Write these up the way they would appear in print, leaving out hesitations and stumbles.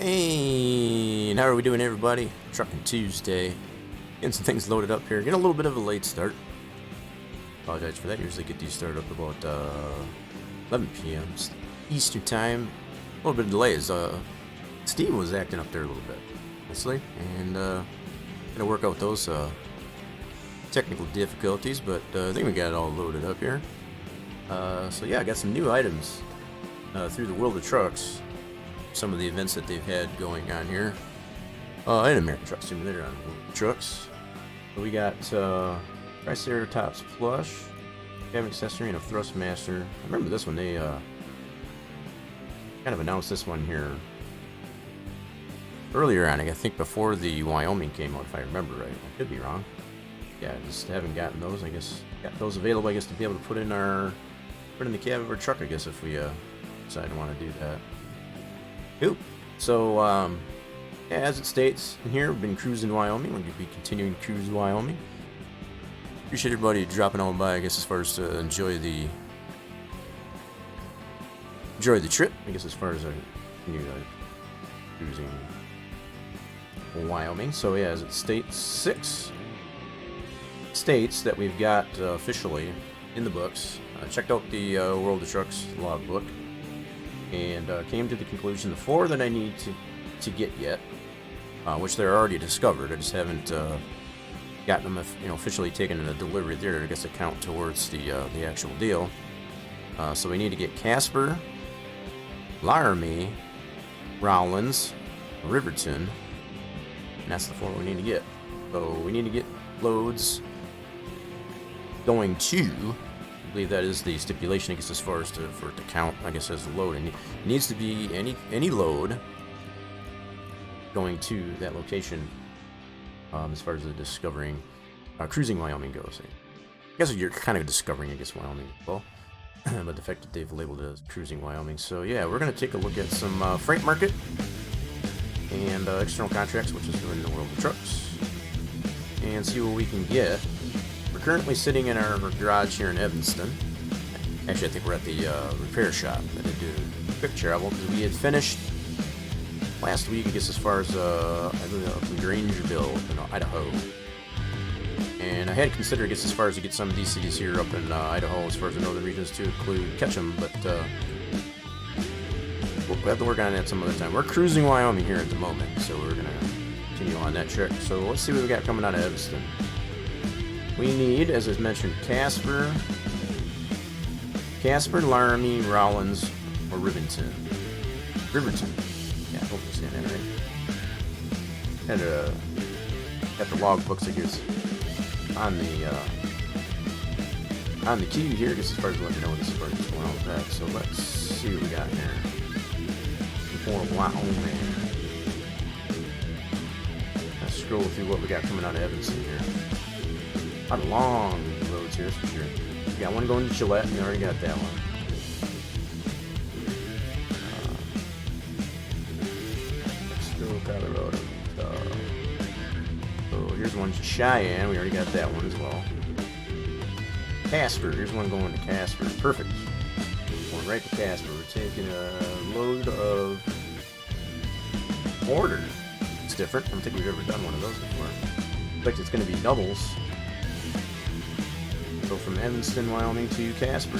Hey, and how are we doing, everybody? Trucking Tuesday. Getting some things loaded up here. Getting a little bit of a late start. Apologize for that. Usually get these started up about 11 p.m. Eastern time. A little bit of delays. Steam was acting up there a little bit, honestly, and gonna work out those technical difficulties. But I think we got it all loaded up here. So yeah, I got some new items through the world of trucks. Some of the events that they've had going on here in American Truck Simulator on trucks. So we got Triceratops plush, cabin accessory, and a Thrustmaster. I remember this one. They kind of announced this one here earlier on. I think before the Wyoming came out, if I remember right. I could be wrong. Yeah, just haven't gotten those. I guess got those available. I guess to be able to put in the cab of our truck. I guess if we decide to want to do that. Cool. So, yeah, as it states in here, we've been cruising Wyoming. We're going to be continuing to cruise Wyoming. Appreciate everybody dropping on by, I guess, as far as to enjoy the trip. I guess as far as continue cruising Wyoming. So, yeah, as it states, 6 states that we've got officially in the books. Checked out the World of Trucks logbook. And came to the conclusion the 4 that I need to get yet, which they're already discovered. I just haven't gotten them, officially taken in a delivery there. I guess to count towards the actual deal. So we need to get Casper, Laramie, Rawlins, Riverton, and that's the 4 we need to get. So we need to get loads going to. I believe that is the stipulation, I guess, as far as for it to count, I guess, as a load. And it needs to be any load going to that location, as far as the discovering, cruising Wyoming goes. I guess you're kind of discovering, I guess, Wyoming as well, but the fact that they've labeled it as cruising Wyoming. So yeah, we're going to take a look at some freight market and external contracts, which is doing the world of trucks, and see what we can get. We're currently sitting in our garage here in Evanston. Actually, I think we're at the repair shop. I did do quick travel because we had finished last week, I guess, as far as I believe up in Grangerville, Idaho. And I had considered, I guess, as far as to get some of these cities here up in Idaho, as far as the northern regions to include Ketchum, but we'll have to work on that some other time. We're cruising Wyoming here at the moment, so we're gonna continue on that trip. So let's see what we got coming out of Evanston. We need, as I mentioned, Casper, Laramie, Rawlins, or Riverton. Yeah, I hope I'm saying that right. And got the log books, I guess, on the key here, just as far as letting you know as far as what's going on with that. So let's see what we got here. Wyoming. Let's scroll through what we got coming out of Evanston here. A lot of long roads here, for sure. We got one going to Gillette, and we already got that one. Still Colorado. So here's one to Cheyenne. We already got that one as well. Casper. Here's one going to Casper. Perfect. Going right to Casper. We're taking a load of order. It's different. I don't think we've ever done one of those before. In fact, it's going to be doubles. So from Evanston, Wyoming to Casper.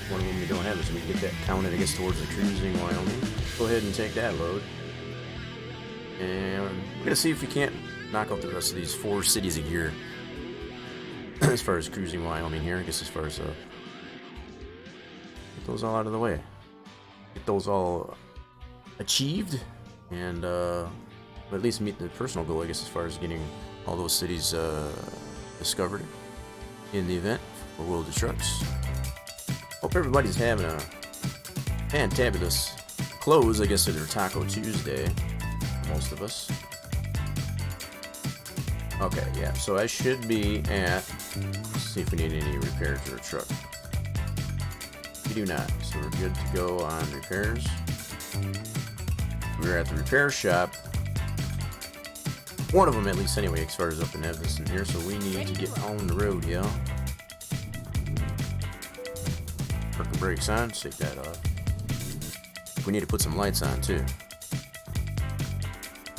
One of them we don't have it, so we can get that counted, I guess, towards the cruising Wyoming. Go ahead and take that load. And we're going to see if we can't knock out the rest of these 4 cities a year. As far as cruising Wyoming here, I guess as far as get those all out of the way. Get those all achieved, and at least meet the personal goal, I guess, as far as getting all those cities discovered in the event for World of Trucks. Hope everybody's having a fantabulous close, I guess, to their Taco Tuesday. Most of us. Okay, yeah, so I should be at, let's see if we need any repairs to our truck. We do not, so we're good to go on repairs. We're at the repair shop. One of them, at least, anyway, as far as up in Evanston here, so we need to get on the road, yeah. Put the brakes on, take that off. We need to put some lights on, too.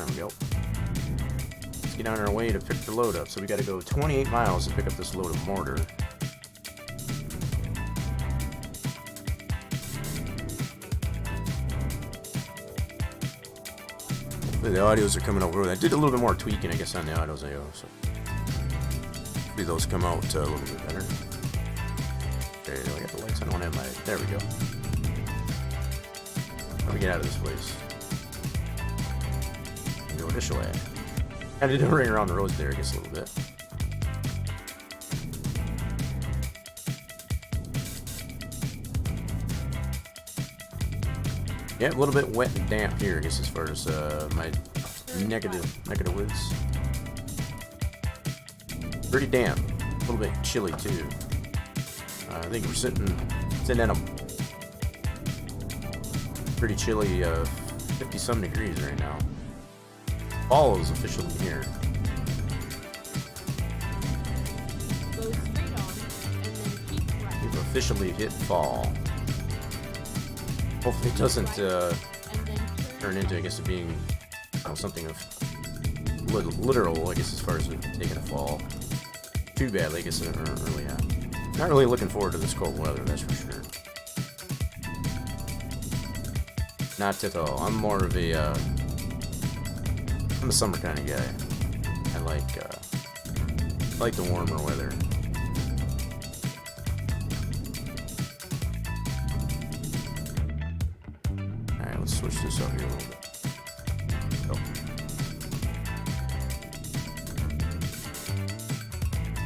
There we go. Let's get on our way to pick the load up. So we got to go 28 miles to pick up this load of mortar. The audios are coming out really. I did a little bit more tweaking, I guess, on the audios, so hopefully those come out a little bit better. Okay, I got the lights on. I don't have my. There we go. Let me get out of this place. And go this way. Kind of did a ring around the roads there, I guess, a little bit. Yeah, a little bit wet and damp here, I guess, as far as my neck of the woods. Pretty damp. A little bit chilly, too. I think we're sitting at a pretty chilly 50-some degrees right now. Fall is officially here. We've officially hit fall. Hopefully it doesn't turn into, I guess, it being something of literal, I guess, as far as taking a fall. Too badly, I guess, really. Not really looking forward to this cold weather, that's for sure. Not at all. I'm more of a, I'm a summer kind of guy. I like the warmer weather. Alright, let's switch this up here a little bit.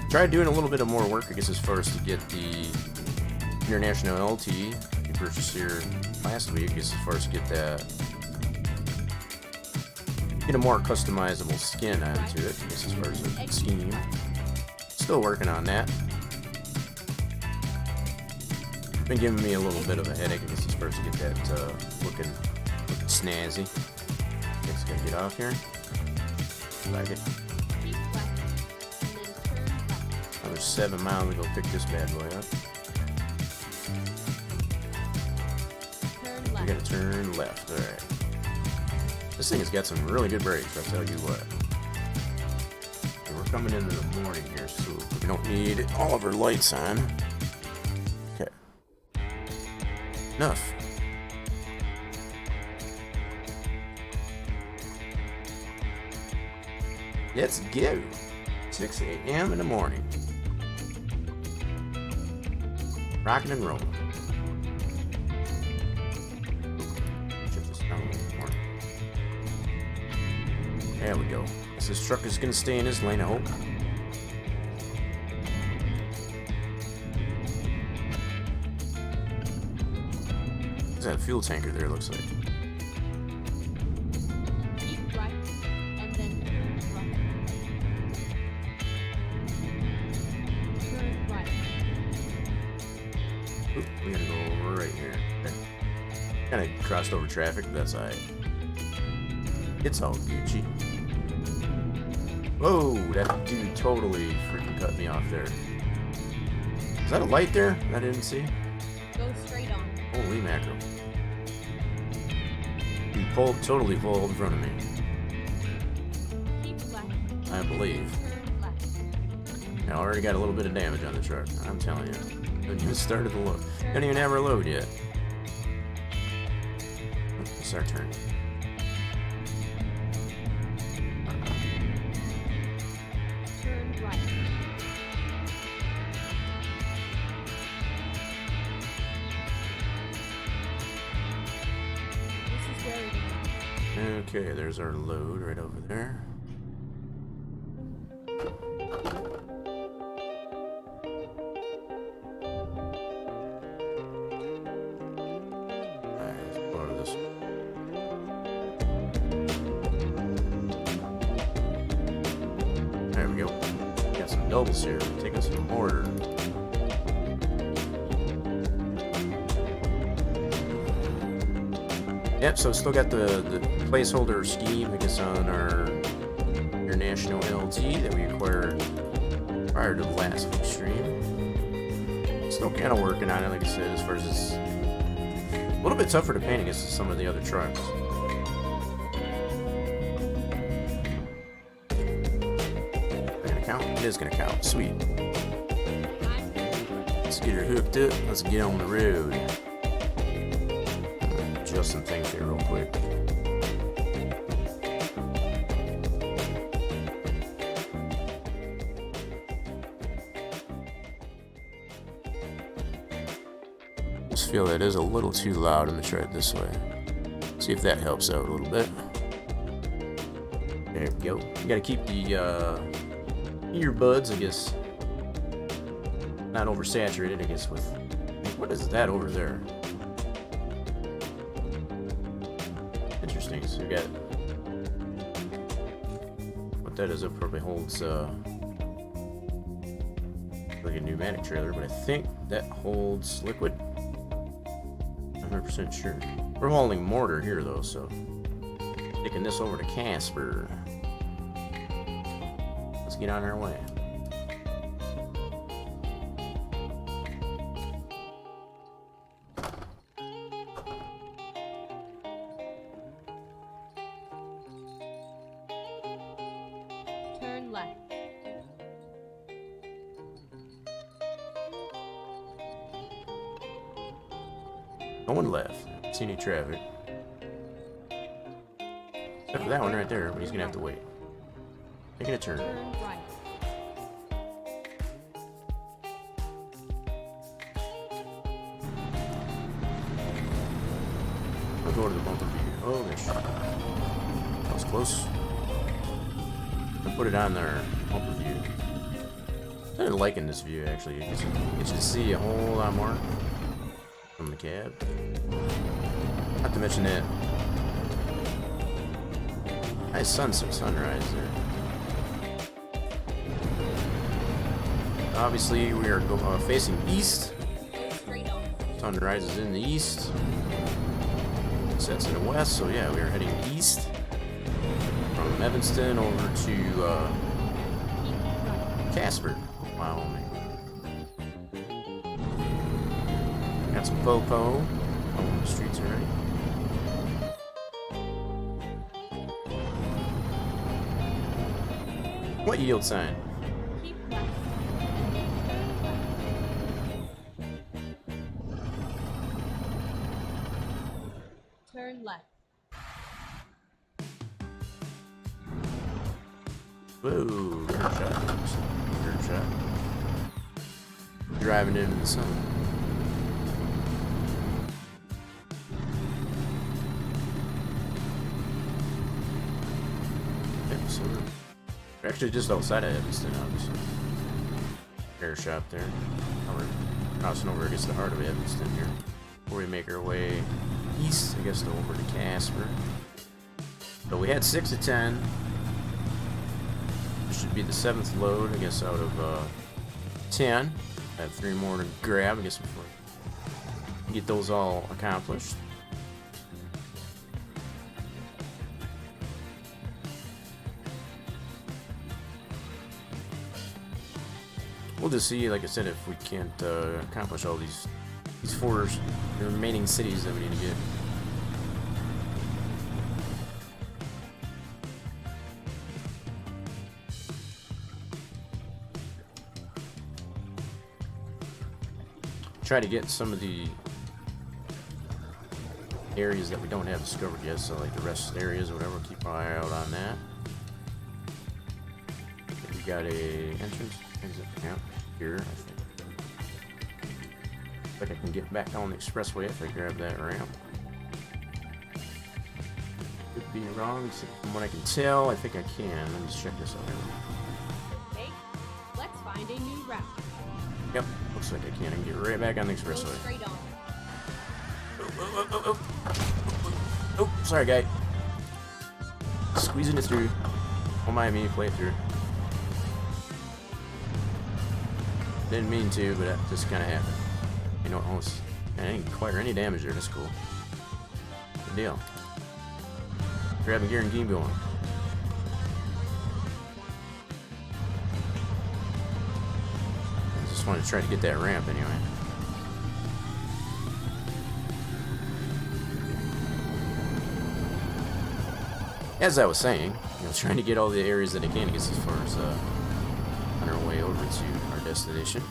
Tried doing a little bit of more work, I guess, as far as to get the International LT I purchased here last week, I guess, as far as to get a more customizable skin onto it, I guess, as far as the scheme. Still working on that. Been giving me a little bit of a headache, I guess, as far as to get that looking snazzy. Just gotta get off here. Like it. Another 7 miles to go pick this bad boy up. We gotta turn left. Alright. This thing has got some really good brakes, I'll tell you what. And we're coming into the morning here, so we don't need all of our lights on. Okay. Enough. Let's go. 6 a.m. in the morning. Rocking and rolling. There we go. This truck is going to stay in his lane, I hope. There's that fuel tanker there, looks like. Keep right, and then turn right. Turn right. Oop, we gotta go right here. Okay. Kind of crossed over traffic, but that's alright. It's all Gucci. Whoa, that dude totally freaking cut me off there. Is that a light there? I didn't see. Go straight on. Holy mackerel. He totally pulled in front of me. Keep left. I believe. Turn left. I already got a little bit of damage on the truck. I'm telling you. Haven't even started the load. Don't even have our load yet. It's our turn. Turn right. This is where it is. Okay, there's our load right over there. Alright, let's go to this. There we go. Got some doubles here. Taking some mortar. Yep, so still got the placeholder scheme, I guess, on our International LT that we acquired prior to the last week's stream. Still kind of working on it, like I said, as far as it's a little bit tougher to paint against some of the other trucks. is gonna count. Sweet. I'm Let's get her hooked up. Let's get on the road. Adjust some things here real quick. Just feel that is a little too loud. I'm gonna try it this way. See if that helps out a little bit. There we go. You gotta keep the earbuds, I guess, not oversaturated, I guess, with... What is that over there? Interesting. So we got... What that is, it probably holds, like a pneumatic trailer, but I think that holds liquid. 100% sure. We're holding mortar here, though, so... Taking this over to Casper. Let's get on our way. turn left. Going left. See any traffic. Except for that one right there, but he's gonna have to wait. Making a turn. Turn right. We'll go to the bumper view. Oh, gosh. That was close. I'll put it on there. Bumper view. I'm kind of liking this view, actually. You get to see a whole lot more from the cab. Not to mention that nice sunrise there. Obviously, we are facing east. Go straight on. Sunrise is in the east. Sets in the west, so yeah, we are heading east from Evanston over to Keep right. Casper, Wyoming. Got some popo on the streets already. What yield sign? Keep left. Turn left. Whoa, curb shot. Curb shot. Driving into the sun. Okay, so we're actually just outside of Evanston, obviously. Air shop there. Now we're crossing over against the heart of Evanston here. Before we make our way east, I guess, over to Casper. So we had 6 to 10. This should be the 7th load, I guess, out of 10. I have 3 more to grab, I guess, before we get those all accomplished. We'll just see, like I said, if we can't accomplish all these 4 remaining cities that we need to get. Try to get some of the areas that we don't have discovered yet, so like the rest areas or whatever, keep our eye out on that. We got a entrance, exit, yeah, here, I think. Looks like I can get back on the expressway if I grab that ramp. Could be wrong, from what I can tell, I think I can. Let me just check this out here. Okay. Let's find a new route. Yep, looks like I can. I can get right back on the Go expressway. straight on. Oh, sorry, guy. Squeezing it through. Don't mind me, play it through. Didn't mean to, but that just kind of happened. You know, almost. I didn't acquire any damage there. That's cool. Good deal. Grab the gear and keep going. I just wanted to try to get that ramp anyway. As I was saying, you know, trying to get all the areas that I can, I guess, as far as on on our way over to our destination.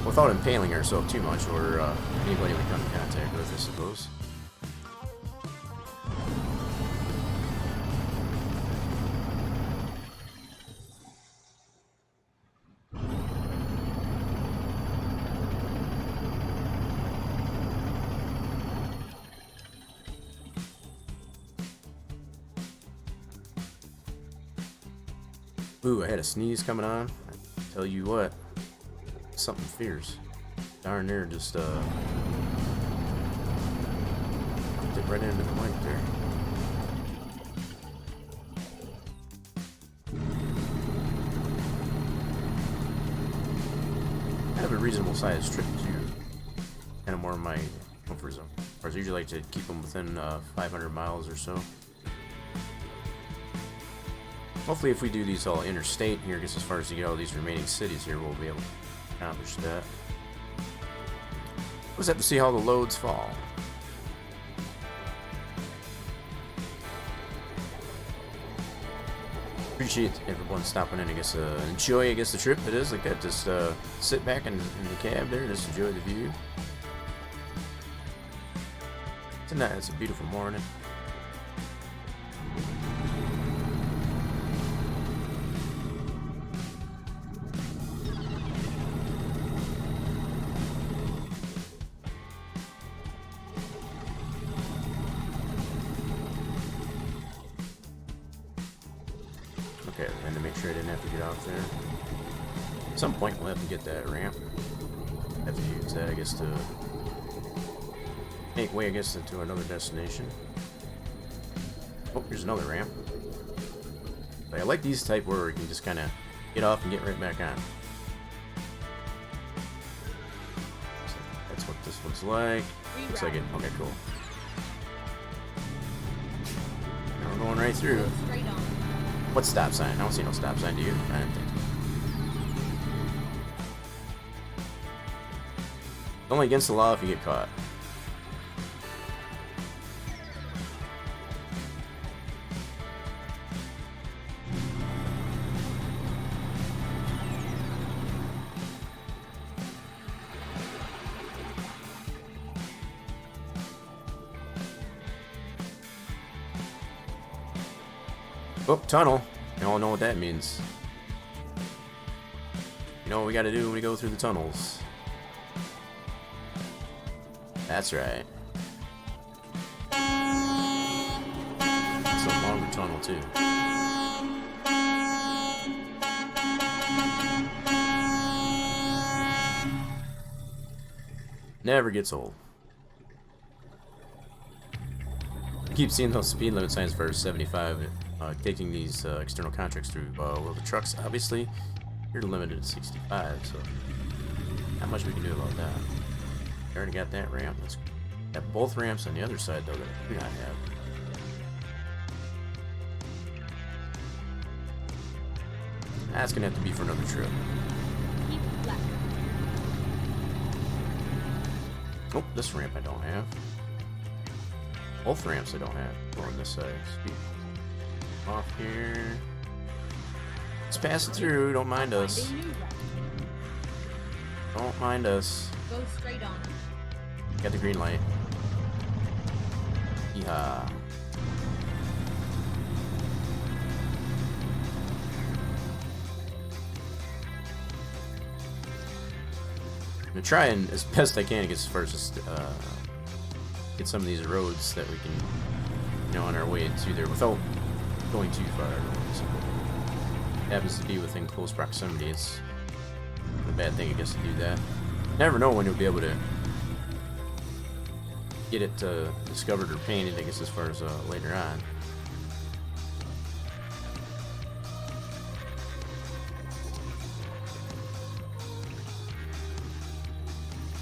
Without impaling ourselves too much, or anybody we come in contact with, I suppose. Ooh, I had a sneeze coming on. I tell you what, something fierce. Darn near just knocked it right into the mic there. I have a reasonable sized trip too. Kind of more in my comfort zone. Of course, I usually like to keep them within 500 miles or so. Hopefully if we do these all interstate here, just as far as to get all these remaining cities here, we'll be able to accomplish that. We'll just have to see how the loads fall. Appreciate everyone stopping in. I guess enjoy the trip it is like that. Just sit back in the cab there, just enjoy the view. Tonight it's a beautiful morning. Okay, and to make sure I didn't have to get off there. At some point we'll have to get that ramp. Have to use that, I guess, to make way, I guess, to another destination. Oh, here's another ramp. But I like these type where you can just kind of get off and get right back on. So that's what this looks like. Looks like it. Okay, cool. Now we're going right through. Straight on. What stop sign? I don't see no stop sign, do you? I didn't think. Only against the law if you get caught. Oh, tunnel. You all know what that means. You know what we gotta do when we go through the tunnels. That's right. It's a longer tunnel, too. Never gets old. I keep seeing those speed limit signs for 75. Taking these external contracts through well, the trucks, obviously, you're limited to 65, so not much we can do about that. I already got that ramp. Let's have both ramps on the other side, though, that we do not have. That's gonna have to be for another trip. Keep left. Oh, this ramp I don't have. Both ramps I don't have. Go on this side. Speed. Off here. Let's pass it through. Don't mind us. Finding new route. Don't mind us. Go straight on. Got the green light. Yeehaw. I'm gonna try and, as best I can, as far as just get some of these roads that we can, on our way into there without going too far. So it happens to be within close proximity. It's a bad thing, I guess, to do that. Never know when you'll be able to get it discovered or painted, I guess, as far as later on.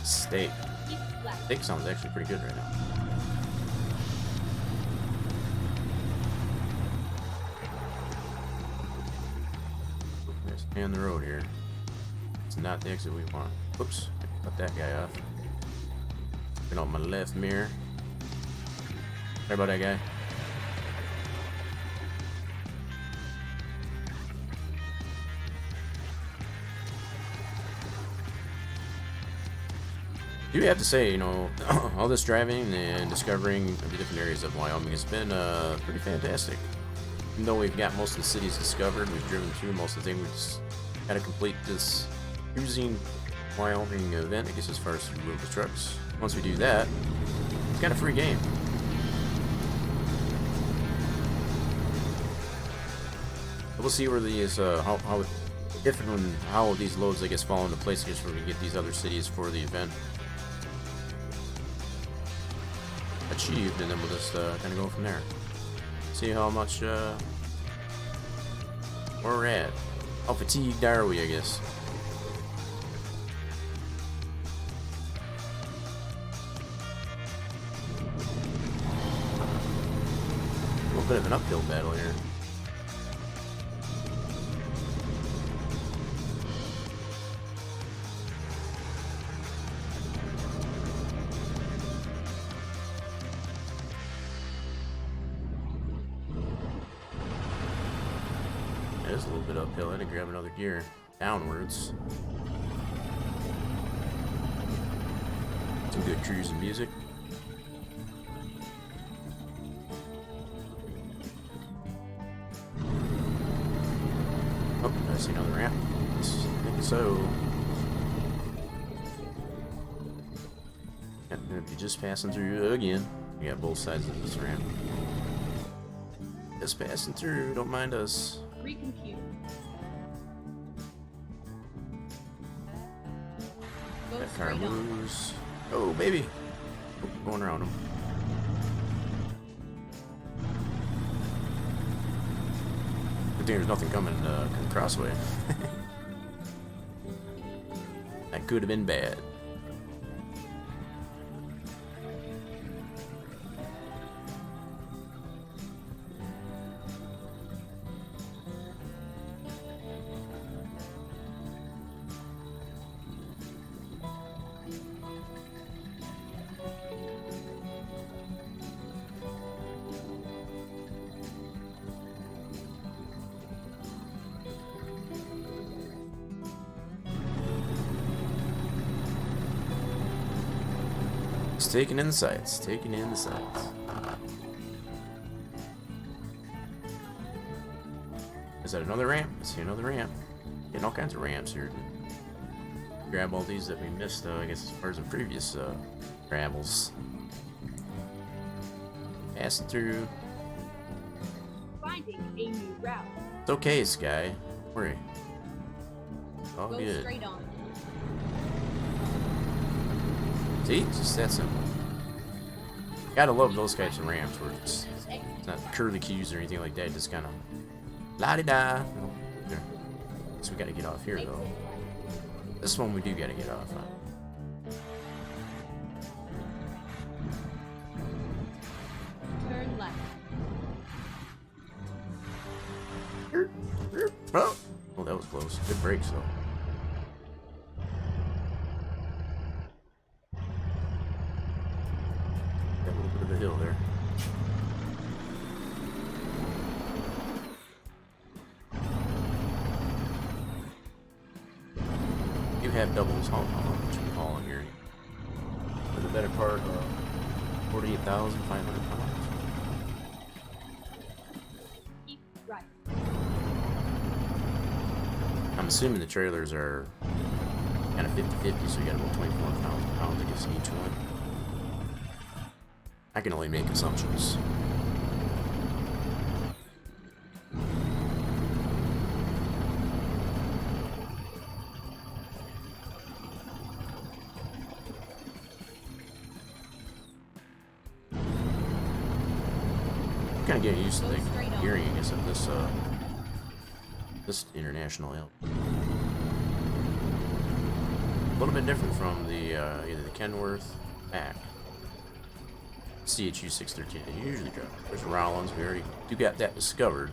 Steak. Keep left. Steak sounds actually pretty good right now. Stay on the road here. It's not the exit we want. Oops, cut that guy off. Turn on my left mirror. Sorry about that guy. do have to say, you know, all this driving and discovering the different areas of Wyoming has been pretty fantastic. Even though we've got most of the cities discovered, we've driven through most of the things, we just got to complete this cruising Wyoming event, I guess, as far as the Road to Trucks. Once we do that, it's got a free game. We'll see where these, how these loads, I guess, fall into place, I guess, where we get these other cities for the event achieved, and then we'll just kind of go from there. See how much where we're at. How fatigued are we, I guess? A little bit of an uphill battle here. It is a little bit uphill. I had to grab another gear downwards. Some good cruising music. Oh, I see another ramp. I think so. Yep, gonna be just passing through again. We got both sides of this ramp. Just passing through. Don't mind us. Recompute. Go That car straight on. moves. Oh, baby. Oh, going around him. Good thing there's nothing coming crossway. That could have been bad. It's taking in the sights, taking in the sights. Is that another ramp? I see another ramp. Getting all kinds of ramps here. Grab all these that we missed, I guess, as far as the previous travels. Passing through. Finding a new route. It's okay, Sky. Don't worry. All Go good. straight on. See? It's just that simple. Gotta love those types of ramps where it's not curly cues or anything like that. Just kind of la-di-da. There. So we gotta get off here, though. This one we do gotta get off on. Turn left. Oh! Well, that was close. Good brakes, though. Got a little bit of a hill there. You have doubles. How much are we hauling here? For the better part of 48,500 pounds. Keep right. I'm assuming the trailers are kind of 50-50, so you got about 24,000 pounds, I guess, in each one. I can only make assumptions. Kind of getting used to the gearing, I guess, of this international help. A little bit different from the either the Kenworth Pack, CHU 613 that you usually drive. There's Rollins. We already do got that discovered,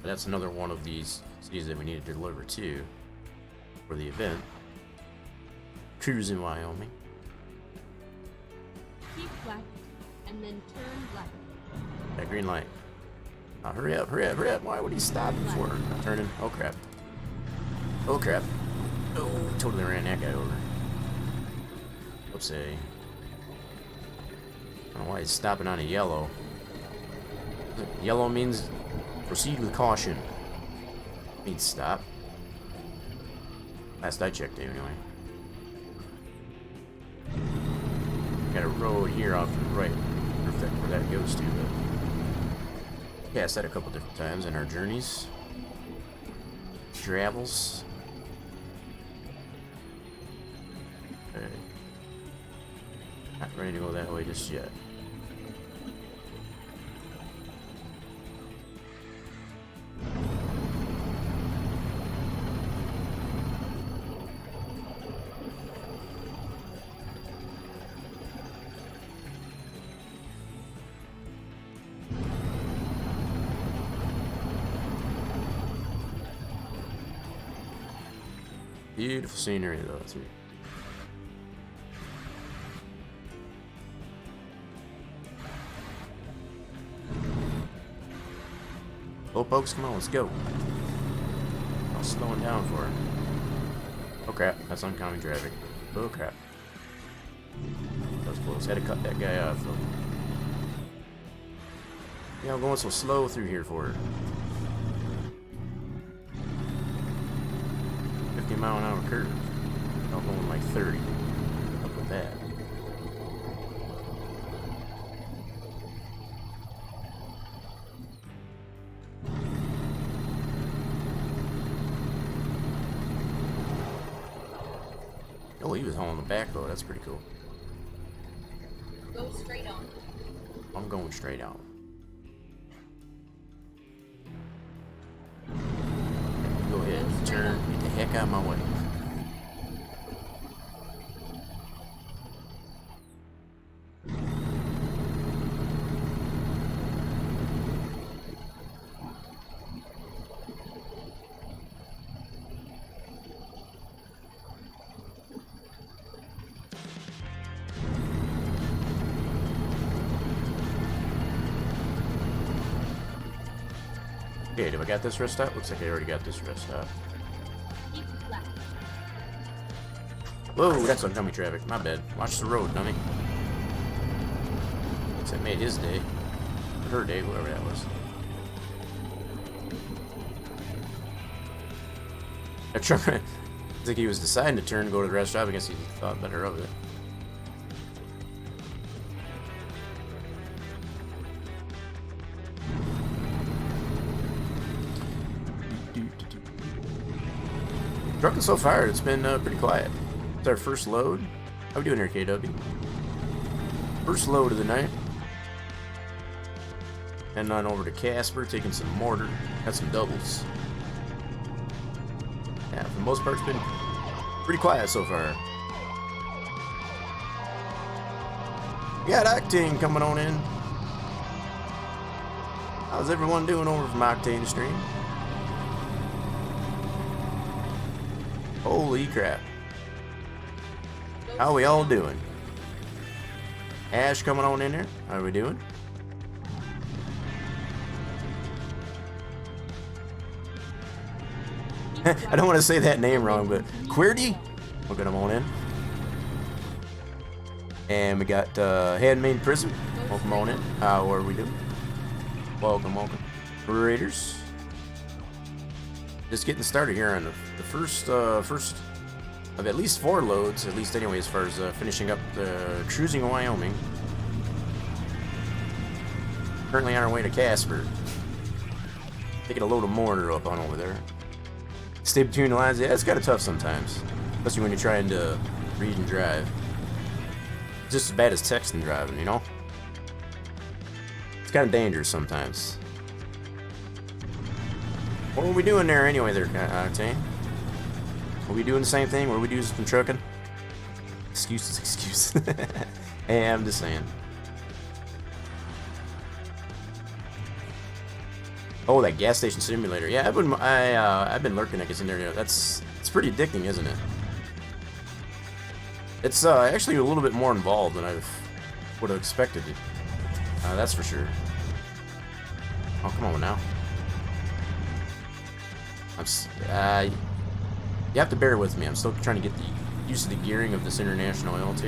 but that's another one of these cities that we need to deliver to for the event. Cruise in Wyoming. Keep left, and then turn left. That green light. Hurry up, hurry up, hurry up. Why would he stop before not turning? Oh crap. Oh crap. Oh, totally ran that guy over. Oopsie. I don't know why he's stopping on a yellow. Yellow means proceed with caution. Means stop. Last I checked, anyway. Got a road here off to the right. Perfect where that goes to, but passed that a couple different times in our journeys. Travels. Okay. Not ready to go that way just yet. Beautiful scenery though, too. Oh, folks, come on, let's go. I'm slowing down for it. Oh crap, that's oncoming traffic. Oh crap. That was close. Had to cut that guy off though. Yeah, I'm going so slow through here for it. 50-mile-an-hour curve. I'm going like 30. Up with that. Oh, he was hauling the back though. That's pretty cool. Go straight on. I'm going straight on. Go ahead, turn, get the heck out of my way. Okay, do I got this rest stop? Looks like I already got this rest stop. Keep left. Whoa, that's oncoming traffic. My bad. Watch the road, dummy. That made his day. Or her day, whatever that was. I think he was deciding to turn and go to the rest stop. I guess he thought better of it. Truckin' so far, it's been pretty quiet. It's our first load. How we doing here, KW? First load of the night. Heading on over to Casper, taking some mortar. Got some doubles. Yeah, for the most part, it's been pretty quiet so far. We got Octane coming on in. How's everyone doing over from Octane Stream? Holy crap. How we all doing? Ash coming on in there. How are we doing? I don't want to say that name wrong, but Queerty, we'll get him on in. And we got Handmaid Prism. Welcome on in. How are we doing? Welcome, welcome. Raiders. Just getting started here on the first of at least 4 loads, at least anyway, as far as finishing up the cruising Wyoming. Currently on our way to Casper. Taking a load of mortar up on over there. Stay between the lines. Yeah, it's kind of tough sometimes, especially when you're trying to read and drive. It's just as bad as texting driving, you know? It's kind of dangerous sometimes. What were we doing there anyway there, Octane? Were we doing the same thing? Were we doing some trucking? Excuses, excuses. Hey, I'm just saying. Oh, that gas station simulator. Yeah, I've been lurking at this in there. It's pretty addicting, isn't it? It's actually a little bit more involved than I would have expected it. That's for sure. Oh, come on now. You have to bear with me. I'm still trying to get used to the gearing of this International LT.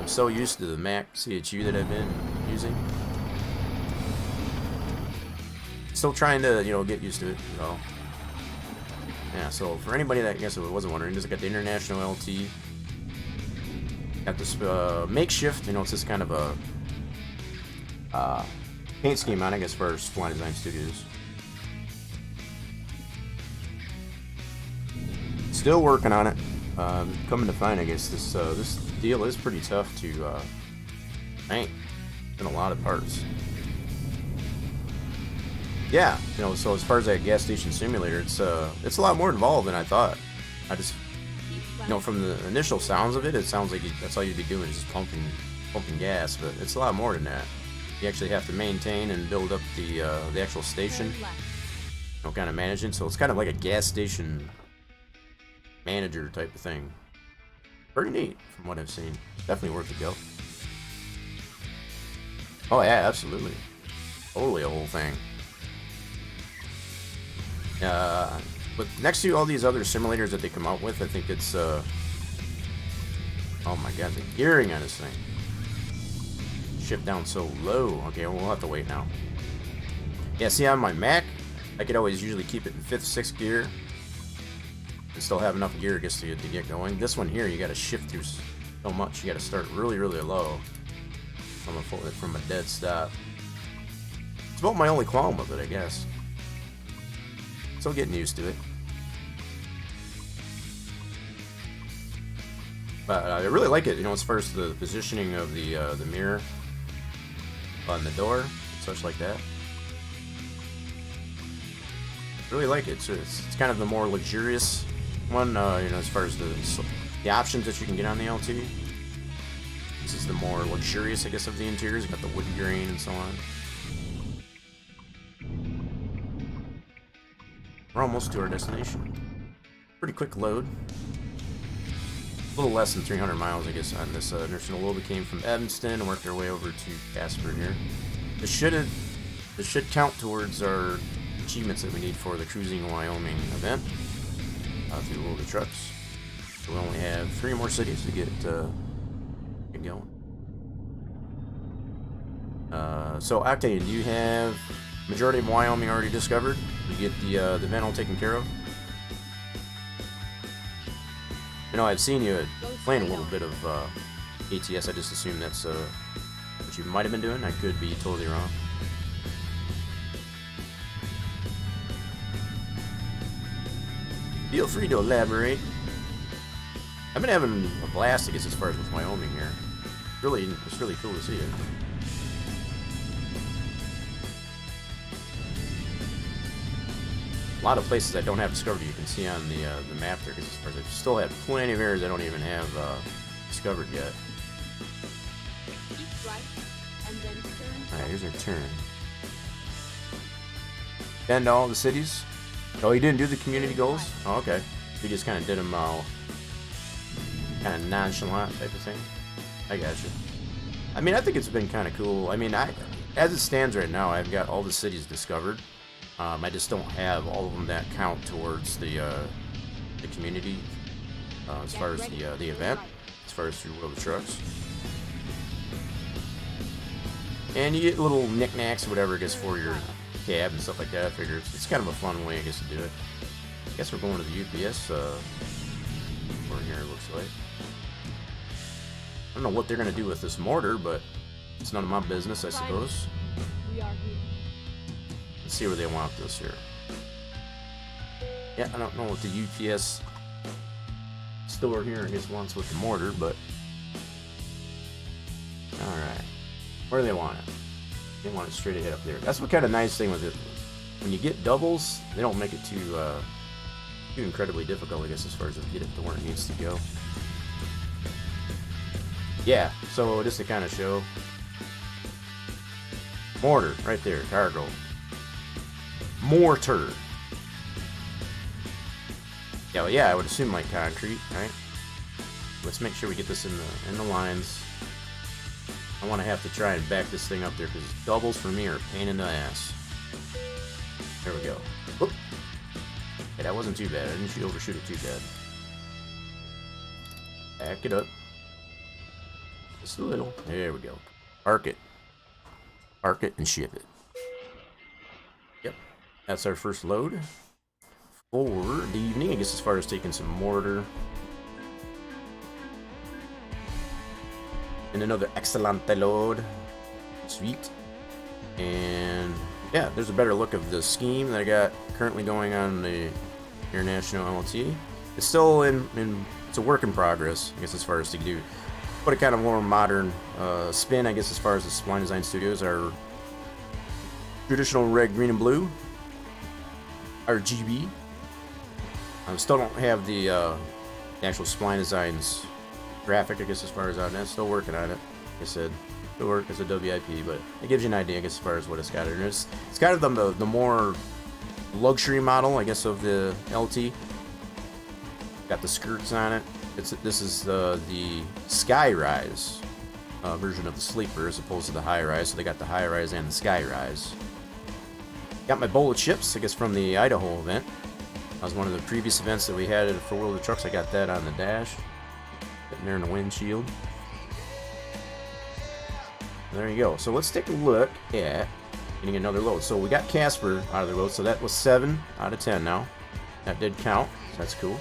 I'm so used to the Mac CHU that I've been using. Still trying to, you know, get used to it, you know. Yeah, so for anybody that I guess wasn't wondering, just got the International LT. Got this makeshift, you know, it's just kind of a paint scheme on it, I guess, for Fly Design Studios. Still working on it. Coming to find, I guess, this deal is pretty tough to paint in a lot of parts. Yeah, you know, so as far as that gas station simulator, it's a lot more involved than I thought. I just, you know, from the initial sounds of it, it sounds like that's all you'd be doing is just pumping gas, but it's a lot more than that. You actually have to maintain and build up the actual station, you know, kind of manage it. So it's kind of like a gas station manager type of thing. Pretty neat from what I've seen. Definitely worth a go. Oh yeah, absolutely. Totally a whole thing. But next to all these other simulators that they come out with, I think it's oh my god, the gearing on this thing. Shift down so low. Okay, we'll have to wait now. Yeah, see, on my Mac, I could always usually keep it in 5th, 6th gear and still have enough gear just to get going. This one here, you got to shift through so much. You got to start really, really low from a dead stop. It's about my only qualm with it, I guess. Still getting used to it. But I really like it, you know, as far as the positioning of the mirror on the door, such like that. Really like it. It's kind of the more luxurious one, you know, as far as the options that you can get on the LT. This is the more luxurious, I guess, of the interiors. You got the wood grain and so on. We're almost to our destination. Pretty quick load. A little less than 300 miles, I guess, on this inertial load. We came from Evanston and worked our way over to Casper here. This should count towards our achievements that we need for the Cruising Wyoming event through World of Trucks. So we only have 3 more cities to get going. So Octane, do you have majority of Wyoming already discovered? You get the event all taken care of? You know, I've seen you playing a little bit of ATS. I just assume that's what you might have been doing. I could be totally wrong. Feel free to elaborate. I've been having a blast, I guess, as far as with Wyoming here. It's really cool to see it. A lot of places I don't have discovered you can see on the map there, because as far as I still have plenty of areas I don't even have discovered yet. Alright, here's our turn. Bend all the cities. Oh, you didn't do the community goals? Oh, okay. We just kind of did them all kind of nonchalant type of thing. I gotcha. I mean, I think it's been kind of cool. I mean, as it stands right now, I've got all the cities discovered. I just don't have all of them that count towards the community as far as the event, as far as through World of Trucks. And you get little knickknacks or whatever, I guess, for your cab and stuff like that. I figure it's kind of a fun way, I guess, to do it. I guess we're going to the UPS over here, it looks like. I don't know what they're going to do with this mortar, but it's none of my business, I suppose. Let's see where they want this here. Yeah, I don't know what the UPS store here, I guess, wants with the mortar, but... Alright. Where do they want it? They want it straight ahead up there. That's what kind of nice thing with it. When you get doubles, they don't make it too incredibly difficult, I guess, as far as to get it to where it needs to go. Yeah, so just to kind of show. Mortar, right there, cargo. Mortar. Yeah, well, yeah, I would assume like concrete, right? Let's make sure we get this in the lines. I want to have to try and back this thing up there because doubles for me are a pain in the ass. There we go. Whoop. Okay, that wasn't too bad. I didn't overshoot it too bad. Back it up. Just a little. There we go. Park it. Park it and ship it. Yep. That's our first load for the evening. I guess as far as taking some mortar. And another excelente load. Sweet. And yeah, there's a better look of the scheme that I got currently going on the International LT. It's still it's a work in progress, I guess, as far as to do. Put a kind of more modern spin, I guess, as far as the Spline Design Studios are traditional red, green, and blue. RGB. I still don't have the actual Spline Designs graphic, I guess, as far as on that. Still working on it. Like I said, still work as a WIP, but it gives you an idea, I guess, as far as what it's got in it. It's kind of the more luxury model, I guess, of the LT. Got the skirts on it. This is the Skyrise version of the Sleeper as opposed to the High-Rise. So they got the High-Rise and the Skyrise. Got my bowl of chips, I guess, from the Idaho event. That was one of the previous events that we had for World of Trucks. I got that on the dash. Sitting there in the windshield. There you go. So let's take a look at getting another load. So we got Casper out of the road. So that was 7 out of 10 now. That did count. So that's cool.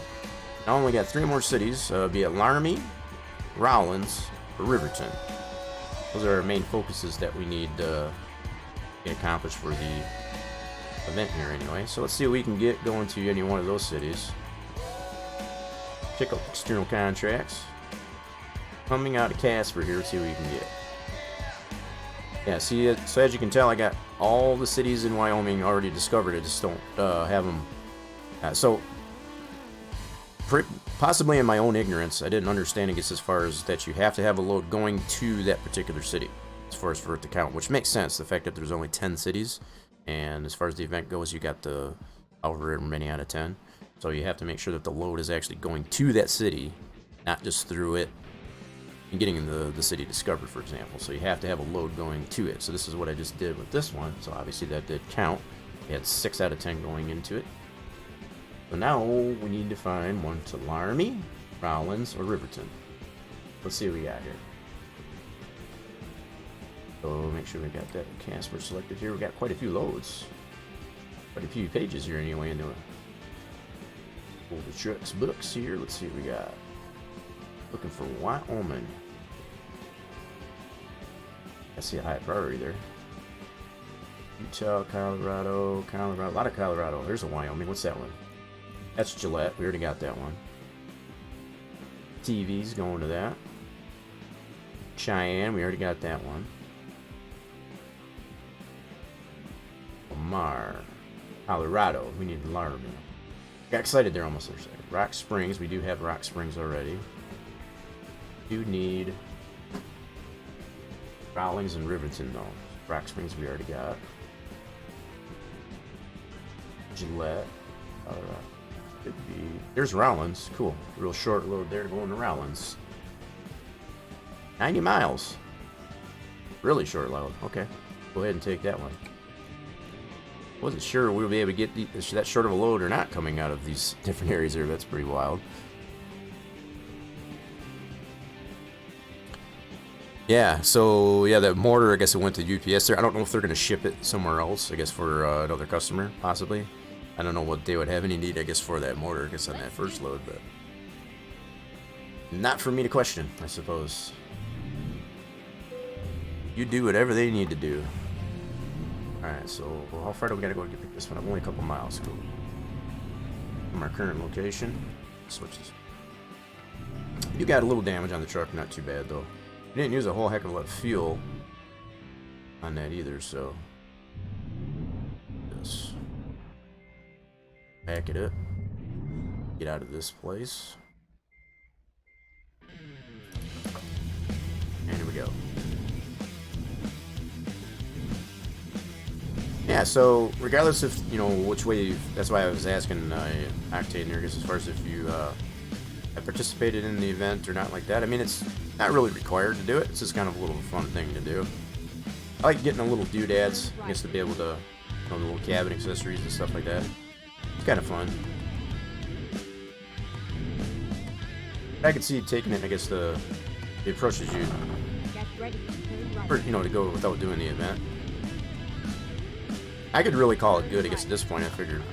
Now only got 3 more cities, be it Laramie, Rollins, or Riverton. Those are our main focuses that we need to get accomplished for the event here anyway. So let's see what we can get going to any one of those cities. Check out external contracts. Coming out of Casper here, let's see what we can get. Yeah, see, so as you can tell, I got all the cities in Wyoming already discovered. I just don't have them. Possibly in my own ignorance, I didn't understand, I guess, as far as that you have to have a load going to that particular city as far as for it to count, which makes sense, the fact that there's only 10 cities, and as far as the event goes, you got the however many out of 10, so you have to make sure that the load is actually going to that city, not just through it and getting the city discovered, for example. So you have to have a load going to it. So this is what I just did with this one, so obviously that did count. We had 6 out of 10 going into it. So now we need to find one to Laramie, Rollins, or Riverton. Let's see what we got here. So make sure we got that Casper selected here. We got quite a few loads. Quite a few pages here anyway into it. Pull the trucks books here. Let's see what we got. Looking for Wyoming. I see a high priority there. Utah, Colorado. A lot of Colorado. There's a Wyoming. What's that one? That's Gillette. We already got that one. TV's going to that. Cheyenne. We already got that one. Lamar. Colorado. We need Laramie. Got excited there almost for a second. Rock Springs. We do have Rock Springs already. Do need Rawlings and Riverton though. Rock Springs we already got. Gillette. Colorado. Could be. There's Rollins. Cool. Real short load there going to Rollins. 90 miles. Really short load. Okay. Go ahead and take that one. Wasn't sure we would be able to get that short of a load or not coming out of these different areas there. That's pretty wild. Yeah, so yeah, that mortar, I guess it went to UPS there. I don't know if they're going to ship it somewhere else, I guess for another customer, possibly. I don't know what they would have any need, I guess, for that mortar, I guess, on that first load, but not for me to question, I suppose. You do whatever they need to do. Alright, so how far do we got to go to pick this one up? Only a couple miles, cool. From our current location, switch this. You got a little damage on the truck, not too bad, though. You didn't use a whole heck of a lot of fuel on that either, so just back it up, get out of this place, and here we go. Yeah, so regardless of, you know, which way, that's why I was asking Octane here, because as far as if you have participated in the event or not like that, I mean, it's not really required to do it. It's just kind of a little fun thing to do. I like getting a little doodads, I guess, to be able to, you know, the little cabin accessories and stuff like that. It's kind of fun. I could see taking it, I guess the approaches you, Get ready. Turn right. for, you know, to go without doing the event. I could really call it good, I guess, at this point. I figured,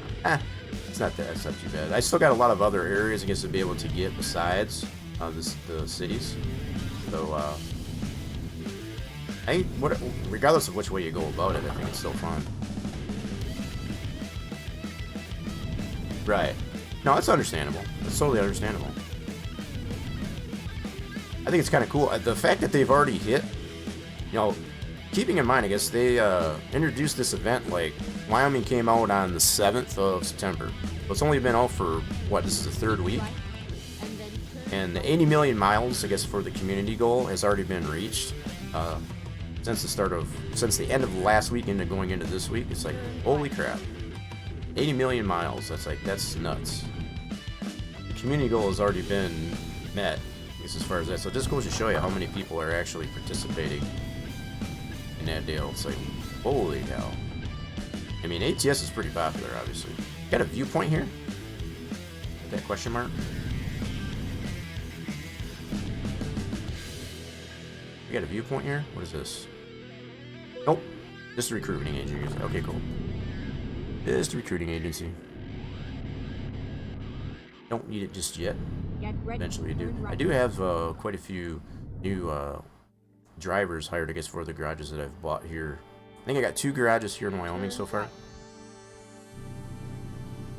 it's not too bad. I still got a lot of other areas, I guess, to be able to get besides the cities. So, regardless of which way you go about it, I think it's still fun. Right. No, that's understandable. That's totally understandable. I think it's kind of cool. The fact that they've already hit, you know, keeping in mind, I guess, they introduced this event, like, Wyoming came out on the 7th of September. So it's only been out for, what, this is the 3rd week? And the 80 million miles, I guess, for the community goal has already been reached. Since the end of last week into going into this week. It's like, holy crap. 80 million miles, that's nuts. The community goal has already been met, I guess, as far as that. So this goes to show you how many people are actually participating in that deal. It's like, holy cow. I mean, ATS is pretty popular, obviously. Got a viewpoint here? That question mark? We got a viewpoint here? What is this? Nope. Just a recruiting agency. Okay, cool. Just a recruiting agency. Don't need it just yet. Eventually you do. I do have quite a few new drivers hired, I guess, for the garages that I've bought here. I think I got 2 garages here in Wyoming so far.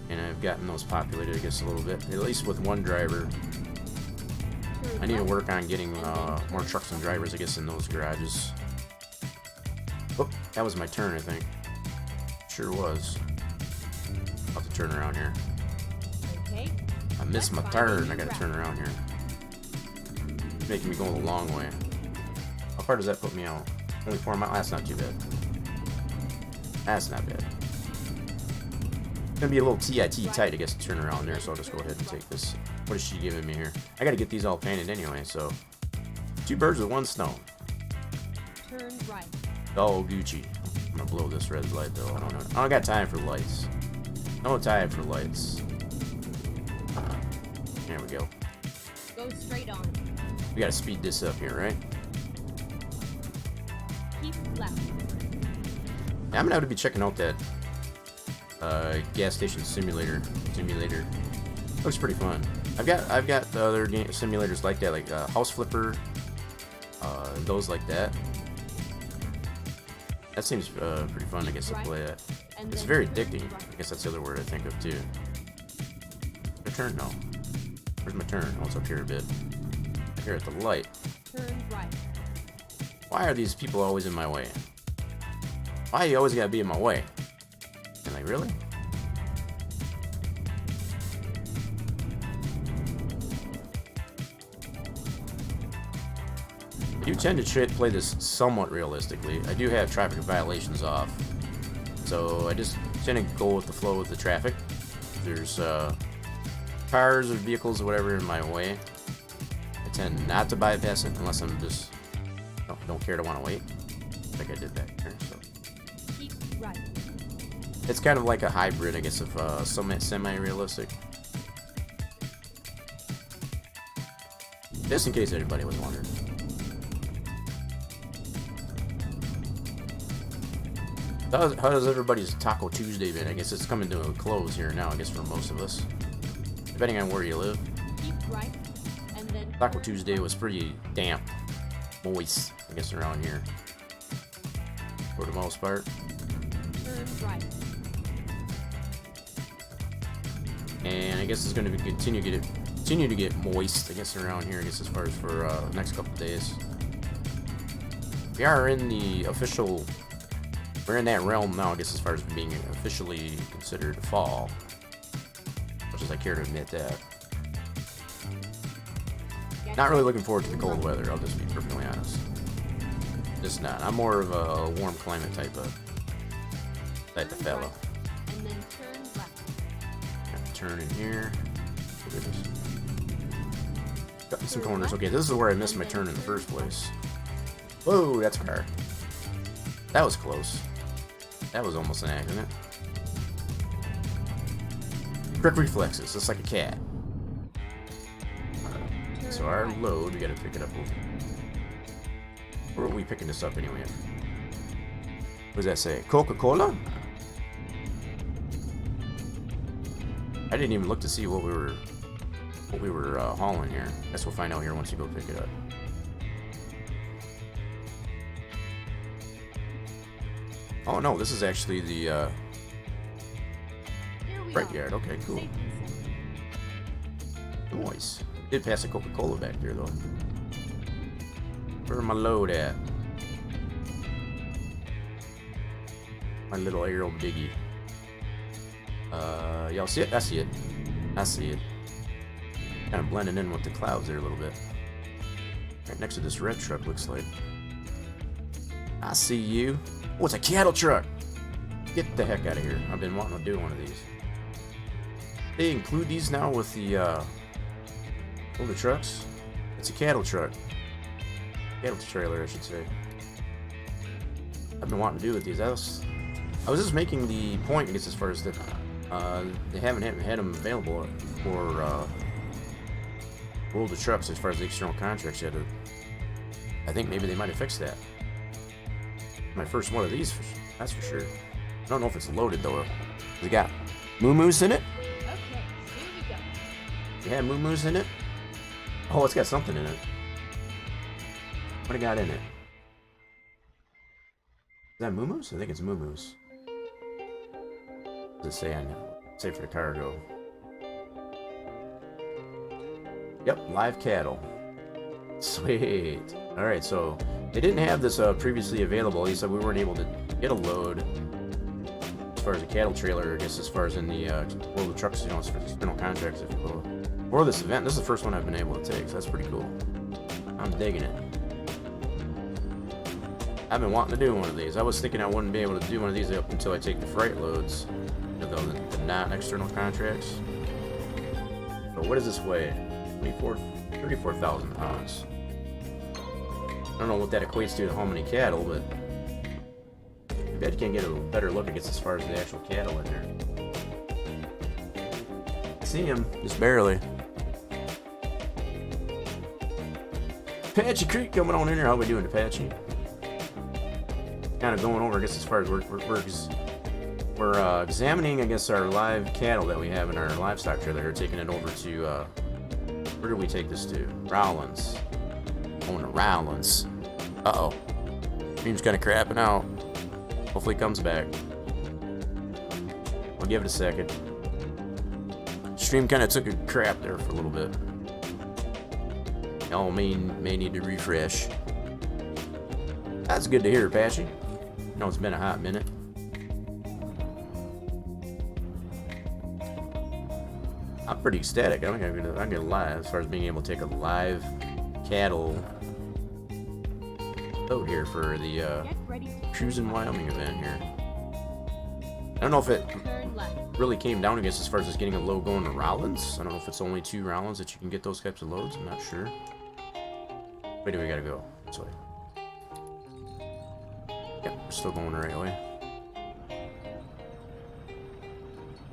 And I've gotten those populated, I guess, a little bit. At least with 1 driver. I need to work on getting more trucks and drivers, I guess, in those garages. Oh, that was my turn, I think. Sure was. I'll have to turn around here. Okay. I missed my turn. I gotta turn around here. Making me go the long way. How far does that put me out? Only 4 miles? That's not too bad. That's not bad. It's gonna be a little TIT tight, I guess, to turn around there, so I'll just go ahead and take this. What is she giving me here? I gotta get these all painted anyway, so 2 birds with 1 stone. Turn right. Oh, Gucci. I'm gonna blow this red light though. I don't got time for lights. No time for lights. There we go. Go straight on. We gotta speed this up here, right? Keep left. I'm gonna have to be checking out that gas station simulator. Looks pretty fun. I've got the other simulators like that, like House Flipper, those like that. That seems pretty fun, I guess, to play that. It's very addicting. I guess that's the other word I think of too. My turn? No. Where's my turn? Oh, it's up here a bit. Here at the light. Turn right. Why are these people always in my way? Why you always gotta be in my way? And like, really? I do tend to play this somewhat realistically. I do have traffic violations off, so I just tend to go with the flow of the traffic. If there's cars or vehicles or whatever in my way, I tend not to bypass it unless I'm just don't care to want to wait, like I did back there. So Keep right. it's kind of like a hybrid, I guess, of semi-realistic. Just in case anybody was wondering. How does everybody's Taco Tuesday been? I guess it's coming to a close here now, I guess, for most of us. Depending on where you live. Keep right. And then Taco Tuesday was pretty damp. Moist, I guess, around here. For the most part. turn right. And I guess it's going to continue to get moist, I guess, around here, I guess, as far as for next couple of days. We are in the official... We're in that realm now, I guess, as far as being officially considered fall. Much as I care to admit that. Not really looking forward to the cold weather, I'll just be perfectly honest. Just not. I'm more of a warm climate type of fellow. And then turn left. Got to turn in here. Look at this. Got some corners. Okay, this is where I missed my turn in the first place. Whoa, that's a car. That was close. That was almost an accident. Quick reflexes, just like a cat. Turn so our load, we gotta pick it up. Where are we picking this up anyway? What does that say? Coca-Cola? I didn't even look to see what we were hauling here. Guess we'll find out here once you go pick it up. Oh no, this is actually the Here we freight are. yard. Okay, cool. Safety center. Nice. Did pass a Coca-Cola back there though. Where's my load at? My little aerial diggy. Y'all see it? I see it. I see it. Kind of blending in with the clouds there a little bit. Right next to this red truck, looks like. I see you. Oh, it's a cattle truck. Get the heck out of here. I've been wanting to do one of these. They include these now with the older trucks. It's a cattle truck. Cattle trailer, I should say. I've been wanting to do with these. I was just making the point, I guess, as far as that they haven't had them available for World of Trucks as far as the external contracts yet. I think maybe they might have fixed that. My first one of these, that's for sure. I don't know if it's loaded though. We got moo-moos in it? Okay, here we go. You had moo-moos in it? Oh, it's got something in it. What it got in it? Is that moo-moos? I think it's moo-moos. What does it say on it? Say for the cargo. Yep, live cattle. Sweet. Alright, so they didn't have this previously available. He said we weren't able to get a load as far as a cattle trailer, I guess, as far as in the World of Trucks, you know, as far as external contracts, if you will. For this event, this is the first one I've been able to take, so that's pretty cool. I'm digging it. I've been wanting to do one of these. I was thinking I wouldn't be able to do one of these up until I take the freight loads, the non-external contracts. But what does this weigh? 34,000 pounds. I don't know what that equates to how many cattle, but I bet you can get a better look, I guess, as far as the actual cattle in there. I see him, just barely. Apache Creek coming on in here. How we doing, Apache? Kind of going over, I guess, as far as we're examining, I guess, our live cattle that we have in our livestock trailer. We're taking it over to, where do we take this to? Rowlands. Going to Rowlands. Uh-oh. Stream's kind of crapping out. Hopefully it comes back. We'll give it a second. Stream kind of took a crap there for a little bit. Y'all may need to refresh. That's good to hear, Apache. I know it's been a hot minute. I'm pretty ecstatic. I'm gonna lie as far as being able to take a live cattle load here for the Get ready to Cruising Wyoming event here. I don't know if it turn left. really came down, I guess, as far as just getting a load going to Rowlands. I don't know if it's only 2 Rowlands that you can get those types of loads. I'm not sure. Where do we gotta go? This way. Yep, we're still going the right way.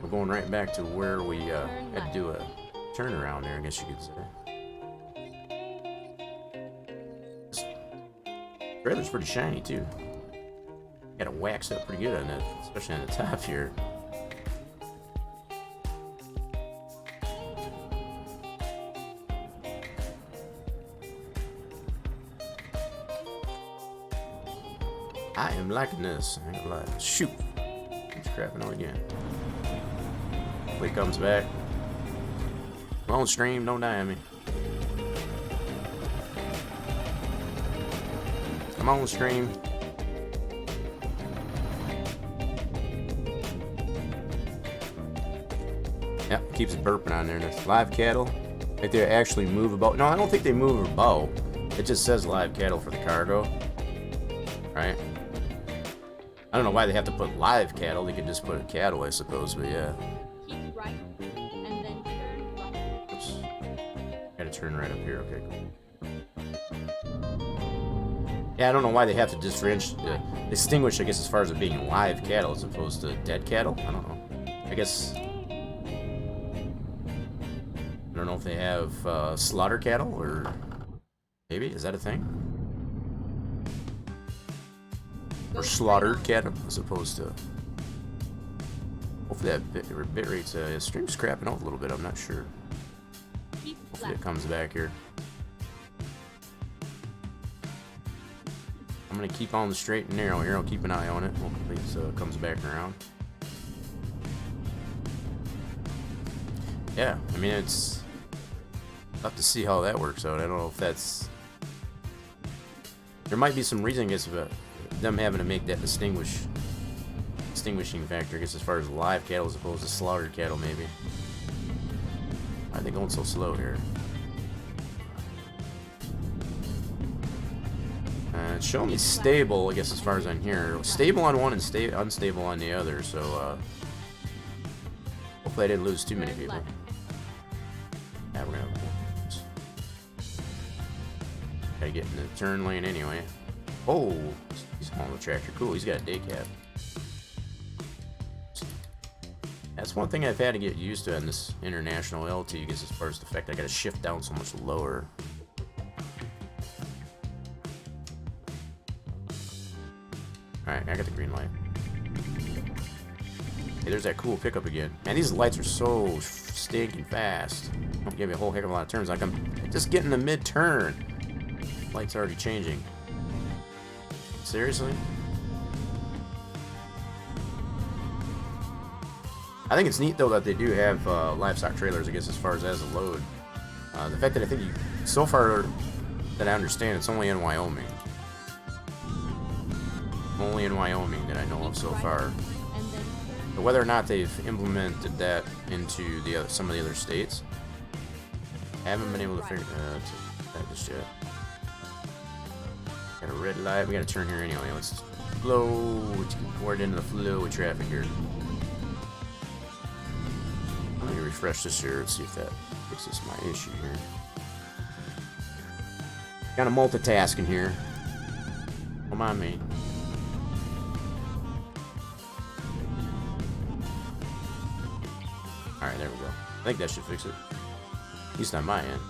We're going right back to where we had to do a turnaround there, I guess you could say. This trailer's pretty shiny too. Got it waxed up pretty good on that, especially on the top here. I am liking this. I ain't gonna lie. Shoot! It's crapping out again. Hopefully it comes back. Come on, stream, don't die on me. Come on, stream. Yep, keeps it burping on there. That's live cattle. If they actually move about. No, I don't think they move about. It just says live cattle for the cargo. Right? I don't know why they have to put live cattle. They could just put cattle, I suppose, but yeah. Keep right, and then turn left. Oops. Gotta turn right up here. Okay, cool. Yeah, I don't know why they have to distinguish, I guess, as far as it being live cattle as opposed to dead cattle. I don't know. I guess. I don't don't know if they have slaughter cattle, or maybe, is that a thing? Or slaughtered cattle, as opposed to... Hopefully that bit rate's... stream's crapping out a little bit, I'm not sure. Hopefully it comes back here. I'm gonna keep on the straight and narrow here, I'll keep an eye on it. Hopefully it comes back around. Yeah, I mean, it's... I'll have to see how that works out. I don't know if that's... There might be some reason, I guess, about them having to make that distinguishing factor, I guess, as far as live cattle as opposed to slaughtered cattle, maybe. Why are they going so slow here? It's showing me stable, I guess, as far as on here. Stable on one and unstable on the other, so, hopefully I didn't lose too many people. Yeah, we're gonna... Gotta get in the turn lane anyway. Oh, he's hauling the tractor. Cool, he's got a day cab. That's one thing I've had to get used to on this international LT, I guess, as far as the fact I gotta shift down so much lower. Alright, I got the green light. Hey, there's that cool pickup again. Man, these lights are so stinking fast. Don't give me a whole heck of a lot of turns. Like, I'm just getting the mid-turn. Light's already changing. Seriously? I think it's neat, though, that they do have livestock trailers, I guess, as far as a load. The fact that I think so far that I understand, it's only in Wyoming. Only in Wyoming that I know of so far. But whether or not they've implemented that into some of the other states, I haven't been able to figure that just yet. Got a red light. We got to turn here anyway. Let's flow. Let's get poured into the flow of traffic here. Let me refresh this here and see if that fixes my issue here. Kind of multitasking here. Don't mind me. Alright, there we go. I think that should fix it. At least on my end.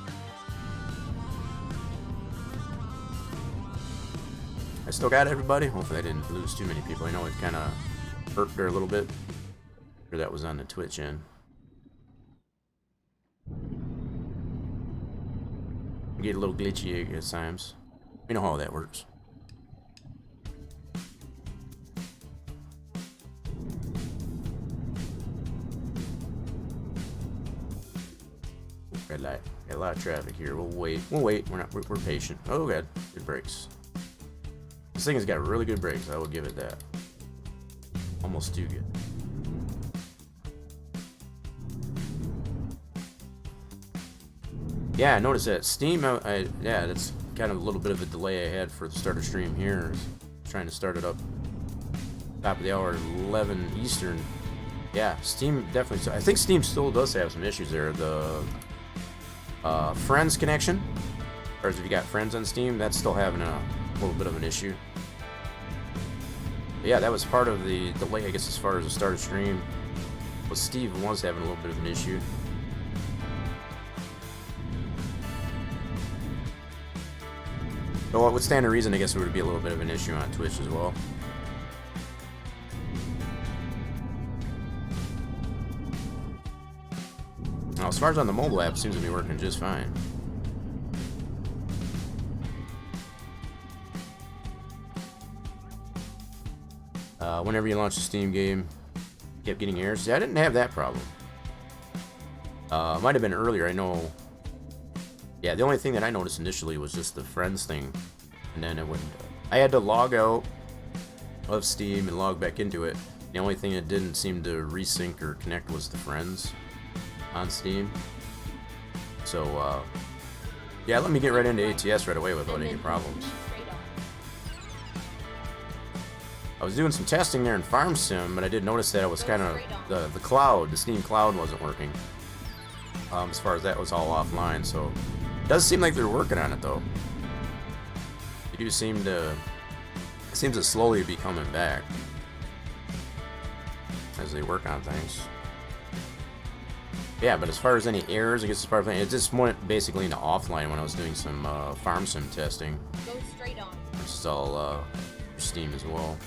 I still got everybody. Hopefully I didn't lose too many people. I know it kind of hurt there a little bit. Sure, that was on the Twitch end. Get a little glitchy at times. You know how that works. Red light. Got a lot of traffic here. We'll wait. We'll wait. We're patient. Oh god, good brakes. This thing has got really good brakes. I will give it that. Almost too good. Yeah, I noticed that Steam. Yeah, that's kind of a little bit of a delay I had for the start of stream here. Trying to start it up top of the hour, 11 Eastern. Yeah, Steam definitely. I think Steam still does have some issues there. The friends connection, or if you got friends on Steam, that's still having a little bit of an issue. But yeah, that was part of the delay, I guess, as far as the start of stream. But Steve was having a little bit of an issue. So what would stand to reason, I guess, it would be a little bit of an issue on Twitch as well. Now, as far as on the mobile app, it seems to be working just fine. Whenever you launch a Steam game, kept getting errors. See, I didn't have that problem. Might have been earlier, I know. Yeah, the only thing that I noticed initially was just the friends thing, and then it wouldn't. I had to log out of Steam and log back into it. The only thing that didn't seem to resync or connect was the friends on Steam. So, yeah, let me get right into ATS right away without any problems. I was doing some testing there in Farm Sim, but I did notice that it was kind of the cloud, the Steam cloud wasn't working. As far as that was all offline, so it does seem like they're working on it though. They do seem to, it seems to slowly be coming back as they work on things. Yeah, but as far as any errors, I guess as far as it just went basically into offline when I was doing some farm sim testing. Go straight on. Which is all Steam as well.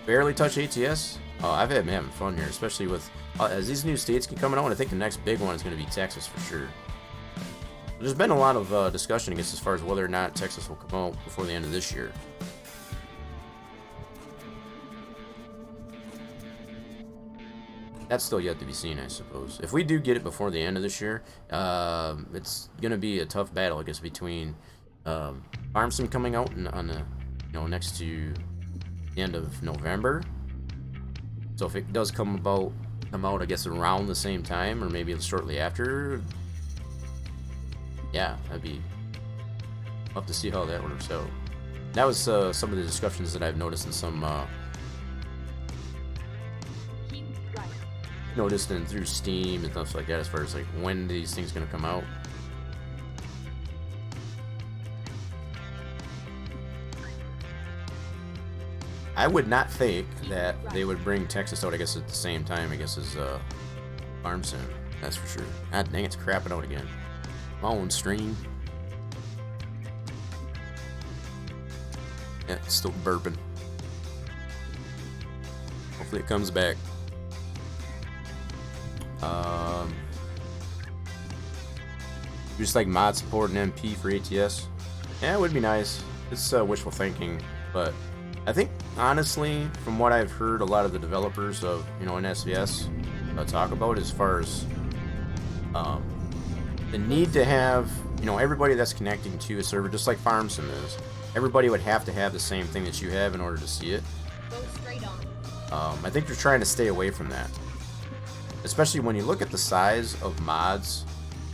Barely touch ATS. Oh, I've been having fun here, especially with as these new states keep coming out. I think the next big one is going to be Texas for sure. There's been a lot of discussion, I guess, as far as whether or not Texas will come out before the end of this year. That's still yet to be seen, I suppose. If we do get it before the end of this year, it's going to be a tough battle, I guess, between Farm Sim coming out on the, next to the end of November. So if it does come out, I guess, around the same time, or maybe shortly after, yeah, that'd be tough to see how that works out. That was some of the discussions that I've noticed in some noticed and through Steam and stuff like that, as far as like when these things gonna come out. I would not think that they would bring Texas out, I guess, at the same time, I guess, as Farm Sim. That's for sure. God dang, it's crapping out again. My own stream. Yeah, it's still burping. Hopefully it comes back. Just like mod support and MP for ATS. Yeah, it would be nice. It's wishful thinking, but I think honestly, from what I've heard, a lot of the developers of in SVS talk about as far as the need to have everybody that's connecting to a server, just like Farm Sim is. Everybody would have to have the same thing that you have in order to see it. Go straight on. I think they're trying to stay away from that, especially when you look at the size of mods.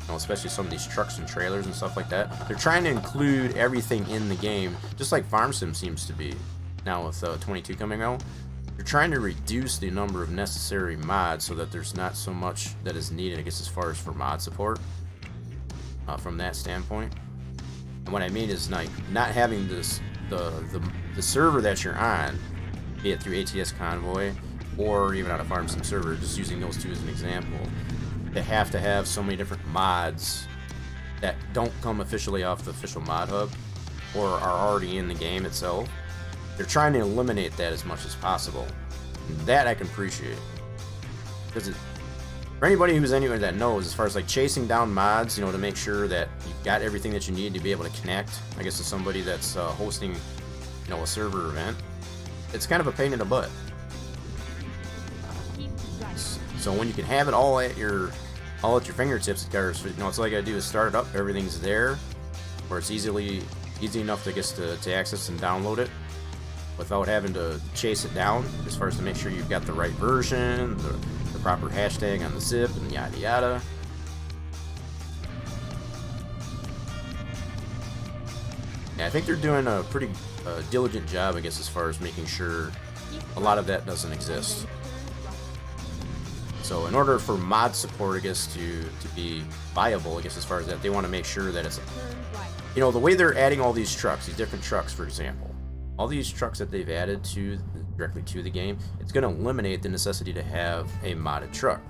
Especially some of these trucks and trailers and stuff like that. They're trying to include everything in the game, just like Farm Sim seems to be now with 22 coming out. They're trying to reduce the number of necessary mods so that there's not so much that is needed, I guess, as far as for mod support from that standpoint. And what I mean is not having the server that you're on, be it through ATS Convoy or even on a Farm Sim server, just using those two as an example. They have to have so many different mods that don't come officially off the official mod hub or are already in the game itself. They're trying to eliminate that as much as possible. And that I can appreciate. Because for anybody that knows, as far as like chasing down mods, to make sure that you've got everything that you need to be able to connect, I guess, to somebody that's hosting, a server event, it's kind of a pain in the butt. So when you can have it all at your fingertips, it's all I gotta do is start it up, everything's there, where it's easy enough to to access and download it without having to chase it down, as far as to make sure you've got the right version, the proper hashtag on the zip, and yada yada. Yeah, I think they're doing a pretty diligent job, I guess, as far as making sure a lot of that doesn't exist. So in order for mod support, I guess, to be viable, I guess, as far as that, they want to make sure that it's, the way they're adding all these trucks, these different trucks, for example, all these trucks that they've added directly to the game, it's going to eliminate the necessity to have a modded truck.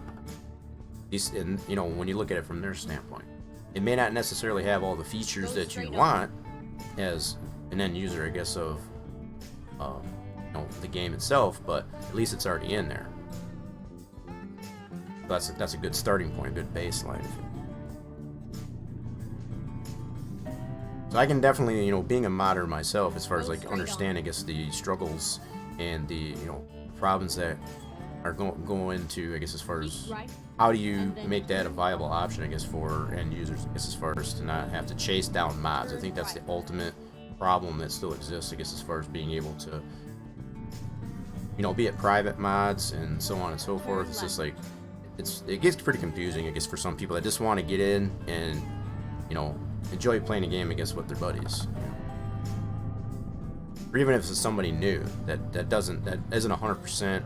And when you look at it from their standpoint, it may not necessarily have all the features that you want as an end user, I guess, of the game itself, but at least it's already in there. That's a good starting point, a good baseline. So I can definitely, being a modder myself, as far as like understand, I guess, the struggles and the problems that are going into, I guess, as far as how do you make that a viable option, I guess, for end users, I guess, as far as to not have to chase down mods. I think that's the ultimate problem that still exists, I guess, as far as being able to, be it private mods and so on and so forth. It's just like it gets pretty confusing, I guess, for some people that just want to get in and enjoy playing a game, I guess, with their buddies. Or even if it's somebody new that isn't 100%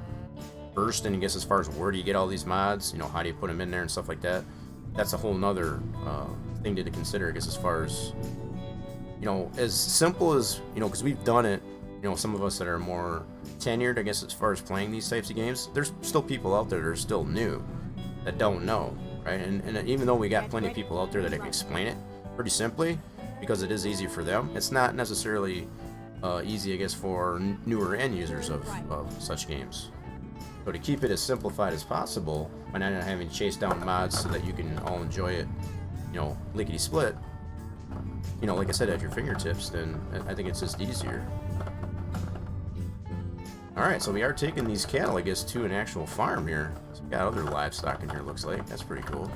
versed in, I guess, as far as where do you get all these mods, how do you put them in there and stuff like that. That's a whole nother thing to consider, I guess, as far as as simple as because we've done it you know, some of us that are more tenured, I guess, as far as playing these types of games, there's still people out there that are still new that don't know, right? And even though we got plenty of people out there that can explain it pretty simply, because it is easy for them, it's not necessarily easy, I guess, for newer end users of such games. So to keep it as simplified as possible, by not having to chase down mods so that you can all enjoy it, you know, lickety split, you know, like I said, at your fingertips, then I think it's just easier. Alright, so we are taking these cattle, I guess, to an actual farm here. So we got other livestock in here, looks like. That's pretty cool.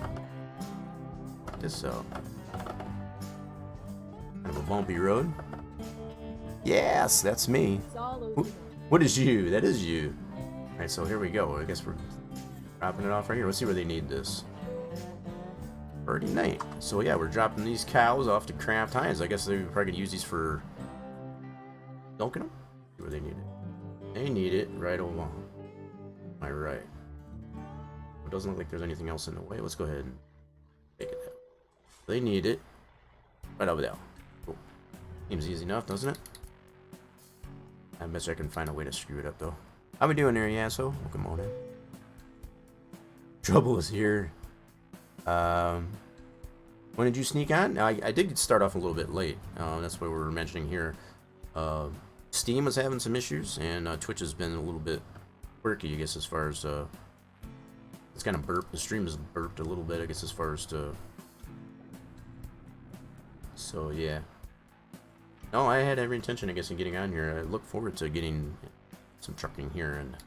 Check this out. Kind of a bumpy road. Yes, that's me. What is you? That is you. Alright, so here we go. I guess we're dropping it off right here. Let's see where they need this. Birdie night. So yeah, we're dropping these cows off to Craft Hines. I guess they're probably gonna use these for milking them. See where they need it. They need it right along. Am I right? It doesn't look like there's anything else in the way. Let's go ahead and take it out. They need it right over there. Cool. Seems easy enough, doesn't it? I bet I can find a way to screw it up though. How we doing there, Yasso? Oh, come on in. Trouble is here. When did you sneak on? I did start off a little bit late. That's what we were mentioning here. Steam was having some issues, and Twitch has been a little bit quirky, I guess, as far as it's kind of burped. The stream has burped a little bit, I guess, as far as to. So yeah. No, I had every intention, I guess, in getting on here. I look forward to getting some trucking here and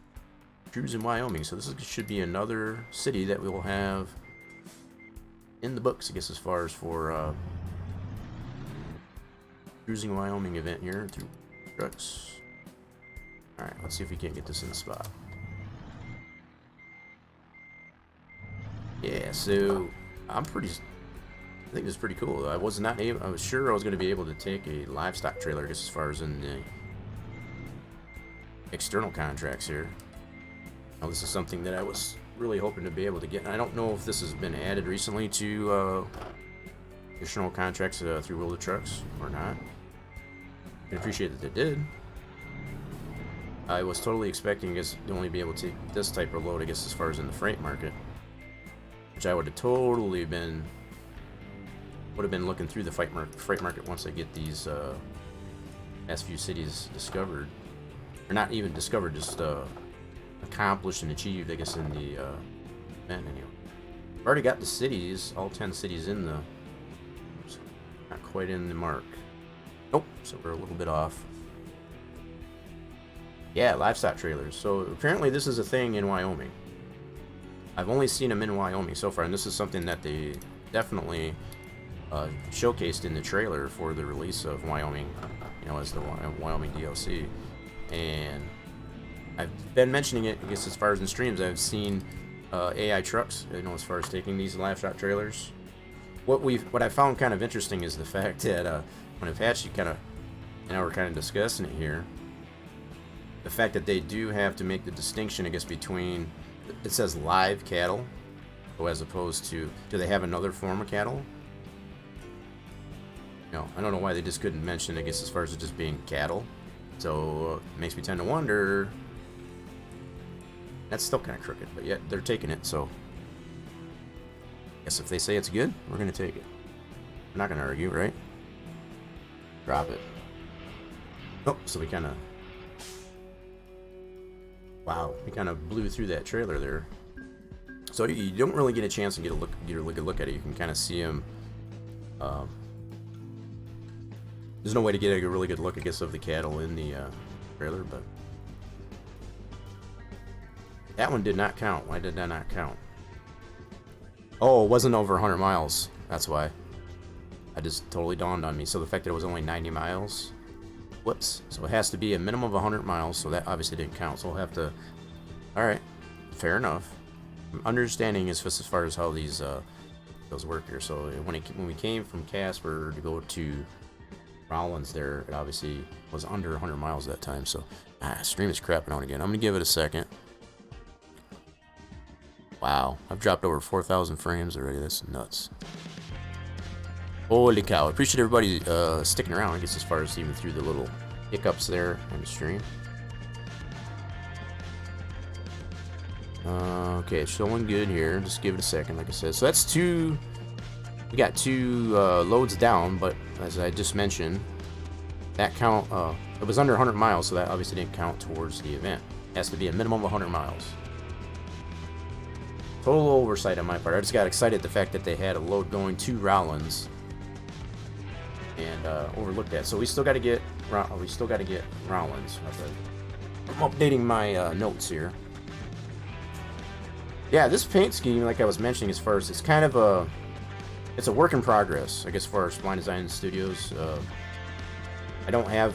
cruising Wyoming. So this should be another city that we will have in the books, I guess, as far as for cruising Wyoming event here through trucks. Alright, let's see if we can't get this in the spot. Yeah, so I think this is pretty cool. I was sure I was going to be able to take a livestock trailer, I guess, as far as in the external contracts here. Now this is something that I was really hoping to be able to get. And I don't know if this has been added recently to additional contracts through World of Trucks or not. I appreciate that they did. I was totally expecting, I guess, to only be able to take this type of load, I guess, as far as in the freight market, which I would have totally been looking through the freight market once I get these last few cities discovered, or not even discovered, just accomplished and achieved, I guess, in the event. Anyway, I've already got the cities, all 10 cities in the, not quite in the mark. Nope, so we're a little bit off. Yeah, livestock trailers. So apparently this is a thing in Wyoming. I've only seen them in Wyoming so far, and this is something that they definitely showcased in the trailer for the release of Wyoming, you know, as the Wyoming DLC. And I've been mentioning it, I guess, as far as in streams. I've seen AI trucks, you know, as far as taking these livestock trailers. What I found kind of interesting is the fact that when Apache we're kind of discussing it here, the fact that they do have to make the distinction, I guess, between, it says live cattle, so as opposed to, do they have another form of cattle? No, I don't know why they just couldn't mention, I guess, as far as it just being cattle. So it makes me tend to wonder. That's still kind of crooked, but yet they're taking it, so I guess if they say it's good, we're going to take it. We're not going to argue, right? Drop it. Oh, so we kind of... Wow, we kind of blew through that trailer there. So you don't really get a chance to get a good look at it. You can kind of see them. There's no way to get a really good look, I guess, of the cattle in the trailer, but that one did not count. Why did that not count? Oh, it wasn't over 100 miles. That's why. That just totally dawned on me. So the fact that it was only 90 miles. Whoops. So it has to be a minimum of 100 miles, so that obviously didn't count. So we'll have to... Alright. Fair enough. Understanding as far as how these those work here. So when we came from Casper to go to Rollins there, it obviously was under 100 miles that time. So, stream is crapping out again. I'm going to give it a second. Wow. I've dropped over 4,000 frames already. That's nuts. Holy cow. I appreciate everybody sticking around, I guess, as far as even through the little hiccups there in the stream. Okay, it's showing good here. Just give it a second, like I said. So that's two. We got two loads down, but as I just mentioned, that count. It was under 100 miles, so that obviously didn't count towards the event. It has to be a minimum of 100 miles. Total oversight on my part. I just got excited at the fact that they had a load going to Rollins, and overlooked that. So we still got to get Rollins. I'm updating my notes here. Yeah, this paint scheme, like I was mentioning, as far as it's kind of it's a work in progress. I guess as far as Blind Design Studios, I don't have.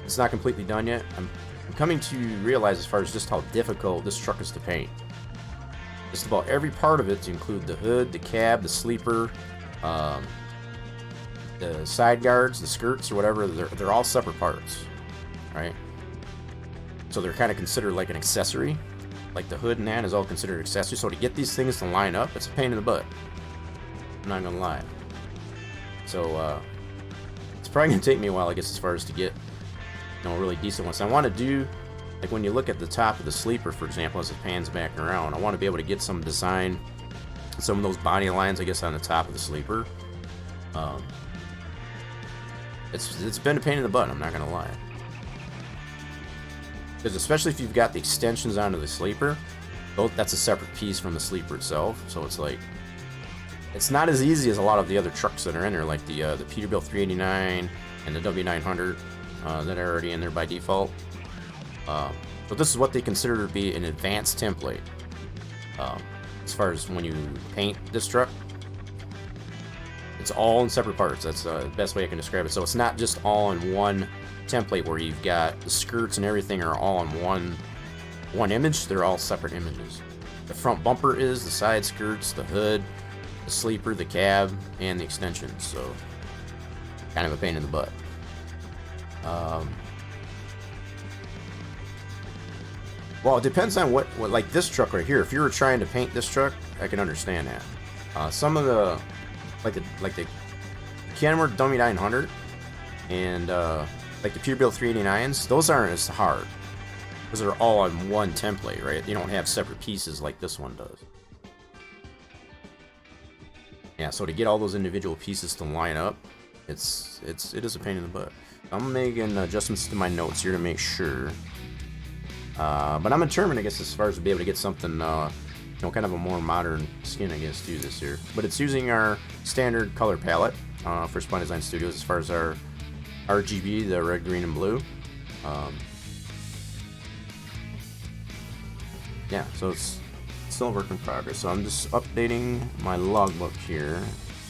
It's not completely done yet. I'm coming to realize as far as just how difficult this truck is to paint. Just about every part of it, to include the hood, the cab, the sleeper, the side guards, the skirts, or whatever, they're all separate parts, right? So they're kind of considered like an accessory. Like the hood and that is all considered accessory. So to get these things to line up, it's a pain in the butt. I'm not gonna lie. So it's probably gonna take me a while, I guess, as far as to get, you know, really decent ones. I want to do, like when you look at the top of the sleeper, for example, as it pans back around, I want to be able to get some design, some of those body lines, I guess, on the top of the sleeper. It's been a pain in the butt, I'm not gonna lie. Because especially if you've got the extensions onto the sleeper, that's a separate piece from the sleeper itself. So it's like, it's not as easy as a lot of the other trucks that are in there, like the Peterbilt 389 and the W900 that are already in there by default. So this is what they consider to be an advanced template. As far as when you paint this truck, it's all in separate parts. That's the best way I can describe it. So it's not just all in one template where you've got the skirts and everything are all in one image. They're all separate images. The front bumper is, the side skirts, the hood, the sleeper, the cab, and the extensions. So kind of a pain in the butt. Well, it depends on what like this truck right here. If you were trying to paint this truck, I can understand that. Some of the like the Kenworth W900 and like the Peterbilt 389s, those aren't as hard because they're all on one template, right? You don't have separate pieces like this one does. Yeah, so to get all those individual pieces to line up, it is a pain in the butt. I'm making adjustments to my notes here to make sure. But I'm determined, I guess, as far as to be able to get something, you know, kind of a more modern skin, I guess, to this here. But it's using our standard color palette for Blind Design Studios as far as our RGB, the red, green, and blue. Yeah, so it's still a work in progress. So I'm just updating my logbook here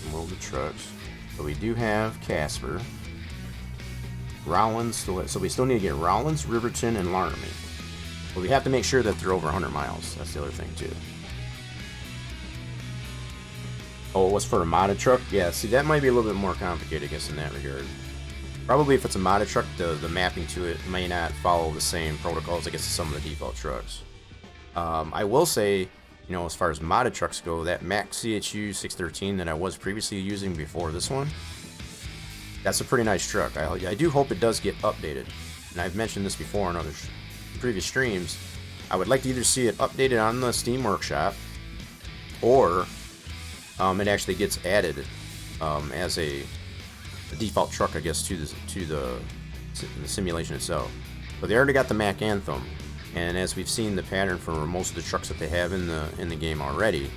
in World of Trucks. So we do have Casper, Rollins, so we still need to get Rollins, Riverton, and Laramie. But we have to make sure that they're over 100 miles. That's the other thing too. Oh, it was for a modded truck? Yeah, see, that might be a little bit more complicated, I guess, in that regard. Probably if it's a modded truck, the mapping to it may not follow the same protocols, I guess, as some of the default trucks. I will say, you know, as far as modded trucks go, that Mack CHU 613 that I was previously using before this one, that's a pretty nice truck. I do hope it does get updated. And I've mentioned this before in other previous streams. I would like to either see it updated on the Steam Workshop, or it actually gets added as a default truck, I guess, to the simulation itself. But they already got the Mack Anthem, and as we've seen the pattern for most of the trucks that they have in the game already,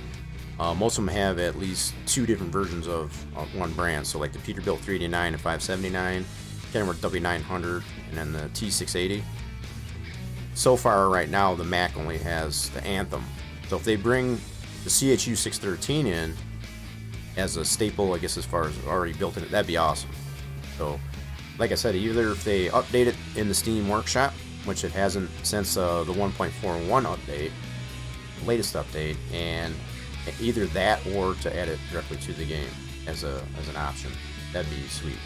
most of them have at least two different versions of one brand. So like the Peterbilt 389 and 579, Kenworth W900, and then the T680. So far, right now, the Mack only has the Anthem. So if they bring the CHU 613 in as a staple, I guess, as far as already built in it, that'd be awesome. So, like I said, either if they update it in the Steam Workshop, which it hasn't since the 1.41 update, the latest update, and either that or to add it directly to the game as an option, that'd be sweet.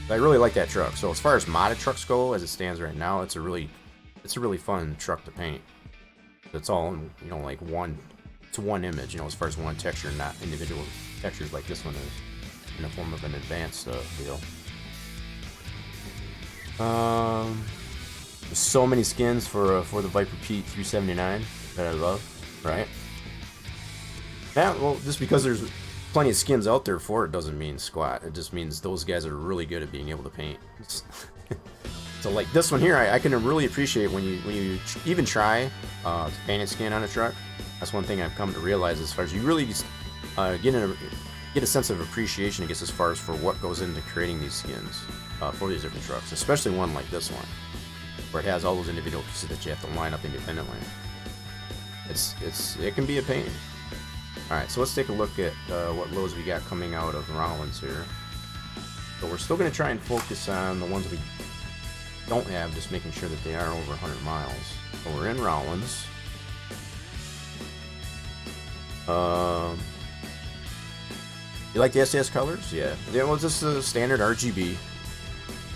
But I really like that truck. So as far as modded trucks go, as it stands right now, it's a really fun truck to paint. It's all, you know, like one image, you know, as far as one texture, not individual textures like this one is in the form of an advanced deal. There's so many skins for the Viper Pete 379 that I love, right? Yeah, well, just because there's plenty of skins out there for it doesn't mean squat. It just means those guys are really good at being able to paint. So like this one here, I can really appreciate when you even try to paint a skin on a truck. That's one thing I've come to realize as far as you really just, get a sense of appreciation, I guess, as far as for what goes into creating these skins for these different trucks, especially one like this one, where it has all those individual pieces that you have to line up independently. It can be a pain. All right, so let's take a look at what loads we got coming out of Rollins here. So we're still going to try and focus on the ones we don't have, just making sure that they are over 100 miles. So we're in Rollins. You like the ATS colors? Yeah. Yeah, well, just the standard RGB.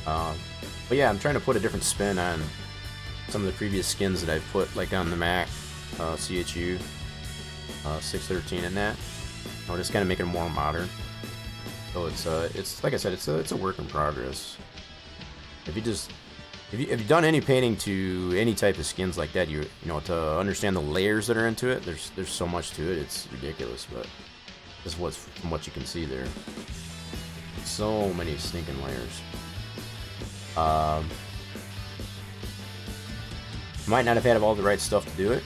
But yeah, I'm trying to put a different spin on some of the previous skins that I've put, like on the Mac, CHU 613 and that. I'll just kind of make it more modern. So it's like I said, it's a work in progress. If you've done any painting to any type of skins like that, you know, to understand the layers that are into it, there's so much to it, it's ridiculous. But this is from what you can see there. So many stinking layers. Might not have had all the right stuff to do it.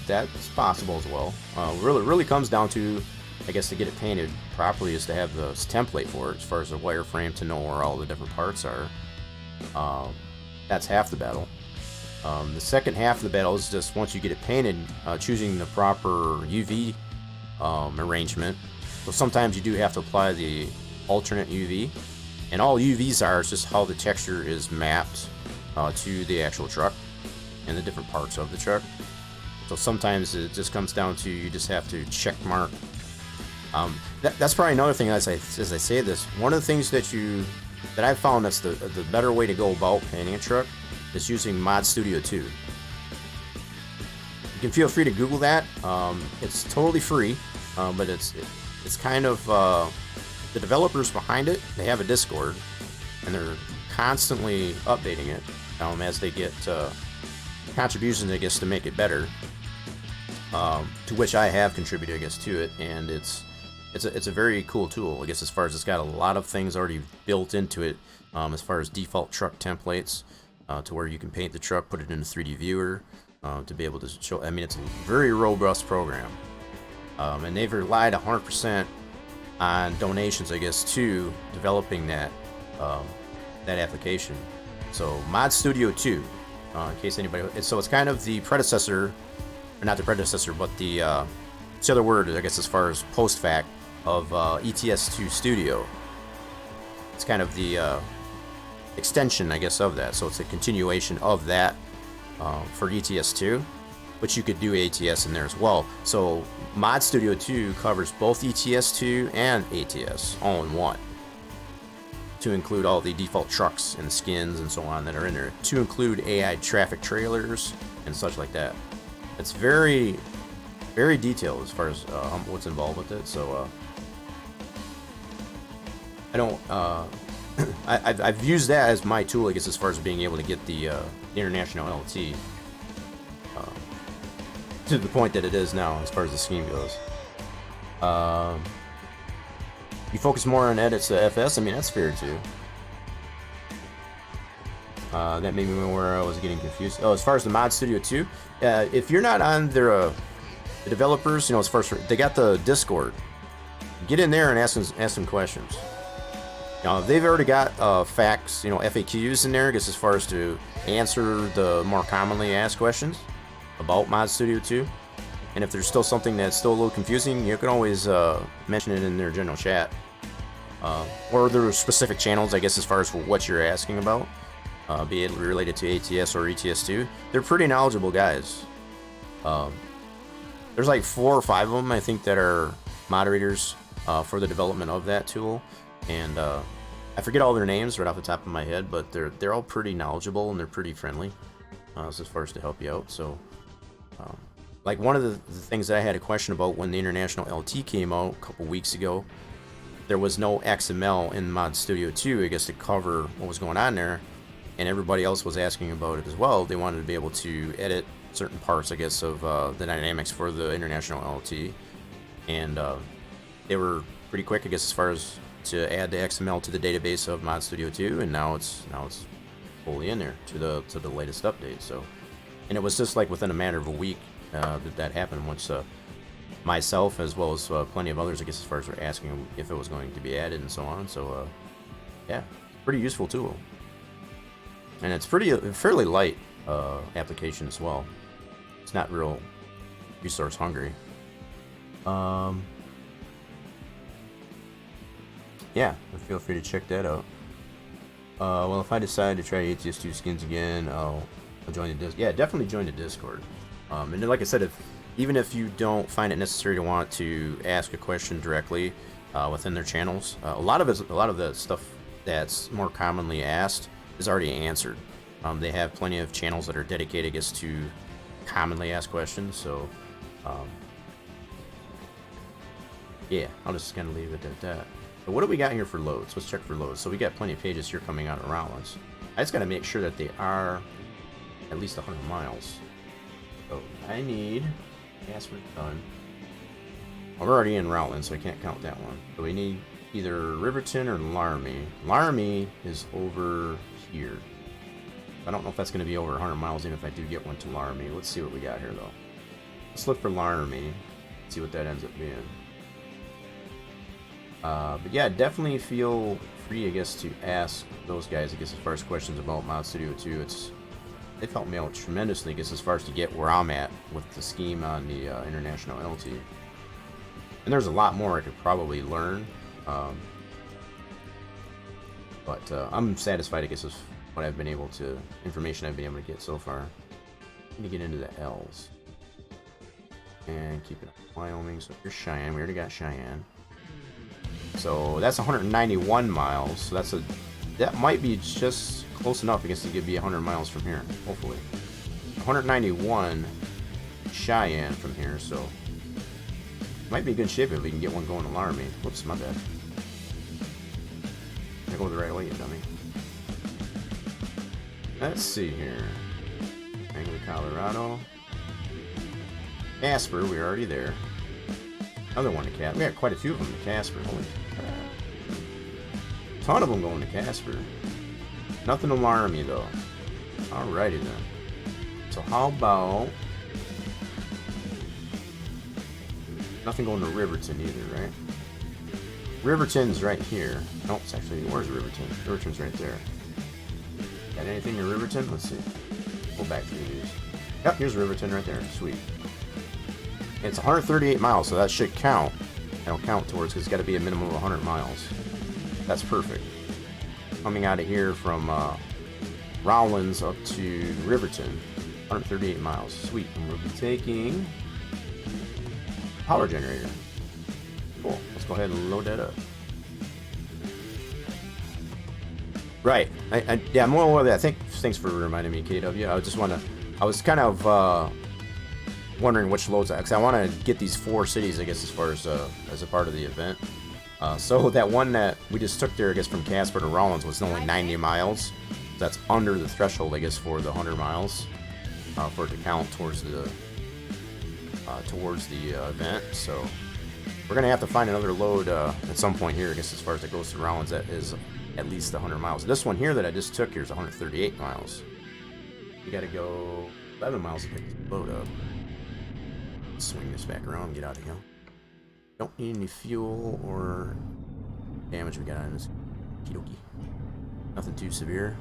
That's possible as well. Really comes down to, I guess, to get it painted properly is to have the template for it, as far as the wireframe, to know where all the different parts are. That's half the battle. The second half of the battle is just once you get it painted, choosing the proper UV arrangement. So sometimes you do have to apply the alternate UV, and all UVs are is just how the texture is mapped to the actual truck and the different parts of the truck. So sometimes it just comes down to you just have to check mark. That's probably another thing as I say this. One of the things that I've found that's the better way to go about painting a truck is using Mod Studio 2. You can feel free to Google that. It's totally free, but it's kind of the developers behind it. They have a Discord, and they're constantly updating it as they get contributions, I guess, to make it better. To which I have contributed, I guess, to it, and it's a very cool tool, I guess, as far as it's got a lot of things already built into it, as far as default truck templates, to where you can paint the truck, put it in a 3D viewer, to be able to show. I mean, it's a very robust program, and they've relied 100% on donations, I guess, to developing that application. So Mod Studio 2, in case anybody. So it's kind of the predecessor, or not the predecessor, but the other word, I guess, as far as post-fact of ETS2 Studio. It's kind of the extension, I guess, of that. So it's a continuation of that for ETS2, but you could do ATS in there as well. So Mod Studio 2 covers both ETS2 and ATS all in one, to include all the default trucks and skins and so on that are in there, to include AI traffic trailers and such like that. It's very, very detailed as far as what's involved with it. So I don't. I've used that as my tool, I guess, as far as being able to get the international LT to the point that it is now, as far as the scheme goes. You focus more on edits to FS. I mean, that's fair too. That made me know where I was getting confused. Oh, as far as the Mod Studio 2, if you're not on their the developers, as far as they got the Discord, get in there and ask them questions. They've already got facts, FAQs in there, I guess, as far as to answer the more commonly asked questions about Mod Studio 2. And if there's still something that's still a little confusing, you can always mention it in their general chat. Or there are specific channels, I guess, as far as what you're asking about, be it related to ATS or ETS2. They're pretty knowledgeable guys. There's like 4 or 5 of them, I think, that are moderators for the development of that tool. And I forget all their names right off the top of my head, but they're all pretty knowledgeable and they're pretty friendly as far as to help you out. So, like one of the things that I had a question about when the International LT came out a couple weeks ago, there was no XML in Mod Studio 2, I guess, to cover what was going on there. and everybody else was asking about it as well. They wanted to be able to edit certain parts, I guess, of the dynamics for the International LT, and they were pretty quick, I guess, as far as to add the XML to the database of Mod Studio 2, and now it's fully in there to the latest update. So, and it was just like within a matter of a week that happened. Once myself, as well as plenty of others, I guess, as far as they're asking if it was going to be added and so on. So, yeah, pretty useful tool, and it's fairly light application as well. It's not real resource hungry. Yeah, feel free to check that out. Well, if I decide to try ATS 2 skins again, I'll join the Discord. Yeah, definitely join the Discord. And then, like I said, even if you don't find it necessary to want to ask a question directly within their channels, a lot of the stuff that's more commonly asked is already answered. They have plenty of channels that are dedicated, I guess, to commonly asked questions. So, yeah, I'll just kind of leave it at that. But what do we got here for loads? Let's check for loads. So we got plenty of pages here coming out of Rollins. I just got to make sure that they are at least 100 miles. So I need Casper done. Well, we're already in Rollins, so I can't count that one. So we need either Riverton or Laramie. Laramie is over here. I don't know if that's going to be over 100 miles, even if I do get one to Laramie. Let's see what we got here, though. Let's look for Laramie. See what that ends up being. But yeah, definitely feel free, I guess, to ask those guys, I guess, as far as questions about Mod Studio 2. They've helped me out tremendously, I guess, as far as to get where I'm at with the scheme on the International LT. And there's a lot more I could probably learn. But I'm satisfied, I guess, with what I've been able to, information I've been able to get so far. Let me get into the L's. And keep it up. Wyoming, so here's Cheyenne. We already got Cheyenne. So that's 191 miles. So that might be just close enough, I guess, to be 100 miles from here, hopefully. 191 Cheyenne from here, so might be in good shape if we can get one going to Laramie. Whoops, my bad. I go the right way, you dummy. Let's see here. Angry, Colorado. Casper, we're already there. Another one to Casper. We got quite a few of them to Casper. Holy crap. A ton of them going to Casper. Nothing to Laramie, though. Alrighty, then. So how about... Nothing going to Riverton either, right? Riverton's right here. No, it's actually... Where's Riverton? Riverton's right there. Got anything to Riverton? Let's see. Go back through these. Yep, here's Riverton right there. Sweet. It's 138 miles, so that should count. It'll count towards, because it's got to be a minimum of 100 miles. That's perfect. Coming out of here from Rollins up to Riverton, 138 miles. Sweet. And we'll be taking power generator. Cool. Let's go ahead and load that up. Right. Yeah, more of that. Thanks for reminding me, KW. I was kind of wondering which loads, because I want to get these 4 cities, I guess, as far as a part of the event. So that one that we just took there, I guess, from Casper to Rollins was only 90 miles. That's under the threshold, I guess, for the 100 miles for it to count towards the event. So we're gonna have to find another load at some point here, I guess, as far as it goes to Rollins, that is at least 100 miles. This one here that I just took here is 138 miles. You got to go 11 miles to pick this load up. Swing this back around and get out of here. Don't need any fuel or damage we got on this. Kidoki. Nothing too severe.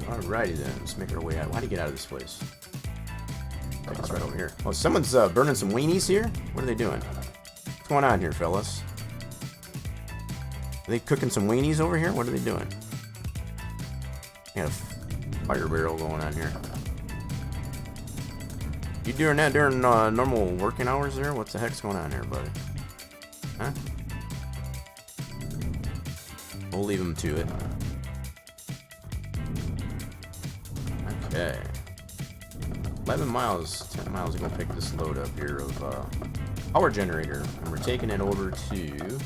Alrighty then, let's make our way out. How do you get out of this place? Oh, it's right over here. Oh, someone's burning some weenies here? What are they doing? What's going on here, fellas? Are they cooking some weenies over here? What are they doing? Got a fire barrel going on here. You doing that during normal working hours there? What the heck's going on here, buddy? Huh? We'll leave them to it. Okay. 11 miles, 10 miles to go pick this load up here of power generator. And we're taking it over to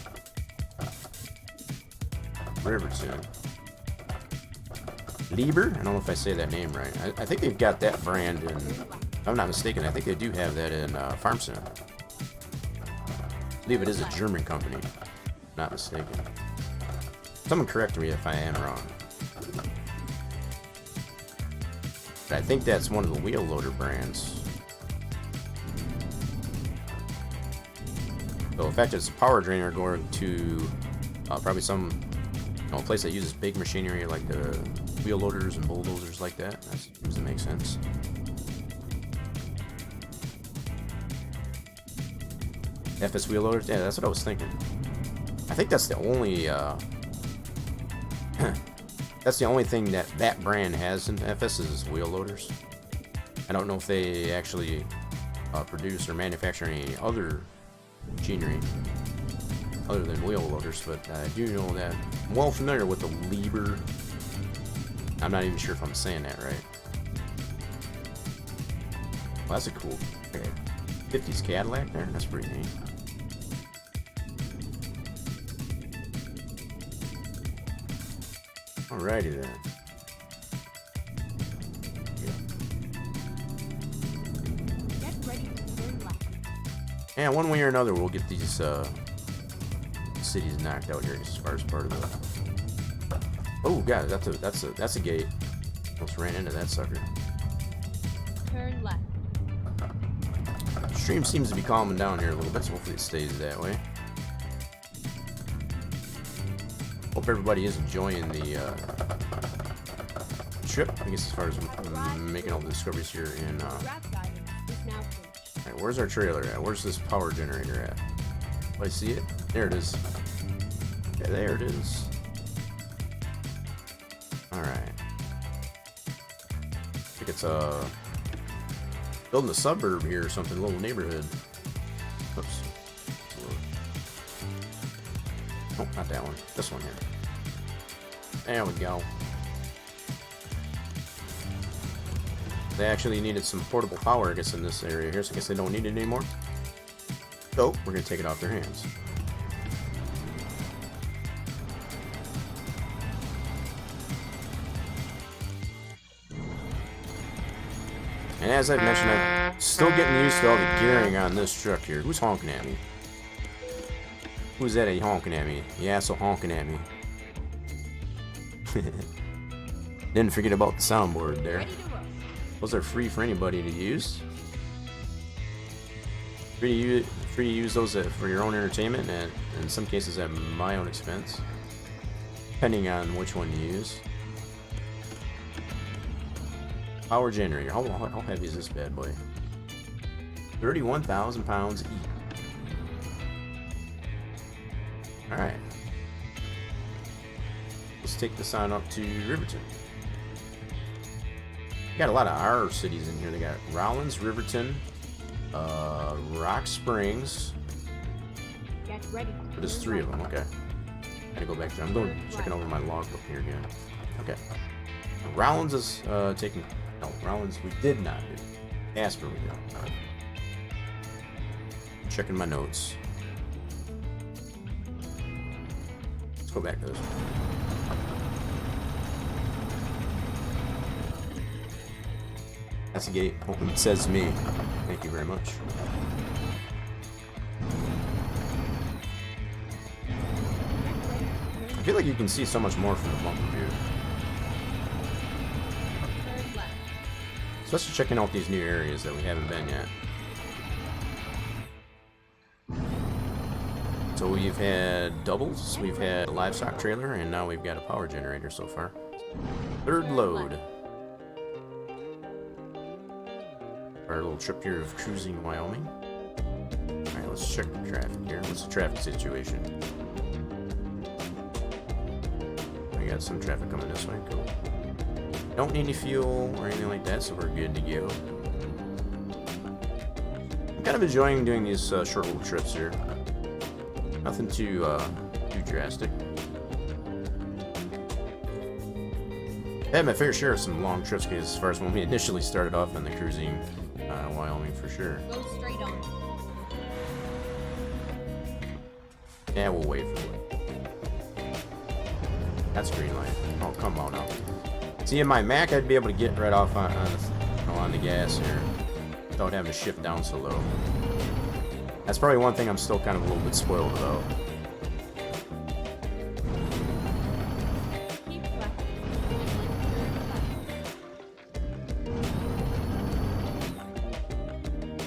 Riverton. Lieber? I don't know if I say that name right. I think they've got that brand in, if I'm not mistaken, I think they do have that in Farm Sim. I believe it is a German company. Not mistaken. Someone correct me if I am wrong. But I think that's one of the wheel loader brands. So in fact, it's a power drainer going to probably some place that uses big machinery like the wheel loaders and bulldozers like that. That seems to make sense. FS wheel loaders? Yeah, that's what I was thinking. I think that's the only that's the only thing that that brand has in FS is wheel loaders. I don't know if they actually produce or manufacture any other machinery other than wheel loaders, but I do know that I'm well familiar with the Lieber. I'm not even sure if I'm saying that right. Well, that's a cool 50s Cadillac there. That's pretty neat. Alrighty then. Get ready to turn left. Yeah, one way or another, we'll get these cities knocked out here as far as part of the. Oh god, that's a gate. Almost ran into that sucker. Turn left. Stream seems to be calming down here a little bit, so hopefully it stays that way. Hope everybody is enjoying the trip, I guess, as far as making all the discoveries here in. Alright, where's our trailer at? Where's this power generator at? Do I see it? There it is. Yeah, there it is. Alright. I think it's building a suburb here or something, a little neighborhood. Oops. Oh, not that one. This one here. There we go. They actually needed some portable power, I guess, in this area here, so I guess they don't need it anymore. So, we're going to take it off their hands. And as I've mentioned, I'm still getting used to all the gearing on this truck here. Who's honking at me? Who's that honking at me? Yeah, so honking at me. Didn't forget about the soundboard there. Those are free for anybody to use. Free to use those for your own entertainment, and in some cases at my own expense, depending on which one you use. Power generator. How heavy is this bad boy? 31,000 pounds each. Alright. Let's take this on up to Riverton. Got a lot of our cities in here. They got Rollins, Riverton, Rock Springs. Get ready. There's 3 of them. Okay. Gotta go back there. I'm going checking over my logbook here again. Okay. Rollins is taking. No, Rollins we did not do. Asper we did. Right. Checking my notes. Let's go back to this one. That's a gate. Hoping it says me. Thank you very much. I feel like you can see so much more from the bumper view. Especially checking out these new areas that we haven't been yet. So we've had doubles, we've had a livestock trailer, and now we've got a power generator so far. 3rd load. Our little trip here of cruising Wyoming. Alright, let's check the traffic here. What's the traffic situation? We got some traffic coming this way. Cool. Don't need any fuel or anything like that, so we're good to go. I'm kind of enjoying doing these short little trips here. Nothing too drastic. I had my fair share of some long trips as far as when we initially started off on the cruising Wyoming for sure. Go straight on. Yeah, we'll wait for it. That's green light. Oh, come on now. See, in my Mac, I'd be able to get right off on the gas here without having to shift down so low. That's probably one thing I'm still kind of a little bit spoiled about. Keep left.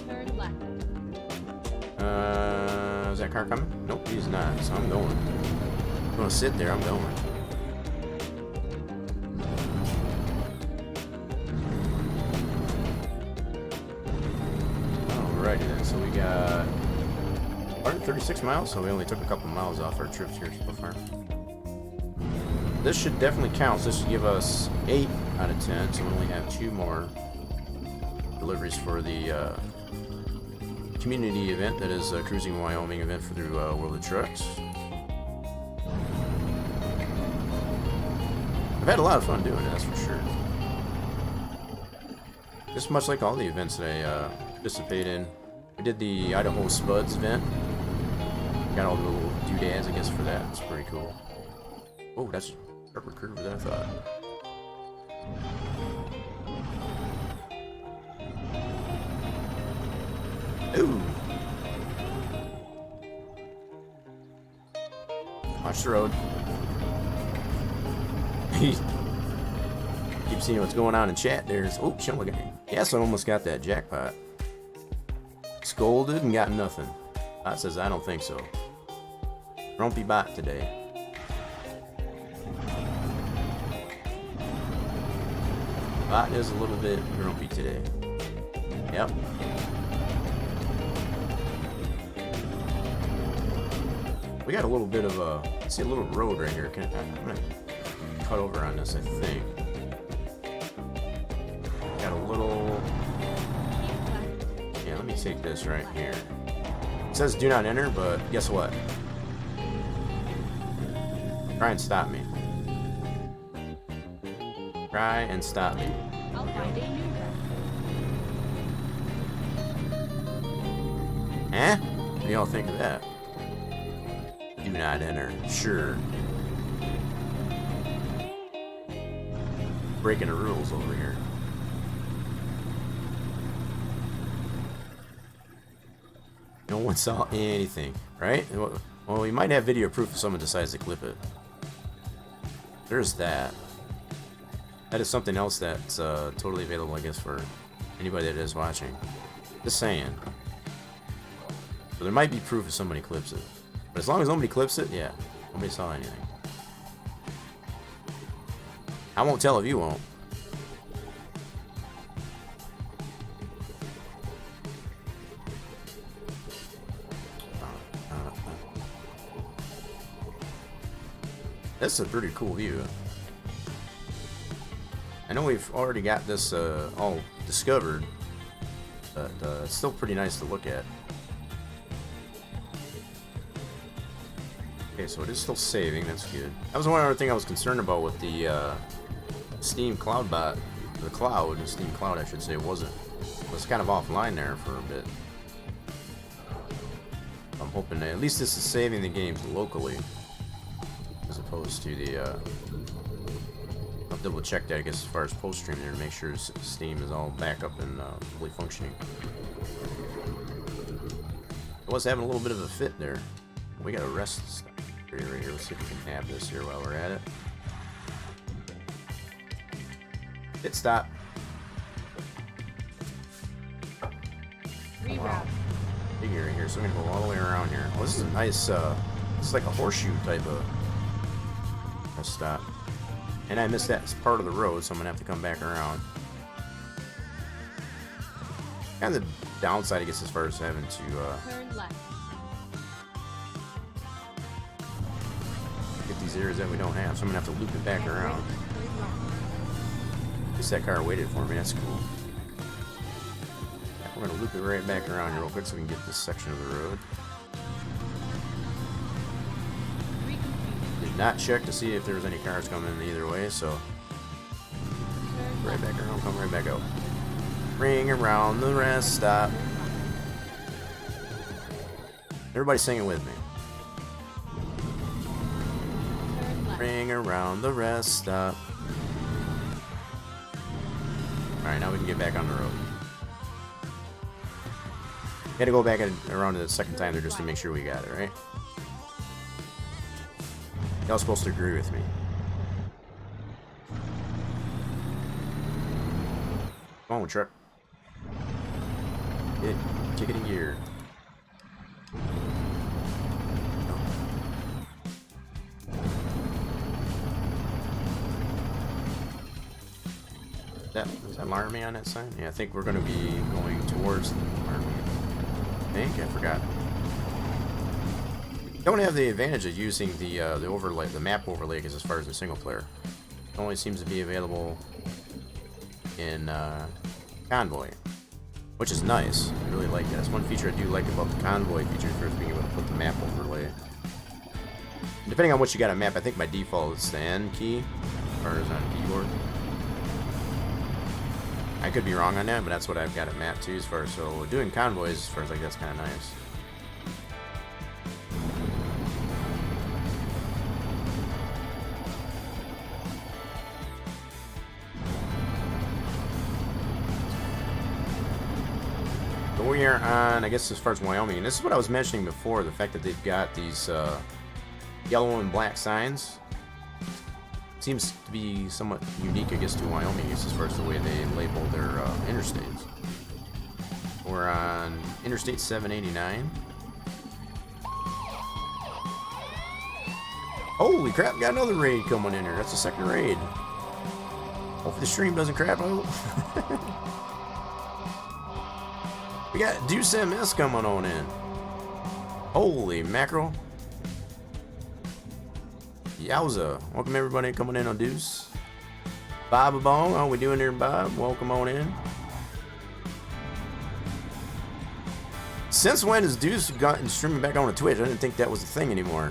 Turn left. Is that car coming? Nope, he's not, so I'm going. I'm gonna sit there, I'm going. Alrighty then, so we got 136 miles, so we only took a couple miles off our trips here so far. This should definitely count, so this should give us 8 out of 10, so we only have 2 more deliveries for the community event, that is a Cruising Wyoming event for the World of Trucks. I've had a lot of fun doing it, that's for sure. Just much like all the events that I participate in. We did the Idaho Spuds event. Got all the little doodads, I guess, for that. It's pretty cool. Oh, that's a sharper curve than I thought. Ooh. Watch the road. Keep seeing what's going on in chat. There's oh, shit, look at me. Yes, I almost got that jackpot. Scolded and got nothing. Bot says I don't think so. Grumpy bot today. Bot is a little bit grumpy today. Yep. We got a little bit of a, see a little road right here. I'm gonna cut over on this, I think. Got a little, yeah, let me take this right here. It says do not enter, but guess what? Try and stop me. Try and stop me. I'll find a new route. Eh? What do y'all think of that? Do not enter. Sure. Breaking the rules over here. No one saw anything, right? Well, we might have video proof if someone decides to clip it. There's that. That is something else that's totally available, I guess, for anybody that is watching. Just saying. So there might be proof if somebody clips it. But as long as nobody clips it, yeah. Nobody saw anything. I won't tell if you won't. This is a pretty cool view. I know we've already got this all discovered, but it's still pretty nice to look at. Okay, so it is still saving, that's good. That was one other thing I was concerned about with the Steam Cloud bot, the cloud, the Steam Cloud I should say, wasn't. It was kind of offline there for a bit. I'm hoping that at least this is saving the games locally, as opposed to the, I'll double check that I guess as far as post stream there to make sure Steam is all back up and fully functioning. I was having a little bit of a fit there. We got a rest area right here. Let's see if we can nab this here while we're at it. Hit stop. Reroute. Wow. Big area here, so I'm gonna go all the way around here. Oh, this is a nice, it's like a horseshoe type of stop. And I missed that part of the road, so I'm gonna have to come back around. Kind of the downside, I guess, as far as having to Turn left. get these areas that we don't have, so I'm gonna have to loop it back around. At least that car waited for me, that's cool. We're gonna loop it right back around here real quick so we can get this section of the road. Did not check to see if there was any cars coming in either way, so right back around, come right back out. Ring around the rest stop. Everybody sing it with me. ring around the rest stop. Alright, now we can get back on the road. Gotta go back around the second time there just to make sure we got it, right? Y'all supposed to agree with me. Come on, truck. Kick it in gear. Is that Army on that sign? Yeah, I think we're going to be going towards the Army. I think I forgot. Don't have the advantage of using the overlay, the map overlay, as far as the single player. It only seems to be available in Convoy, which is nice. I really like that. It's one feature I do like about the Convoy feature, first being able to put the map overlay. Depending on what you got on map, I think by default it's the N key, as far as on keyboard. I could be wrong on that, but that's what I've got it mapped to as far as, so doing convoys as far as like that's kind of nice. So we are on, I guess as far as Wyoming, and this is what I was mentioning before, the fact that they've got these yellow and black signs. Seems to be somewhat unique, I guess, to Wyoming, as far as the way they label their interstates. We're on Interstate 789. Holy crap, got another raid coming in here. That's the second raid. Hopefully the stream doesn't crap out. We got Deuce MS coming on in. Holy mackerel. Yowza. Welcome everybody coming in on Deuce. Bob Bong, how we doing there, Bob? Welcome on in. Since when has Deuce gotten streaming back on Twitch? I didn't think that was a thing anymore.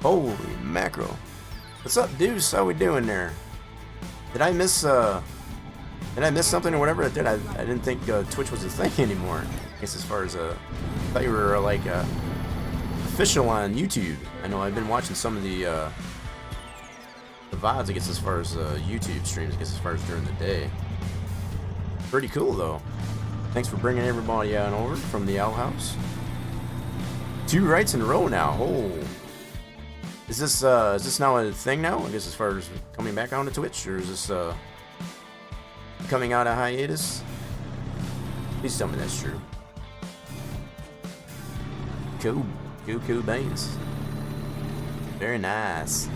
Holy mackerel. What's up, Deuce? How we doing there? Did I miss something or whatever? I did. I didn't think Twitch was a thing anymore. I guess as far as I thought you were like official on YouTube. I know I've been watching some of the VODs, I guess, as far as YouTube streams, I guess, as far as during the day. Pretty cool, though. Thanks for bringing everybody on over from the outhouse. 2 rights in a row now. Oh, is this now a thing now? I guess as far as coming back onto Twitch, or is this coming out of hiatus? Please tell me that's true. Cool. Cool beans. Very nice.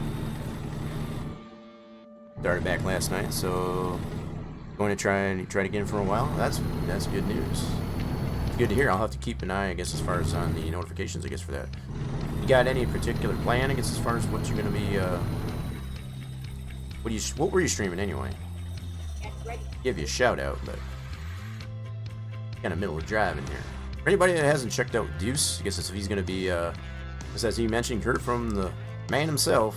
Started back last night, so going to try it again for a while. That's good news. It's good to hear. I'll have to keep an eye, I guess, as far as on the notifications, I guess, for that. You got any particular plan, I guess, as far as what you're gonna be what were you streaming anyway? Give you a shout out, but kind of middle of driving here. For anybody that hasn't checked out Deuce, I guess if he's going to be, as he mentioned, heard from the man himself,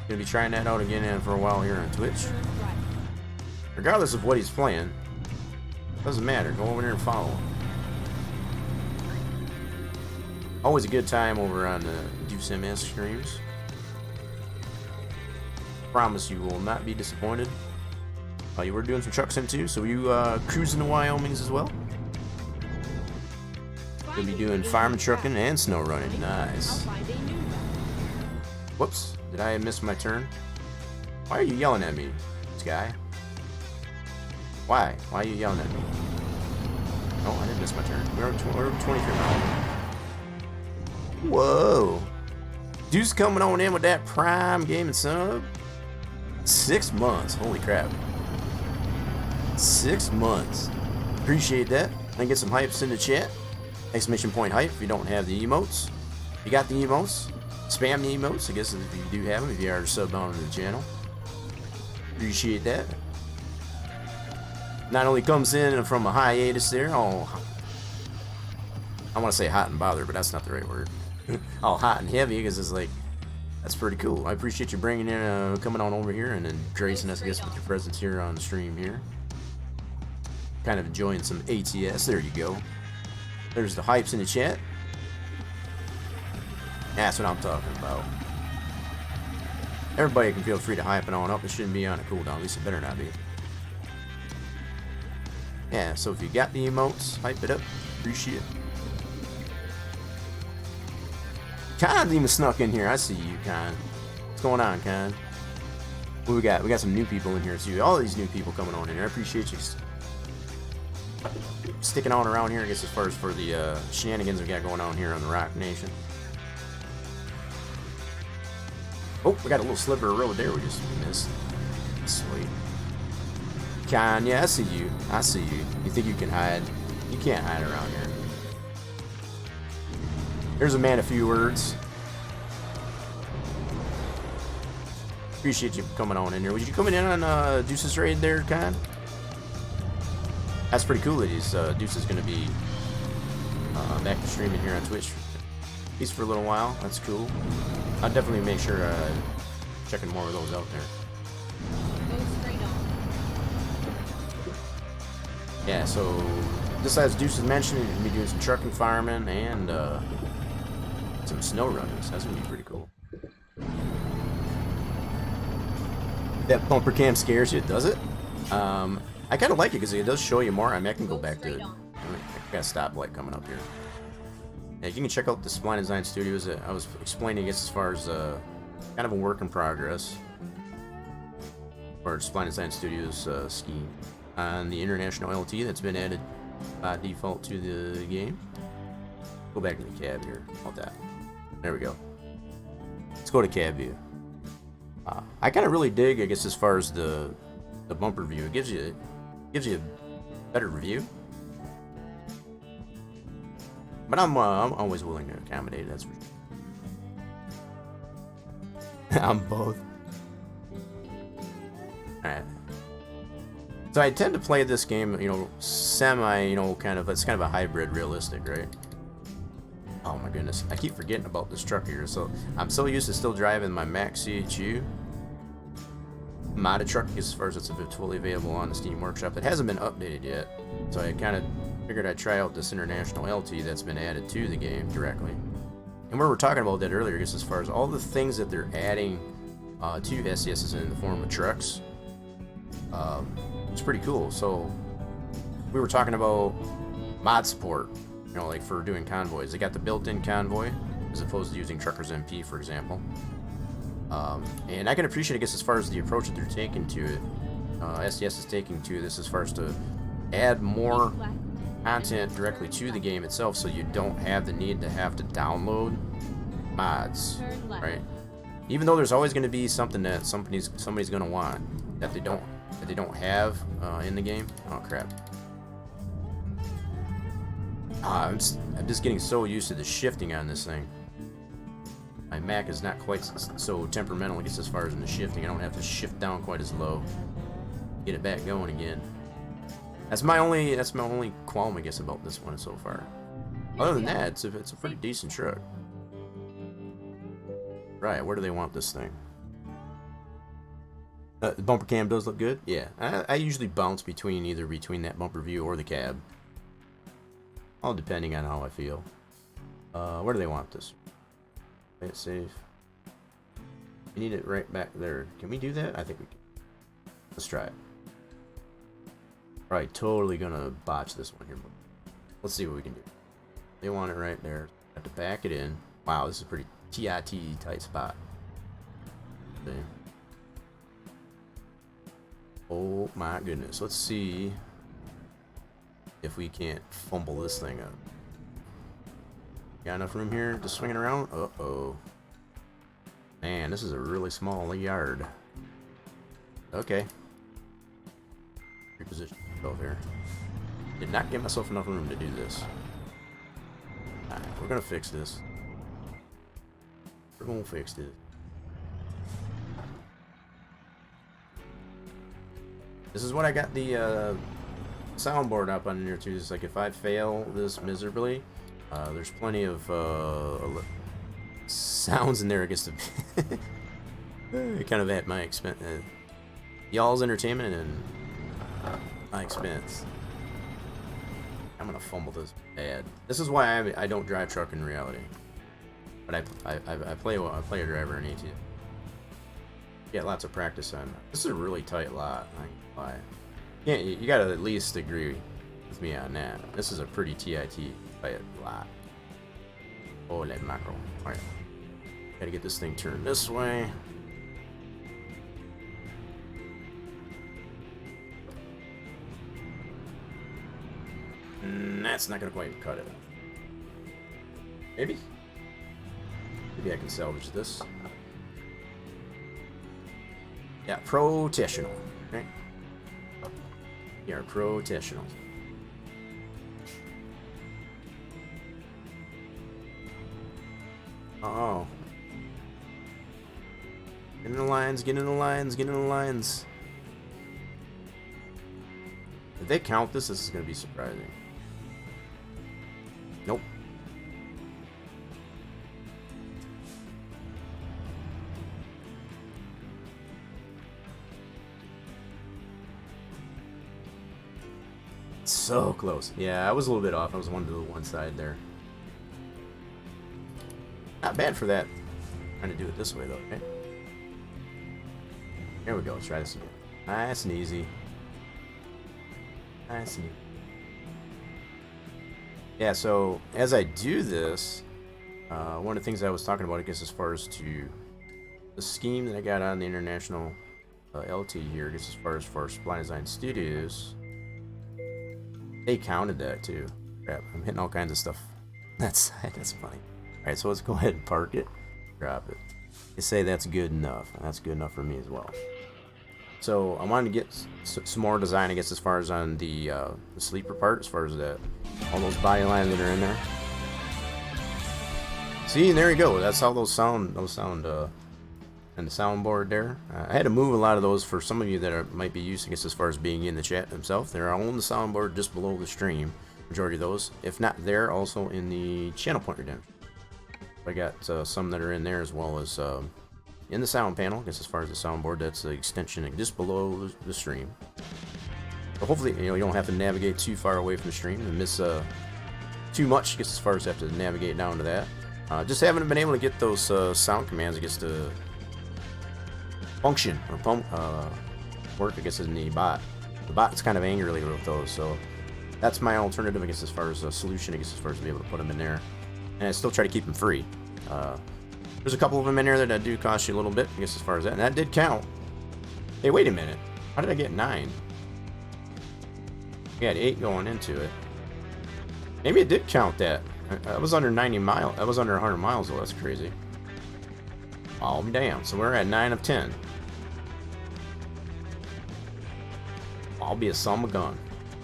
going to be trying that out again for a while here on Twitch. Regardless of what he's playing, doesn't matter. Go over there and follow him. Always a good time over on the Deuce MS streams. Promise you will not be disappointed. You were doing some truck sim too, so you cruising the Wyomings as well? Gonna be doing farming, trucking, and snow running. Nice. Whoops, did I miss my turn? Why are you yelling at me, this guy? Why? Why are you yelling at me? Oh, I didn't miss my turn. We're 23 miles. Whoa. Dude's coming on in with that Prime Game and Sub. 6 months. Holy crap. 6 months. Appreciate that. And get some hypes in the chat. Exclamation point hype if you don't have the emotes. If you got the emotes, spam the emotes, I guess, if you do have them, if you are subbed on to the channel. Appreciate that. Not only comes in from a hiatus there, all, I want to say hot and bothered, but that's not the right word. All hot and heavy, because it's like, that's pretty cool. I appreciate you bringing in, coming on over here and then gracing us, I guess, with your presence here on the stream here. Kind of enjoying some ATS. There you go. There's the hypes in the chat. That's what I'm talking about. Everybody can feel free to hype it on up. It shouldn't be on a cooldown. At least it better not be. Yeah, so if you got the emotes, hype it up. Appreciate it. Khan's even snuck in here. I see you, Khan. What's going on, Khan? What we got? We got some new people in here too. All these new people coming on in here. I appreciate you sticking on around here, I guess, as far as for the shenanigans we got going on here on the Rock Nation. Oh, we got a little sliver of road there we just missed. Sweet. Khan, yeah, I see you. I see you. You think you can hide? You can't hide around here. There's a man of few words. Appreciate you coming on in here. Was you coming in on Deuce's raid there, Khan? That's pretty cool that Deuce is going to be back to streaming here on Twitch. At least for a little while. That's cool. I'll definitely make sure checking more of those out there. Go straight on. Yeah, so just as Deuce has mentioned, he's going to be doing some trucking firemen and some snow runners. That's going to be pretty cool. That bumper cam scares you, does it? I kind of like it because it does show you more. I mean, I can go back to it. I got a stoplight coming up here. Yeah, you can check out the Spline Design Studios. I was explaining, I guess, as far as kind of a work in progress for Spline Design Studios scheme on the International LT that's been added by default to the game. Go back to the cab here. All that. There we go. Let's go to cab view. I kind of really dig, I guess, as far as the bumper view. It gives you a better view. But I'm always willing to accommodate. That's for sure. I'm both. Alright. So I tend to play this game, you know, semi, you know, kind of, it's kind of a hybrid realistic, right? Oh my goodness, I keep forgetting about this truck here. So I'm so used to still driving my Max CHU modded truck as far as it's fully available on the Steam Workshop. It hasn't been updated yet, so I kind of figured I'd try out this International LT that's been added to the game directly. And we were talking about that earlier, just as far as all the things that they're adding to SCSs in the form of trucks. It's pretty cool. So we were talking about mod support, you know, like for doing convoys. They got the built-in convoy as opposed to using Truckers MP, for example. And I can appreciate, I guess, as far as the approach that they're taking to it. SCS is taking to this as far as to add more content directly to the game itself, so you don't have the need to have to download mods, right? Even though there's always going to be something that somebody's going to want that they don't have in the game. Oh crap! I'm just getting so used to the shifting on this thing. My Mac is not quite so temperamental, I guess, as far as in the shifting. I don't have to shift down quite as low. Get it back going again. That's my only qualm, I guess, about this one so far. Other than that, it's a pretty decent truck. Right, where do they want this thing? The bumper cam does look good. Yeah, I usually bounce between that bumper view or the cab, all depending on how I feel. Where do they want this? Play it safe. We need it right back there. Can we do that? I think we can. Let's try it. Probably totally gonna botch this one here, but let's see what we can do. They want it right there. Have to back it in. Wow, this is a pretty TIT tight spot. Okay. Oh my goodness. Let's see if we can't fumble this thing up. Got enough room here to swing it around? Uh-oh. Man, this is a really small yard. Okay. Reposition myself here. Did not give myself enough room to do this. Alright, we're gonna fix this. We're gonna fix this. This is what I got the soundboard up on here too. It's like if I fail this miserably, there's plenty of sounds in there, I guess, to kind of at my expense. Y'all's entertainment and my expense. I'm gonna fumble this bad. This is why I don't drive truck in reality. But I play a driver in ATS. Get lots of practice on. This is a really tight lot. I can't lie. Yeah, you gotta at least agree with me on that. This is a pretty tight lot. Holy mackerel! All right, gotta get this thing turned this way. That's not gonna quite cut it. Maybe I can salvage this. Yeah, professional. Right? We are professionals. Uh-oh. Get in the lines, get in the lines, get in the lines. If they count this, this is going to be surprising. Nope. So close. Yeah, I was a little bit off. I was one to the one side there. Not bad for that. Trying to do it this way though, okay? Here we go. Let's try this again. Nice and easy. Nice and easy. Yeah, so as I do this, one of the things I was talking about, I guess, as far as to the scheme that I got on the International LT here, I guess, as far as Blind Design Studios, they counted that too. Crap, I'm hitting all kinds of stuff. That's funny. Alright, so let's go ahead and park it. Drop it. They say that's good enough. That's good enough for me as well. So I wanted to get some more design, I guess, as far as on the sleeper part, as far as all those body lines that are in there. See, there you go. That's how those sound and the soundboard there. I had to move a lot of those for some of you that might be used, I guess, as far as being in the chat themselves. They're on the soundboard just below the stream. Majority of those, if not there, also in the channel point redemption. I got some that are in there as well as in the sound panel. I guess as far as the soundboard, that's the extension just below the stream. So hopefully, you don't have to navigate too far away from the stream and miss too much. I guess as far as have to navigate down to that. Just haven't been able to get those sound commands, I guess, to function or work, I guess, in the bot. The bot's kind of angrily with those, so that's my alternative, I guess, as far as a solution, I guess, as far as be able to put them in there. And I still try to keep them free. There's a couple of them in there that do cost you a little bit, I guess, as far as that. And that did count. Hey, wait a minute. How did I get 9? We had 8 going into it. Maybe it did count that. I was under 90 miles. I was under 100 miles, though. That's crazy. Oh, damn. So we're at 9 of 10. I'll be a son of a gun.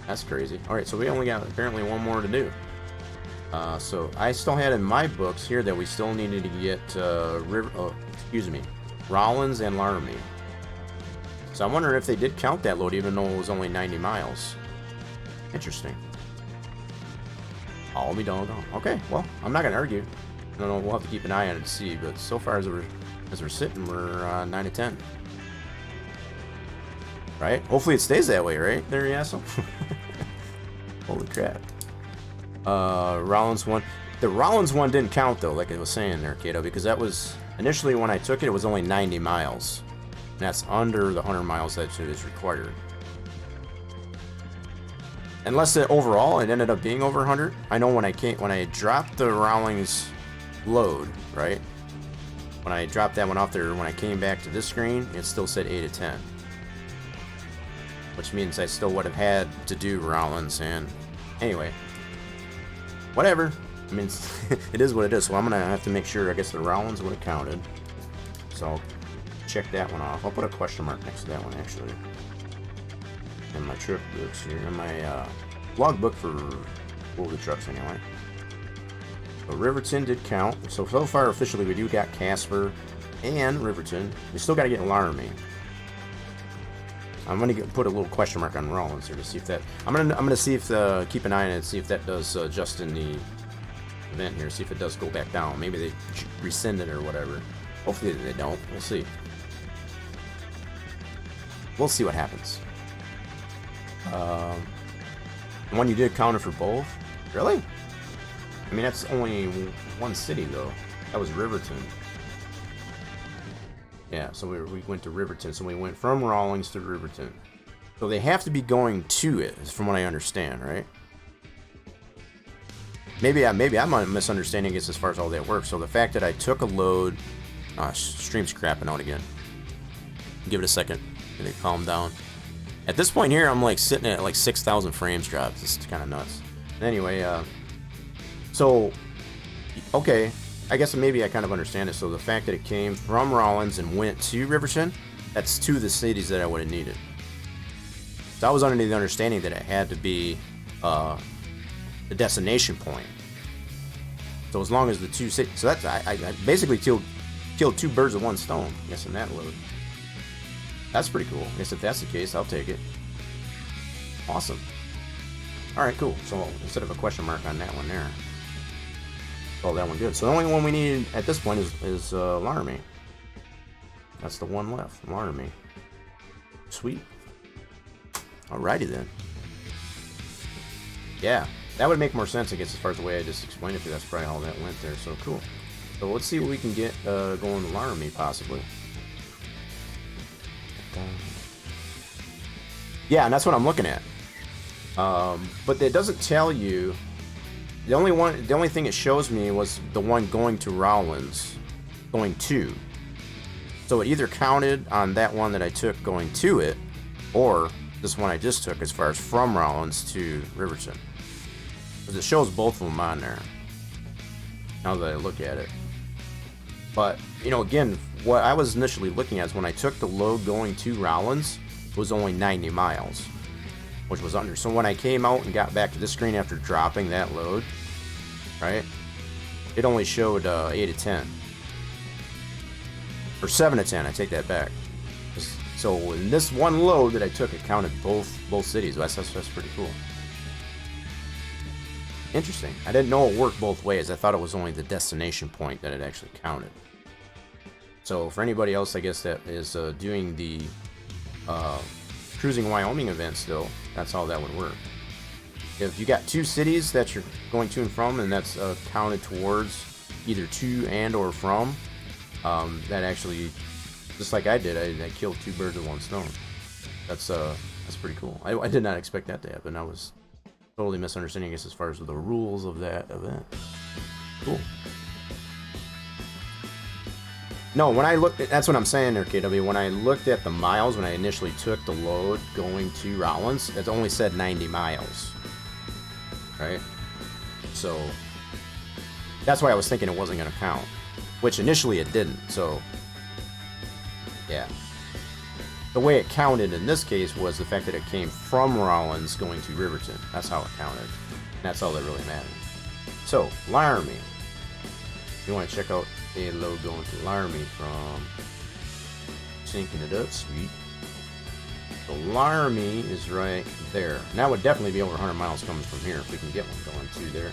That's crazy. Alright, so we only got apparently one more to do. So I still had in my books here that we still needed to get Rollins and Laramie. So I'm wondering if they did count that load even though it was only 90 miles. Interesting. I'll be doggone. Okay, well, I'm not gonna argue. I don't know, we'll have to keep an eye on it to see, but so far as we're sitting, we're 9 to 10. Right? Hopefully it stays that way, right? There, you asshole. Holy crap. Rollins one. The Rollins one didn't count though, like I was saying there, Kato, because that was initially when I took it, it was only 90 miles. And that's under the 100 miles that is required. Unless overall it ended up being over 100. I know when I dropped the Rawlings load, right? When I dropped that one off there, when I came back to this screen, it still said 8 to 10. Which means I still would have had to do Rollins, and anyway. Whatever. I mean, it is what it is. So I'm going to have to make sure, I guess, the Rollins would have counted. So I'll check that one off. I'll put a question mark next to that one, actually. In my trip books here. In my logbook for all the trucks, anyway. So Riverton did count. So far, officially, we do got Casper and Riverton. We still got to get Laramie. I'm gonna put a little question mark on Rollins here to see if that. I'm gonna see if keep an eye on it, and see if that does just in the event here. See if it does go back down. Maybe they rescind it or whatever. Hopefully they don't. We'll see. We'll see what happens. The one you did counter for both. Really? I mean, that's only one city though. That was Riverton. Yeah, so we went to Riverton. So we went from Rawlings to Riverton. So they have to be going to it, from what I understand, right? Maybe I'm misunderstanding it as far as all that works. So the fact that I took a load, stream's crapping out again. Give it a second, and they calm down. At this point here, I'm like sitting at like 6,000 frames drops. It's kind of nuts. Anyway, so okay, I guess maybe I kind of understand it. So the fact that it came from Rawlins and went to Riverton, that's two of the cities that I would have needed. So I was under the understanding that it had to be the destination point. So as long as the two cities, so that's I basically killed two birds with one stone. I guess in that load. That's pretty cool. I guess if that's the case, I'll take it. Awesome. All right, cool. So instead of a question mark on that one there, oh, that one good. So the only one we need at this point is Laramie. That's the one left. Laramie. Sweet. Alrighty then. Yeah, that would make more sense, I guess, as far as the way I just explained it to you. That's probably all that went there. So cool. So let's see what we can get going to Laramie, possibly. Yeah, and that's what I'm looking at. But it doesn't tell you. The only thing it shows me was the one going to Rawlins, going to. So it either counted on that one that I took going to it, or this one I just took as far as from Rawlins to Riverton. Because it shows both of them on there, now that I look at it. But, you know, again, what I was initially looking at is when I took the load going to Rawlins, it was only 90 miles, which was under. So when I came out and got back to this screen after dropping that load, right, it only showed 8 to 10. Or 7 to 10, I take that back. So in this one load that I took, it counted both cities. That's pretty cool. Interesting. I didn't know it worked both ways. I thought it was only the destination point that it actually counted. So for anybody else, I guess, that is doing the Cruising Wyoming event still, that's how that would work. If you got two cities that you're going to and from, and that's counted towards either to and or from, that actually, just like I did, I killed two birds with one stone. That's pretty cool. I did not expect that to happen. I was totally misunderstanding, I guess, as far as the rules of that event. Cool. No, when I looked at, that's what I'm saying there, KW. When I looked at the miles, when I initially took the load going to Rawlins, it only said 90 miles. Right? So, that's why I was thinking it wasn't going to count. Which initially it didn't, so, yeah. The way it counted in this case was the fact that it came from Rawlins going to Riverton. That's how it counted. And that's all that really matters. So, Laramie. You want to check out a load going to Laramie from Sinking It Up, sweet. So Laramie is right there. And that would definitely be over 100 miles coming from here if we can get one going to there.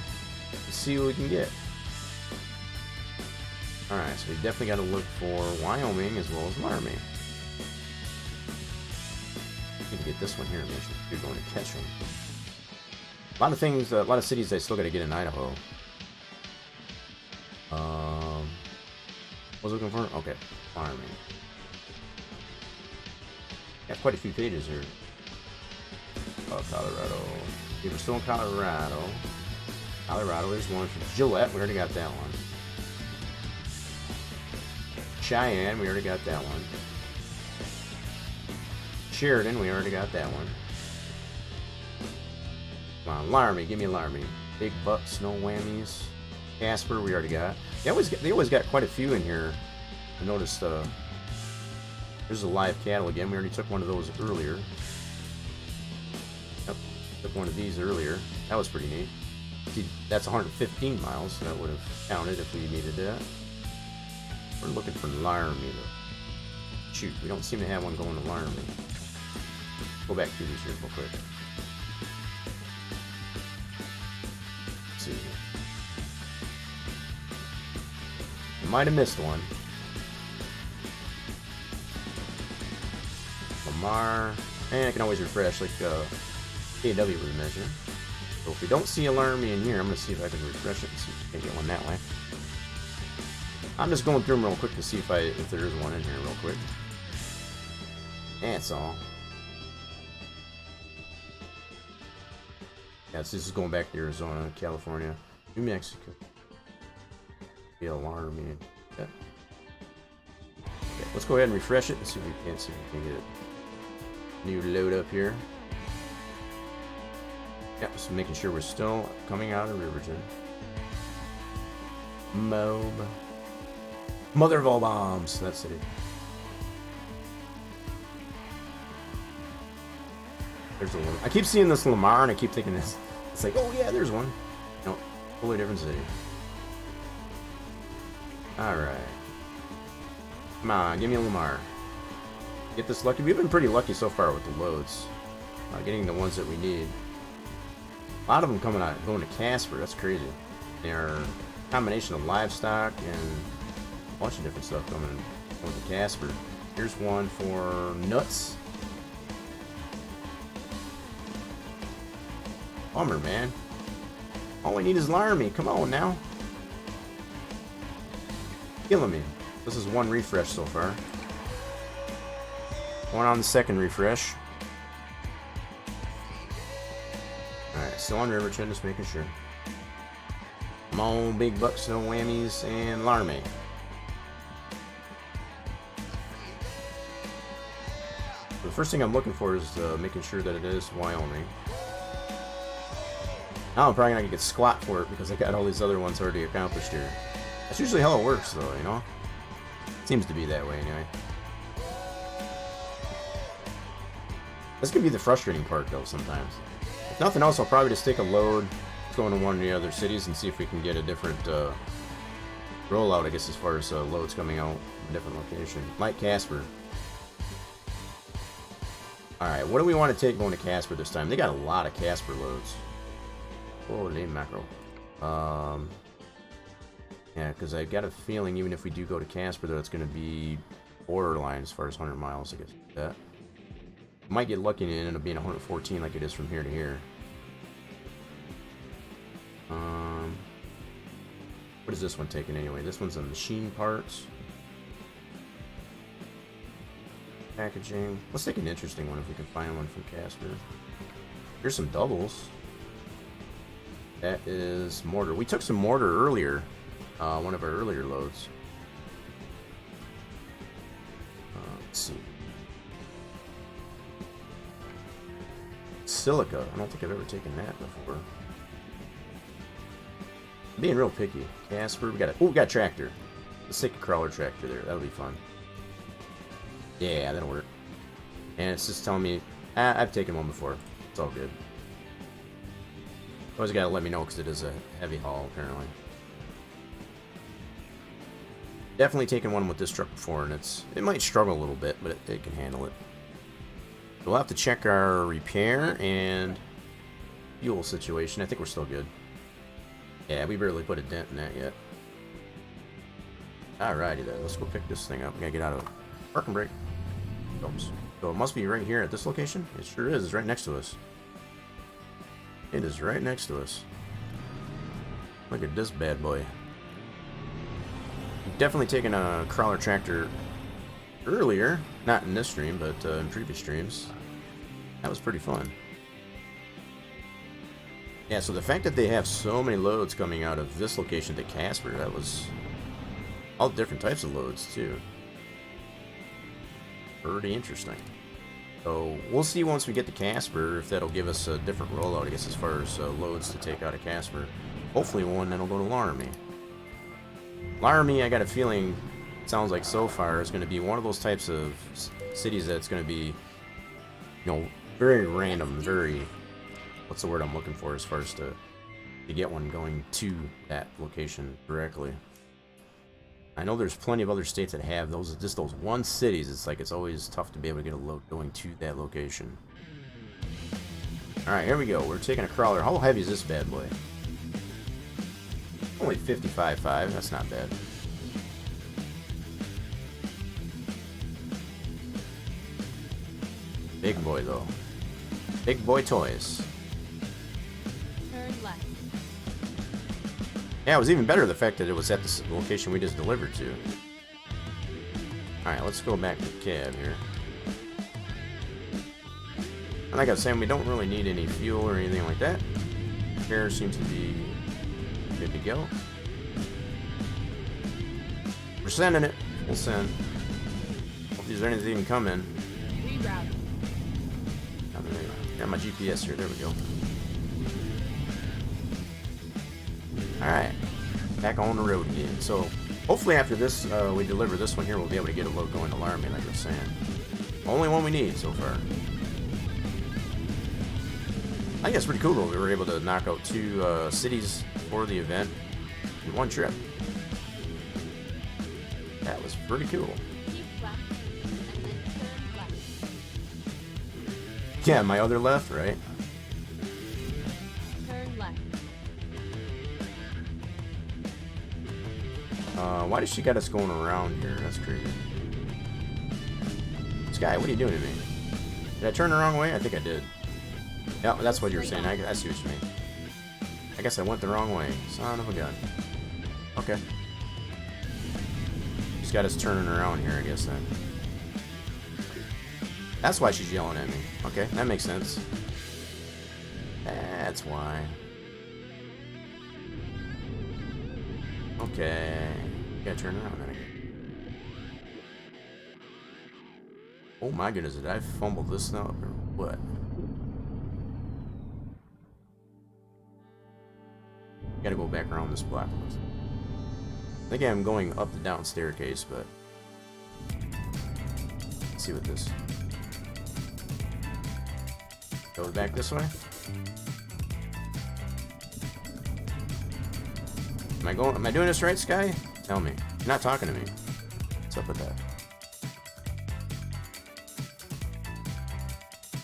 Let's see what we can get. Alright, so we definitely got to look for Wyoming as well as Laramie. We can get this one here, mentioned. You're going to catch them. A lot of things, a lot of cities I still got to get in Idaho. What was I looking for? Okay, Laramie. Got quite a few pages here. Colorado. We were still in Colorado. Colorado is one for Gillette. We already got that one. Cheyenne, we already got that one. Sheridan, we already got that one. Come on, Laramie, give me a Laramie. Big Buck, Snow Whammies. Casper, we already got. They always got quite a few in here. I noticed there's a live cattle again. We already took one of those earlier. Yep, took one of these earlier. That was pretty neat. See, that's 115 miles. So that would have counted if we needed that. We're looking for Laramie though. Shoot, we don't seem to have one going to Laramie. Go back through these here real quick. Let's see. Might have missed one. Lamar. And I can always refresh like KW was mentioning. So if we don't see a Laramie in here, I'm going to see if I can refresh it and see if we can get one that way. I'm just going through them real quick to see if there is one in here real quick. That's all. Yeah, so this is going back to Arizona, California, New Mexico. The alarming. Yeah. Okay, let's go ahead and refresh it and see if we can get it. New load up here. Yep, so making sure we're still coming out of Riverton. Mob. Mother of all bombs, that city. There's a one. I keep seeing this Lamar and I keep thinking this. It's like, oh yeah, there's one. No, totally different city. Alright. Come on, give me a Lamar. Get this lucky. We've been pretty lucky so far with the loads. Getting the ones that we need. A lot of them coming out, going to Casper. That's crazy. They're a combination of livestock and a bunch of different stuff going to Casper. Here's one for nuts. Bummer, man. All we need is Laramie. Come on now. Killing me. This is one refresh so far. One on the second refresh. Alright, still on Riverton, just making sure. Come on, big bucks, no whammies, and Laramie. The first thing I'm looking for is making sure that it is Wyoming. Now I'm probably not gonna get squat for it because I got all these other ones already accomplished here. That's usually how it works, though, you know? Seems to be that way, anyway. This could be the frustrating part, though, sometimes. If nothing else, I'll probably just take a load, go into one of the other cities, and see if we can get a different rollout, I guess, as far as loads coming out from a different location. Like Casper. Alright, what do we want to take going to Casper this time? They got a lot of Casper loads. Holy mackerel. Yeah, because I got a feeling even if we do go to Casper, that it's going to be borderline as far as 100 miles, I guess. That might get lucky and end up being 114 like it is from here to here. What is this one taking anyway? This one's a machine parts. Packaging. Let's take an interesting one if we can find one from Casper. Here's some doubles. That is mortar. We took some mortar earlier. One of our earlier loads. Let's see. Silica. I don't think I've ever taken that before. I'm being real picky. Casper. We got a tractor. Let's take a crawler tractor there. That'll be fun. Yeah, that'll work. And it's just telling me I've taken one before. It's all good. Always gotta let me know because it is a heavy haul apparently. Definitely taken one with this truck before, and it might struggle a little bit, but it can handle it. We'll have to check our repair and fuel situation. I think we're still good. Yeah, we barely put a dent in that yet. Alrighty then, let's go pick this thing up. We gotta get out of parking brake. Oops. So it must be right here at this location. It sure is. It's right next to us. It is right next to us. Look at this bad boy. Definitely taken a crawler tractor earlier. Not in this stream, but in previous streams. That was pretty fun. Yeah, so the fact that they have so many loads coming out of this location to Casper, that was all different types of loads, too. Pretty interesting. So we'll see once we get to Casper if that'll give us a different rollout, I guess, as far as loads to take out of Casper. Hopefully one that'll go to Laramie. Laramie, I got a feeling, sounds like so far, is going to be one of those types of cities that's going to be, you know, very random, very, what's the word I'm looking for as far as to get one going to that location directly. I know there's plenty of other states that have those, just those one cities. It's like it's always tough to be able to get a load going to that location. Alright, here we go. We're taking a crawler. How heavy is this bad boy? Only 55.5. That's not bad. Big boy, though. Big boy toys. Turn left. Yeah, it was even better the fact that it was at the location we just delivered to. Alright, let's go back to the cab here. And like I was saying, we don't really need any fuel or anything like that. Air seems to be good to go. We're sending it. We'll send. Hope there's anything coming. Reroute. Got my GPS here. There we go. Alright. Back on the road again. So, hopefully after this, we deliver this one here, we'll be able to get a load going to Laramie, like I was saying. Only one we need so far. I think it's pretty cool though. We were able to knock out 2 cities for the event in one trip. That was pretty cool. Keep left. And then turn left. Yeah, my other left, right? Turn left. Why does she got us going around here? That's crazy. Sky, what are you doing to me? Did I turn the wrong way? I think I did. Yeah, that's what you were saying. I see what you mean. I guess I went the wrong way. Son of a gun. Okay. She's got us turning around here, I guess, then. That's why she's yelling at me. Okay, that makes sense. That's why. Okay. Gotta turn around then again. Oh my goodness, did I fumble this now or what? Gotta go back around this block. I think I'm going up the down staircase, but let's see what this goes back this way. Am I doing this right, Sky? Tell me. You're not talking to me. What's up with that?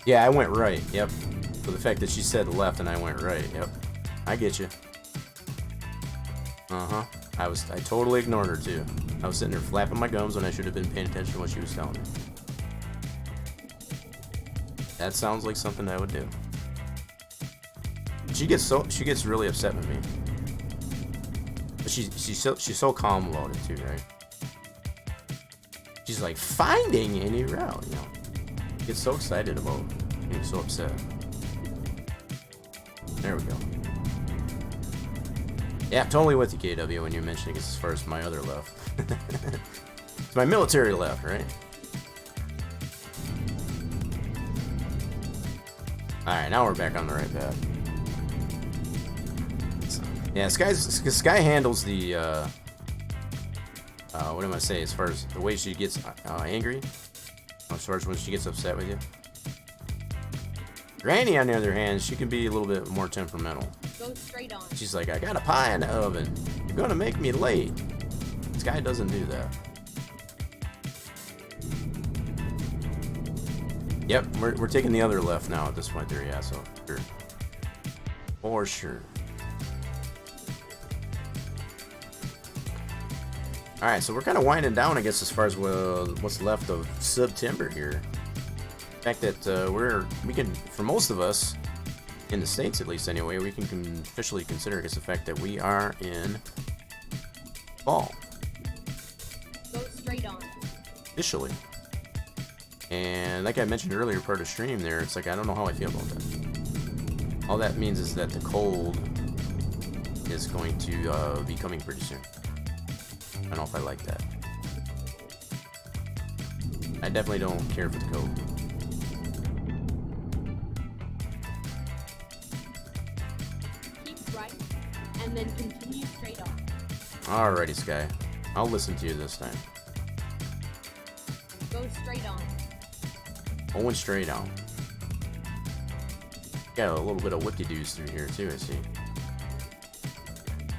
Yeah, I went right. Yep. For the fact that she said left and I went right. Yep. I get you. Uh-huh. I totally ignored her too. I was sitting there flapping my gums when I should have been paying attention to what she was telling me. That sounds like something I would do. She gets really upset with me. But she's so calm about it too, right? She's like, finding any route, you know. Gets so excited about being so upset. There we go. Yeah, totally with you, KW, when you're mentioning it as far as my other left. It's my military left, right? Alright, now we're back on the right path. Yeah, Sky handles the, what am I saying, as far as the way she gets angry? As far as when she gets upset with you? Granny, on the other hand, she can be a little bit more temperamental. Go straight on. She's like, I got a pie in the oven. You're gonna make me late. Sky doesn't do that. Yep, we're taking the other left now at this point there, yeah, so sure. For sure. Alright, so we're kind of winding down, I guess, as far as what's left of September here. The fact that we can, for most of us, in the States at least anyway, we can officially consider, I guess, the fact that we are in fall. Go straight on. Officially. And like I mentioned earlier, part of the stream there, it's like, I don't know how I feel about that. All that means is that the cold is going to be coming pretty soon. I don't know if I like that. I definitely don't care for the cold. Keep right, and then continue straight on. Alrighty, Sky. I'll listen to you this time. Go straight on. Going straight on. Got a little bit of whippy-doos through here, too, I see.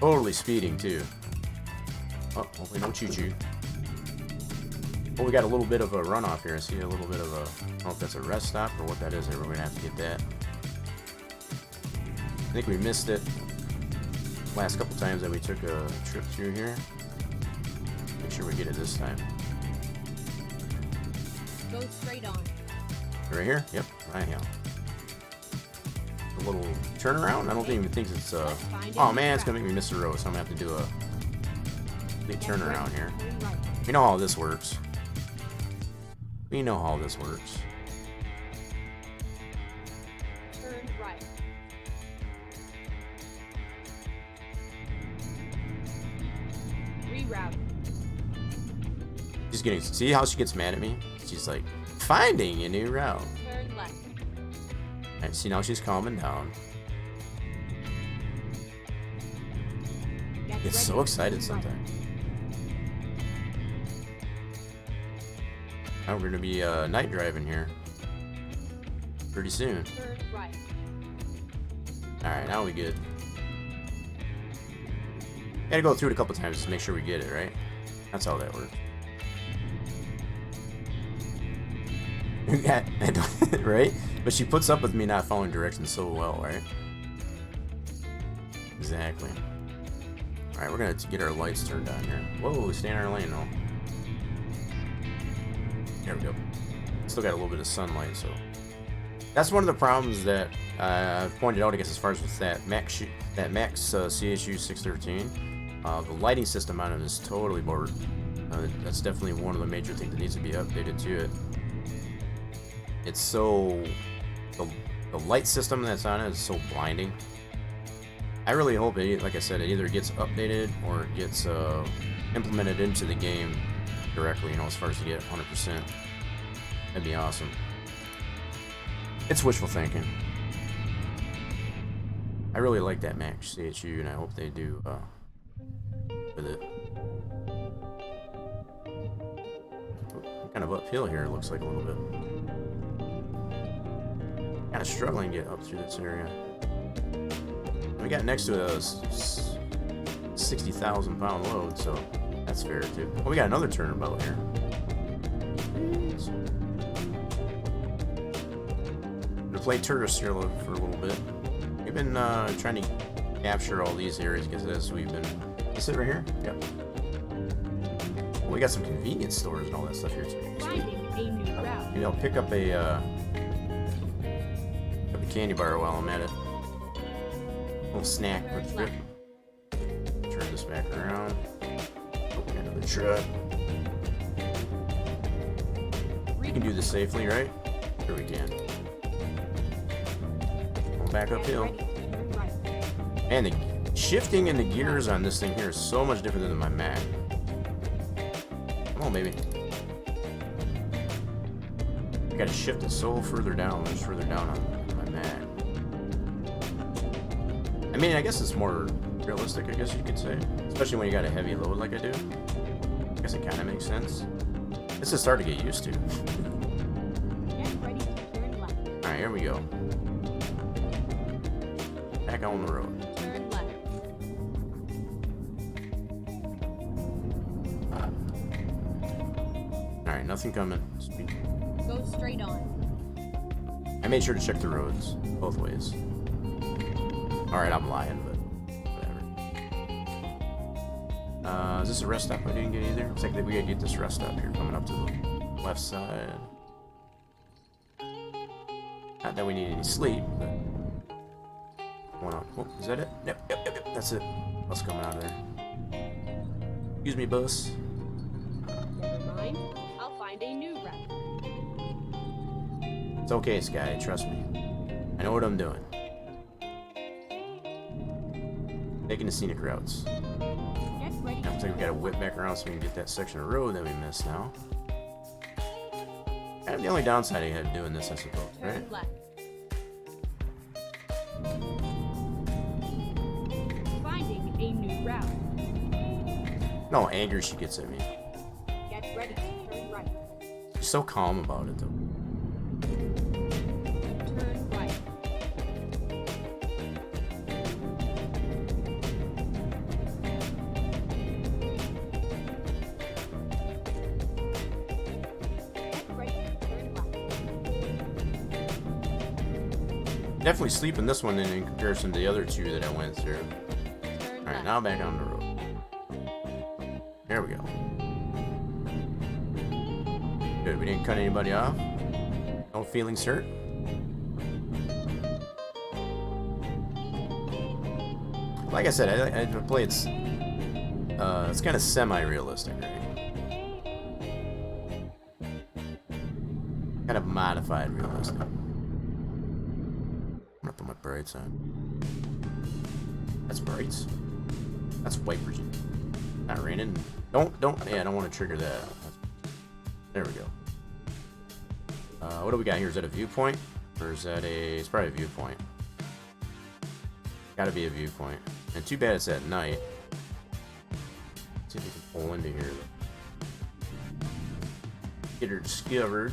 Totally speeding, too. Oh, hopefully no choo-choo. Oh, we got a little bit of a runoff here. I see a little bit of a... I don't know if that's a rest stop or what that is. We're going to have to get that. I think we missed it last couple times that we took a trip through here. Make sure we get it this time. Go straight on. Right here? Yep, right here. a little turnaround. I don't even think it's oh man, it's gonna make me miss the road, so I'm gonna have to do a big turnaround here. We know how this works. We know how this works. Turn right. Reroute. She's getting. See how she gets mad at me? She's like, finding a new route. Turn left. Alright, see now she's calming down. Get Gets ready so to excited turn right. sometimes. Now we're gonna be night driving here pretty soon. Turn right. Alright, now we good. Gotta go through it a couple times to make sure we get it, right? That's how that works. Yeah, right? But she puts up with me not following directions so well, right? Exactly. Alright, we're gonna get our lights turned on here. Whoa, stay in our lane though. There we go. Still got a little bit of sunlight, so that's one of the problems that I've pointed out, I guess, as far as with that Max CHU 613. The lighting system on it is totally bored. That's definitely one of the major things that needs to be updated to it. It's so the light system that's on it is so blinding. I really hope it, like I said, it either gets updated or it gets implemented into the game directly, you know, as far as to get 100%. That'd be awesome. It's wishful thinking. I really like that Max CHU, and I hope they do with it. Kind of uphill here, it looks like a little bit. Kind of struggling to get up through this area. We got next to a 60,000 pound load, so that's fair too. Oh, we got another turnabout here. Gonna play tourist here for a little bit. We've been trying to capture all these areas because as we've been. Is it right here? Yep. Well, we got some convenience stores and all that stuff here too. Finding a new route. Maybe I'll pick up a candy bar while I'm at it. A little snack for the trip. Turn this back around. Oh, we got another truck. We can do this safely, right? Sure we can. Going back uphill. Turn right. And the shifting and the gears on this thing here is so much different than my Mac. Come on, baby. I gotta shift it so further down, much further down on my Mac. I mean, I guess it's more realistic, I guess you could say. Especially when you got a heavy load like I do. I guess it kind of makes sense. It's just hard to get used to. Get ready to turn left. Alright, here we go. Back on the road. Turn left. Alright, nothing coming. Speed. Go straight on. I made sure to check the roads both ways. Alright, I'm lying, but whatever. Is this a rest stop I didn't get either? Looks like we gotta get this rest stop here coming up to the left side. Not that we need any sleep, but. Oh, is that it? Yep, that's it. Bus coming out of there. Excuse me, bus. Never mind. I'll find a new route. It's okay, Sky, trust me. I know what I'm doing. Taking the scenic routes. Get ready. Looks like we gotta whip back around so we can get that section of road that we missed now. Kind of the only downside I had doing this, I suppose, right? Turn left. Finding a new route. No anger she gets at me. Get ready to turn right. She's so calm about it, though. Turn right. Get ready to turn left. Definitely sleeping this one in comparison to the other two that I went through. Turn Alright, left. now back on the road. There we go. Good, we didn't cut anybody off. No feelings hurt. Like I said, I play it's kind of semi-realistic, right? Kind of modified realistic. I'm gonna put my brights on. That's brights. That's wipers. Not raining. Don't. Yeah, I don't want to trigger that. There we go. What do we got here? Is that a viewpoint? Or is that a... It's probably a viewpoint. Gotta be a viewpoint. And too bad it's at night. Let's see if we can pull into here. Get her discovered.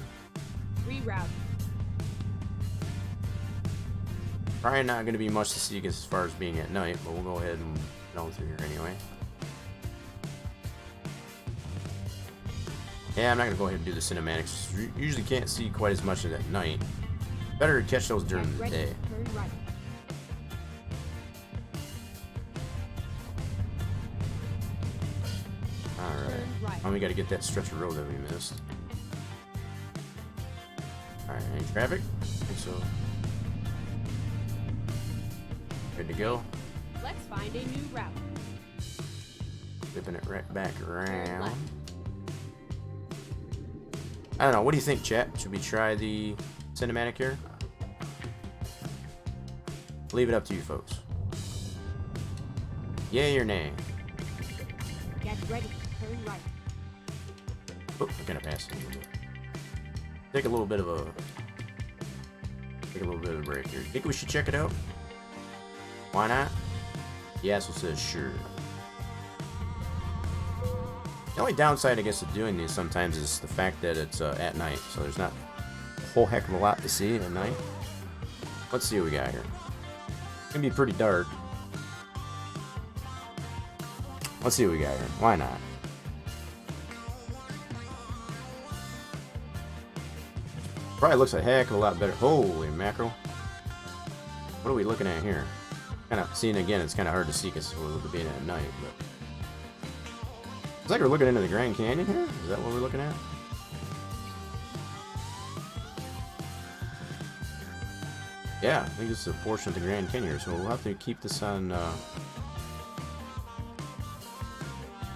Reroute. Probably not going to be much to see as far as being at night, but we'll go ahead and get on through here anyway. Yeah, I'm not going to go ahead and do the cinematics. You usually can't see quite as much at night. Better to catch those during the day. Turn right. Alright. Now we got to get that stretch of road that we missed. Alright, any traffic? I think so. Good to go. Let's find a new route. Flipping it right back around. I don't know. What do you think, chat? Should we try the cinematic here? Leave it up to you folks. Yay or nay? Get ready. Turn right. Oh, I'm gonna pass it a little bit. Take a little bit of a break here. Think we should check it out? Why not? Yes, it says sure. The only downside, I guess, of doing these sometimes is the fact that it's at night, so there's not a whole heck of a lot to see at night. Let's see what we got here. It's gonna be pretty dark. Let's see what we got here. Why not? Probably looks a heck of a lot better. Holy mackerel. What are we looking at here? Kind of seeing again, it's kind of hard to see because we're being at night, but it's like we're looking into the Grand Canyon here. Is that what we're looking at? Yeah, I think this is a portion of the Grand Canyon, so we'll have to keep this on. What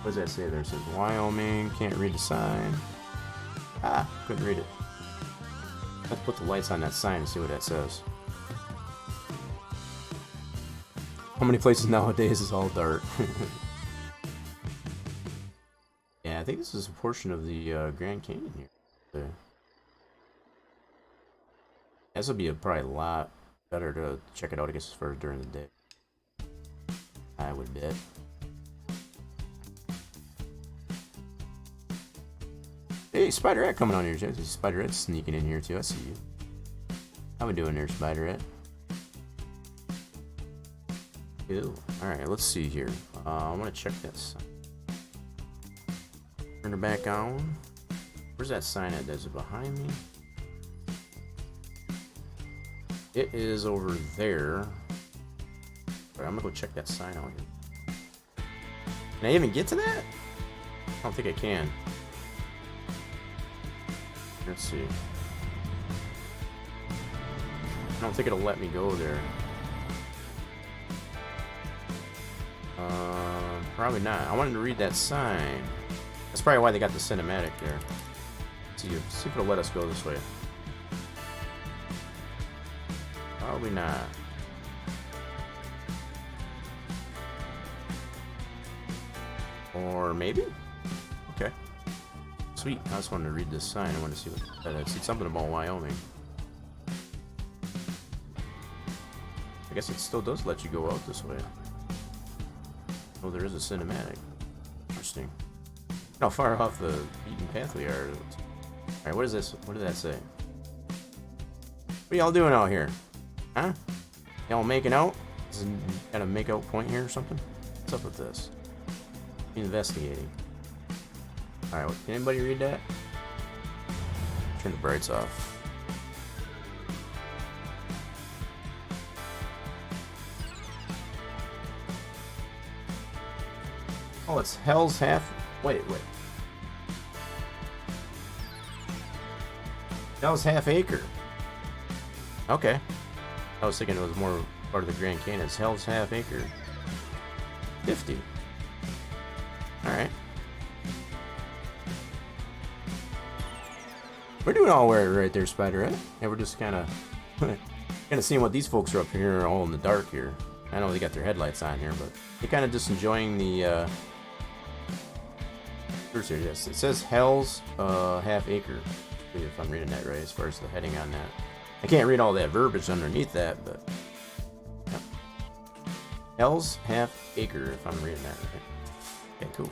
does that say there? It says Wyoming. Can't read the sign. Ah, couldn't read it. Let's put the lights on that sign and see what that says. How many places nowadays is all dark? Yeah, I think this is a portion of the Grand Canyon here. This will be probably a lot better to check it out, I guess, as far as during the day. I would bet. Hey, Spider-Rat coming on here. Spider-Rat sneaking in here too. I see you. How we doing there, Spider-Rat? Ew. Alright, let's see here. I want to check that sign. Turn it back on. Where's that sign at? Is it behind me? It is over there. Alright, I'm gonna go check that sign out here. Can I even get to that? I don't think I can. Let's see. I don't think it'll let me go there. Probably not. I wanted to read that sign. That's probably why they got the cinematic there. Let's see if it'll let us go this way. Probably not. Or maybe? Okay. Sweet. I just wanted to read this sign. I wanted to see what that is. See something about Wyoming. I guess it still does let you go out this way. Oh, there is a cinematic. Interesting. How far off the beaten path we are. Alright, what is this? What did that say? What are y'all doing out here? Huh? Y'all making out? Is it got a make out point here or something? What's up with this? Investigating. Alright, can anybody read that? Turn the brights off. Oh, it's Hell's Half... Wait. Hell's Half Acre. Okay. I was thinking it was more part of the Grand Canyon. It's Hell's Half Acre. 50. Alright. We're doing all right there, Spider, right? Yeah, we're just kind of seeing what these folks are up here all in the dark here. I know they got their headlights on here, but they're kind of just enjoying the yes, it says Hell's half acre, if I'm reading that right, as far as the heading on that. I can't read all that verbiage underneath that, but yeah. Hell's half acre, if I'm reading that right. Okay, cool.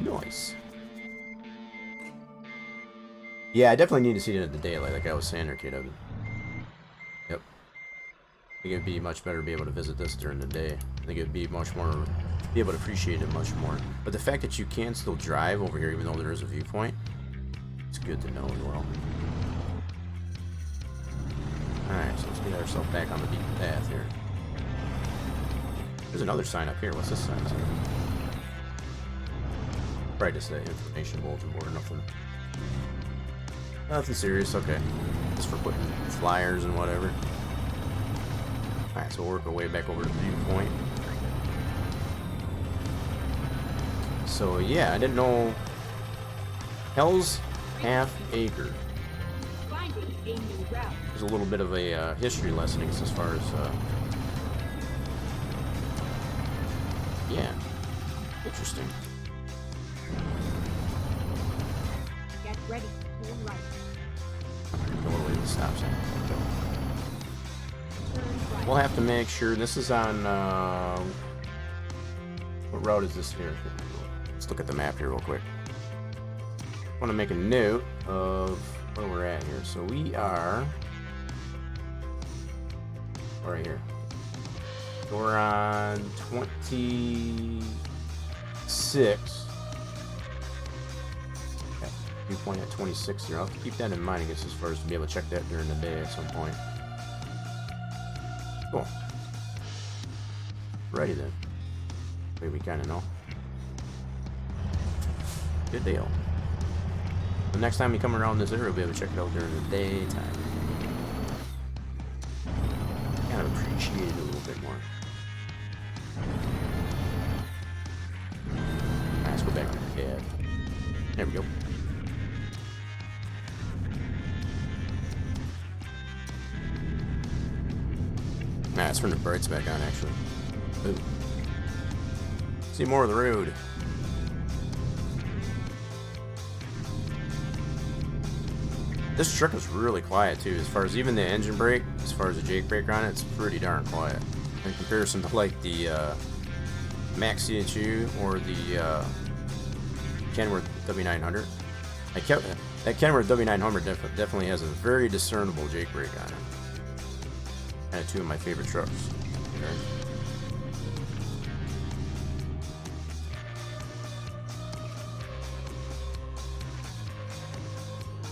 Nice. Yeah, I definitely need to see it in the daylight, like I was saying there, kid. Yep. I think it'd be much better to be able to visit this during the day. I think it'd be much more, be able to appreciate it much more. But the fact that you can still drive over here, even though there is a viewpoint, it's good to know as well. Alright, so let's get ourselves back on the beaten path here. There's another sign up here. What's this sign say? Probably just an information bulletin board or nothing. Nothing serious, okay. Just for putting flyers and whatever. Alright, so we'll work our way back over to the viewpoint. So yeah, I didn't know. Hell's half acre. There's a little bit of a history lesson as far as yeah, interesting. Get ready. Turn right. Go all the way to the stop sign. Okay. Turn right. We'll have to make sure this is on. What route is this here? Let's look at the map here real quick. I want to make a note of where we're at here. So we are right here. So we're on 26. Okay. Viewpoint at 26 here. I'll have to keep that in mind, I guess, as far as to be able to check that during the day at some point. Cool. Ready then. We kind of know. Good deal. The next time we come around this area, we'll be able to check it out during the daytime. Kind of appreciate it a little bit more. Alright, let's go back to the cab. There we go. Nah, let's turn the brights back on, actually. Ooh. See more of the road. This truck is really quiet too, as far as even the engine brake, as far as the Jake brake on it, it's pretty darn quiet. In comparison to like the Max CHU or the Kenworth W900. That Kenworth W900 definitely has a very discernible Jake brake on it. Kind of two of my favorite trucks. Okay.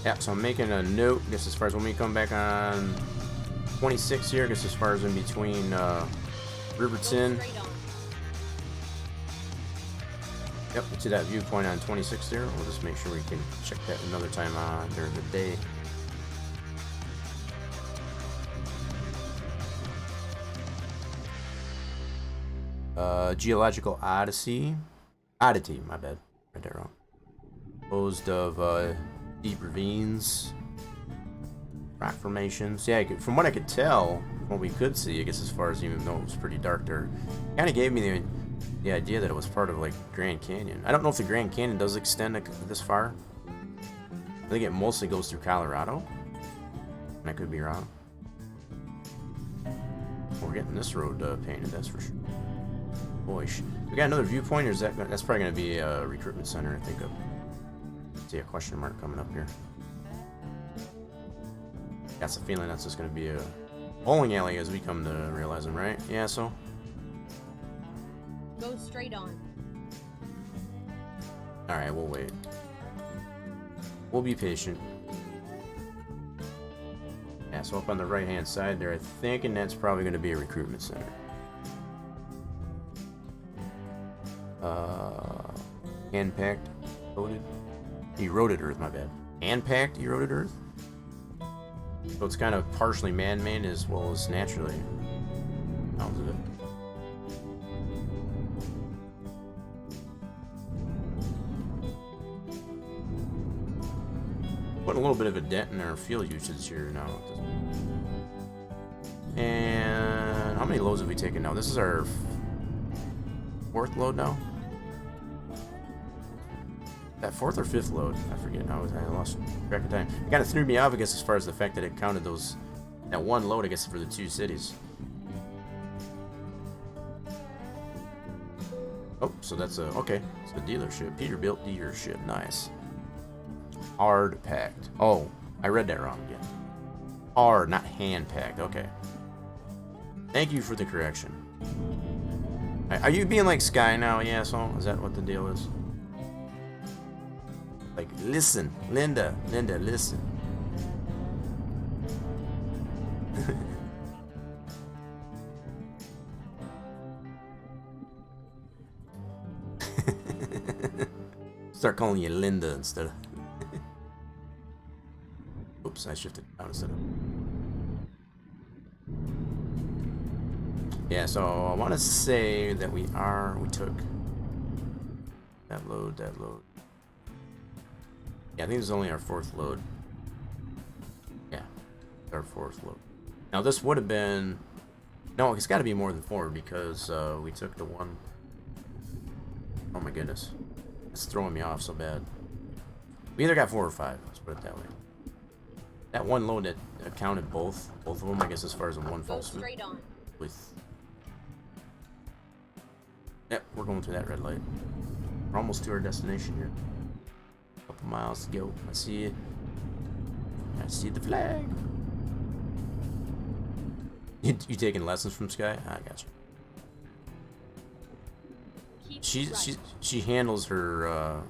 Yeah, so I'm making a note, I guess, as far as when we come back on 26 here, I guess as far as in between Riverton. Yep, to that viewpoint on 26 there. We'll just make sure we can check that another time during the day. Geological Oddity, my bad, read that wrong. Composed of deep ravines, rock formations. Yeah, from what I could tell, from what we could see, I guess as far as even though it was pretty dark there, kind of gave me the idea that it was part of like Grand Canyon. I don't know if the Grand Canyon does extend this far. I think it mostly goes through Colorado. I could be wrong. We're getting this road painted, that's for sure. Boy, we got another viewpoint, or is that's probably going to be a recruitment center, I think. See a question mark coming up here. Got the feeling that's just going to be a bowling alley as we come to realize them, right? Yeah, so. Go straight on. Alright, we'll wait. We'll be patient. Yeah, so up on the right hand side there, I think, and that's probably going to be a recruitment center. Hand-packed, coated, eroded earth, my bad. Hand-packed, eroded earth? So it's kind of partially man-made as well as naturally. Sounds of it. putting a little bit of a dent in our fuel usage here now. And how many loads have we taken now? This is our 4th load now. That 4th or 5th load? I forget now. I lost track of time. It kind of threw me off, I guess, as far as the fact that it counted that one load, I guess, for the 2 cities. Oh, so that's a okay. It's a dealership. Peterbilt dealership. Nice. Hard packed. Oh, I read that wrong again. Hard, not hand packed. Okay. Thank you for the correction. Are you being like Sky now, yeah? So is that what the deal is? Like, listen, Linda, listen. Start calling you Linda instead of. Oops, I shifted down instead of. Yeah, so I want to say that we took that load. Yeah, I think this is only our 4th load. Yeah, our 4th load. Now this would have been, no, it's got to be more than 4 because we took the one. Oh my goodness, it's throwing me off so bad. We either got 4 or 5. Let's put it that way. That one load that counted both of them, I guess, as far as a one false swoop. Straight on. With. Yep, we're going through that red light. We're almost to our destination here. A couple miles to go. I see it. I see the flag. You taking lessons from Sky? I got you. She handles her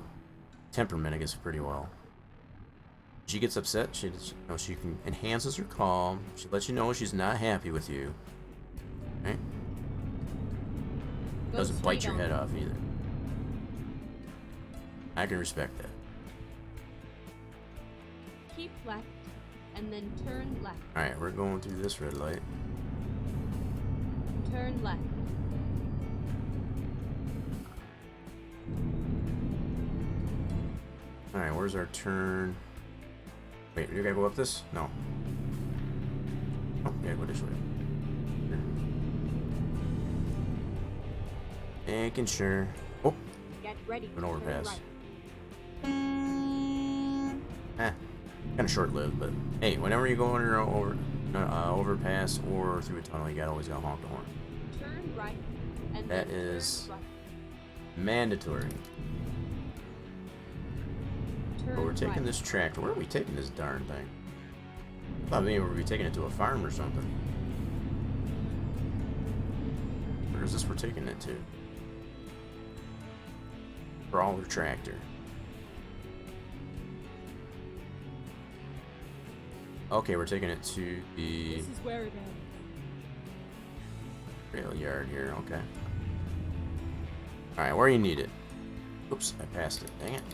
temperament, I guess, pretty well. She gets upset. She enhances her calm. She lets you know she's not happy with you. Right? Doesn't bite your head off either. I can respect that. Keep left, and then turn left. All right, we're going through this red light. Turn left. All right, where's our turn? Wait, you gotta go up this? No. Oh, yeah, go this way. Making sure. Oh, Get ready. an overpass. Right. Kind of short-lived, but hey, whenever you go under overpass or through a tunnel, you always gotta honk the horn. Turn right. And That then is turn right. mandatory. Turn But we're taking right. this tractor. Where are we taking this darn thing? I thought maybe we'd be taking it to a farm or something. Where is this we're taking it to? Brawler tractor. Okay, we're taking it to the This is where it ends. rail yard here. Okay. All right, where you need it? Oops, I passed it. Dang it.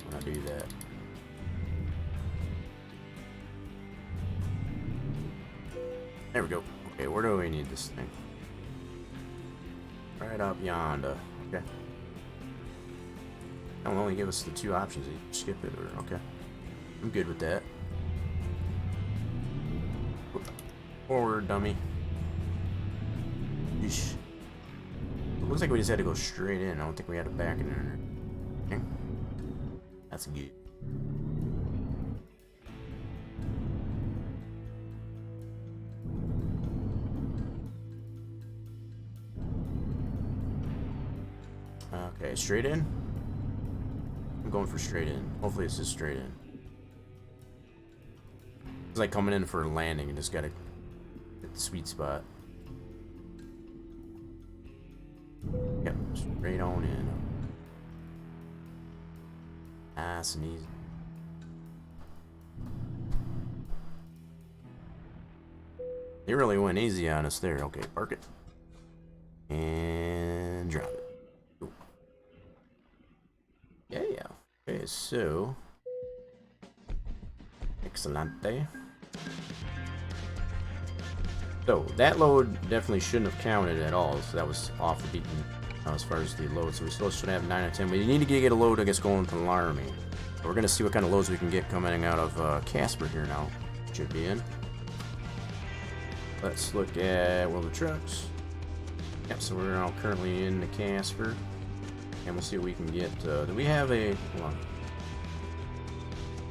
When I do that. There we go. Okay, where do we need this thing? Right up yonder. Okay. That will only give us the 2 options. You skip it or okay. I'm good with that. Forward, dummy. Yeesh. It looks like we just had to go straight in. I don't think we had to back in there. Okay. That's good. Okay, straight in? I'm going for straight in. Hopefully it's just straight in. It's like coming in for a landing and just gotta hit the sweet spot. Yep, straight on in. Nice and easy. They really went easy on us there. Okay, park it. And drop it. Cool. Yeah. Okay, so. Excelente. So, that load definitely shouldn't have counted at all. So, that was off the beaten as far as the load. So, we still should have 9 or 10. But you need to get a load, I guess, going to Laramie. We're gonna see what kind of loads we can get coming out of Casper here now. Should be in. Let's look at World of Trucks. Yep, so we're now currently in the Casper. And we'll see what we can get. Do we have a... Hold on.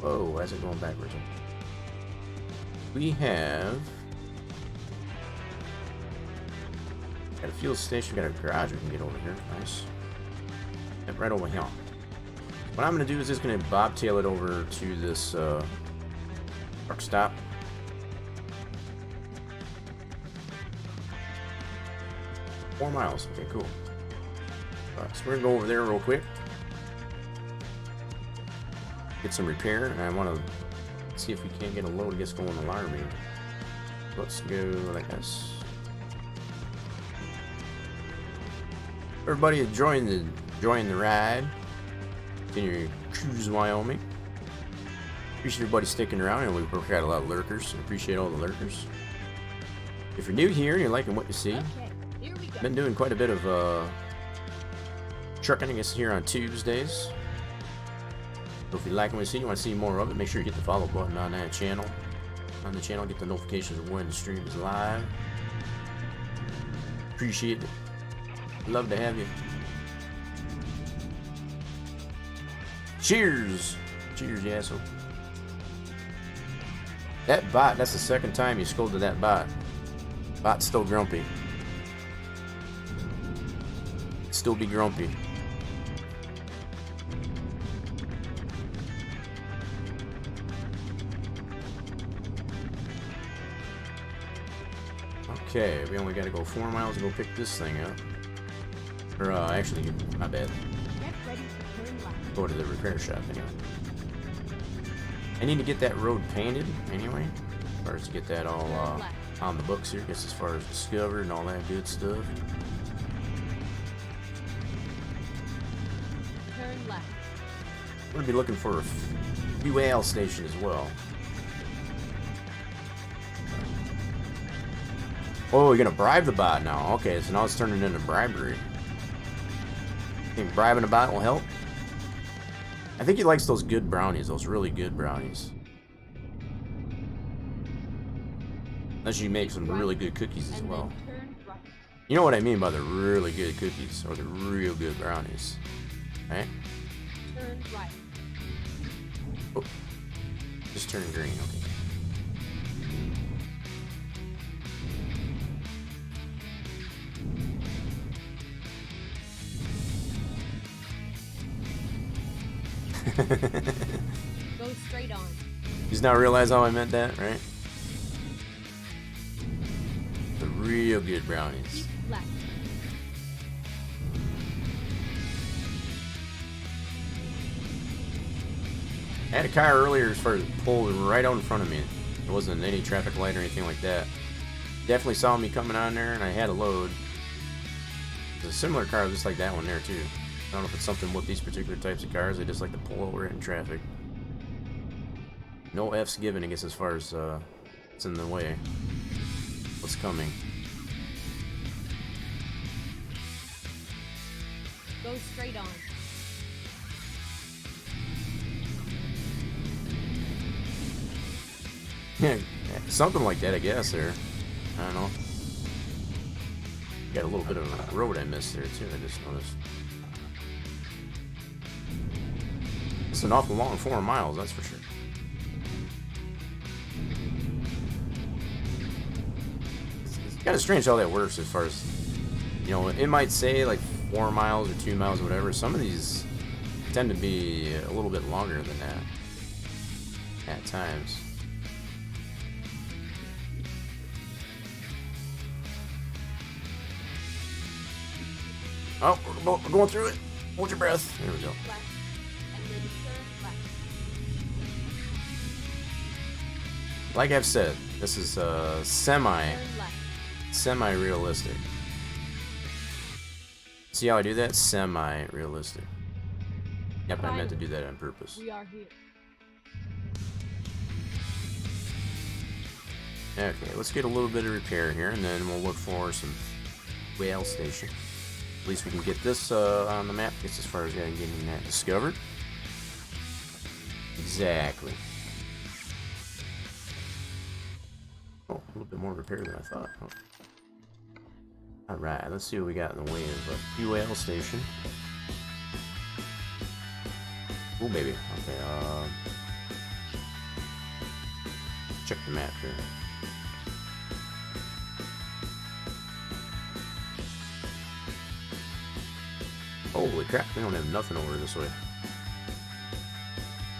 Whoa, why is it going backwards? We have... Got a fuel station, got a garage we can get over here. Nice. Yep, right over here. What I'm going to do is just going to bobtail it over to this truck stop. Four miles. Okay, cool. So we're going to go over there real quick. Get some repair, and I want to see if we can't get a load that gets going alarming. Let's go like this. Everybody enjoying the ride. Continue cruise Wyoming. Appreciate everybody sticking around, and we've got a lot of lurkers. Appreciate all the lurkers. If you're new here and you're liking what you see, been doing quite a bit of trucking, I guess, here on Tuesdays. So if you like what you see, you want to see more of it, make sure you hit the follow button on that channel. On the channel, get the notifications of when the stream is live. Appreciate it. Love to have you. Cheers! Cheers, you asshole. That bot, that's the second time you scolded that bot. Bot's still grumpy. Still be grumpy. Okay, we only gotta go 4 miles to go pick this thing up. Or, actually, my bad. Go to the repair shop anyway. I need to get that road painted anyway. As far as to get that all on the books here. I guess as far as discovered and all that good stuff. Turn left. We're gonna be looking for a fuel station as well. Oh, you're gonna bribe the bot now. Okay, so now it's turning into bribery. Think bribing a bot will help? I think he likes those good brownies, those really good brownies. Unless you make some really good cookies as well. You know what I mean by the really good cookies, or the real good brownies. Right? Turn right. Oh, just turn green, okay. Go straight on. He's now realize how I meant that, right? The real good brownies. Keep left. I had a car earlier as far as pulled right out in front of me. There wasn't any traffic light or anything like that. Definitely saw me coming on there, and I had a load. There's a similar car just like that one there too. I don't know if it's something with these particular types of cars. They just like to pull over it in traffic. No F's given, I guess, as far as what's in the way. What's coming. Go straight on. Yeah, something like that, I guess, there. I don't know. Got a little bit of a road I missed there, too, I just noticed. It's an awful long 4 miles, that's for sure. It's kind of strange how that works as far as, you know, it might say like 4 miles or 2 miles or whatever. Some of these tend to be a little bit longer than that at times. Oh, we're going through it. Hold your breath. There we go. Left. And then turn left. Like I've said, this is Turn left. semi-realistic. See how I do that? Semi-realistic. Yep, I meant to do that on purpose. We are here. Okay, let's get a little bit of repair here, and then we'll look for some whale station. At least we can get this on the map, just as far as getting that discovered. Exactly. Oh, a little bit more repair than I thought. Oh. Alright, let's see what we got in the way of a fuel station. Oh, baby. Okay, check the map here. Holy crap, we don't have nothing over this way.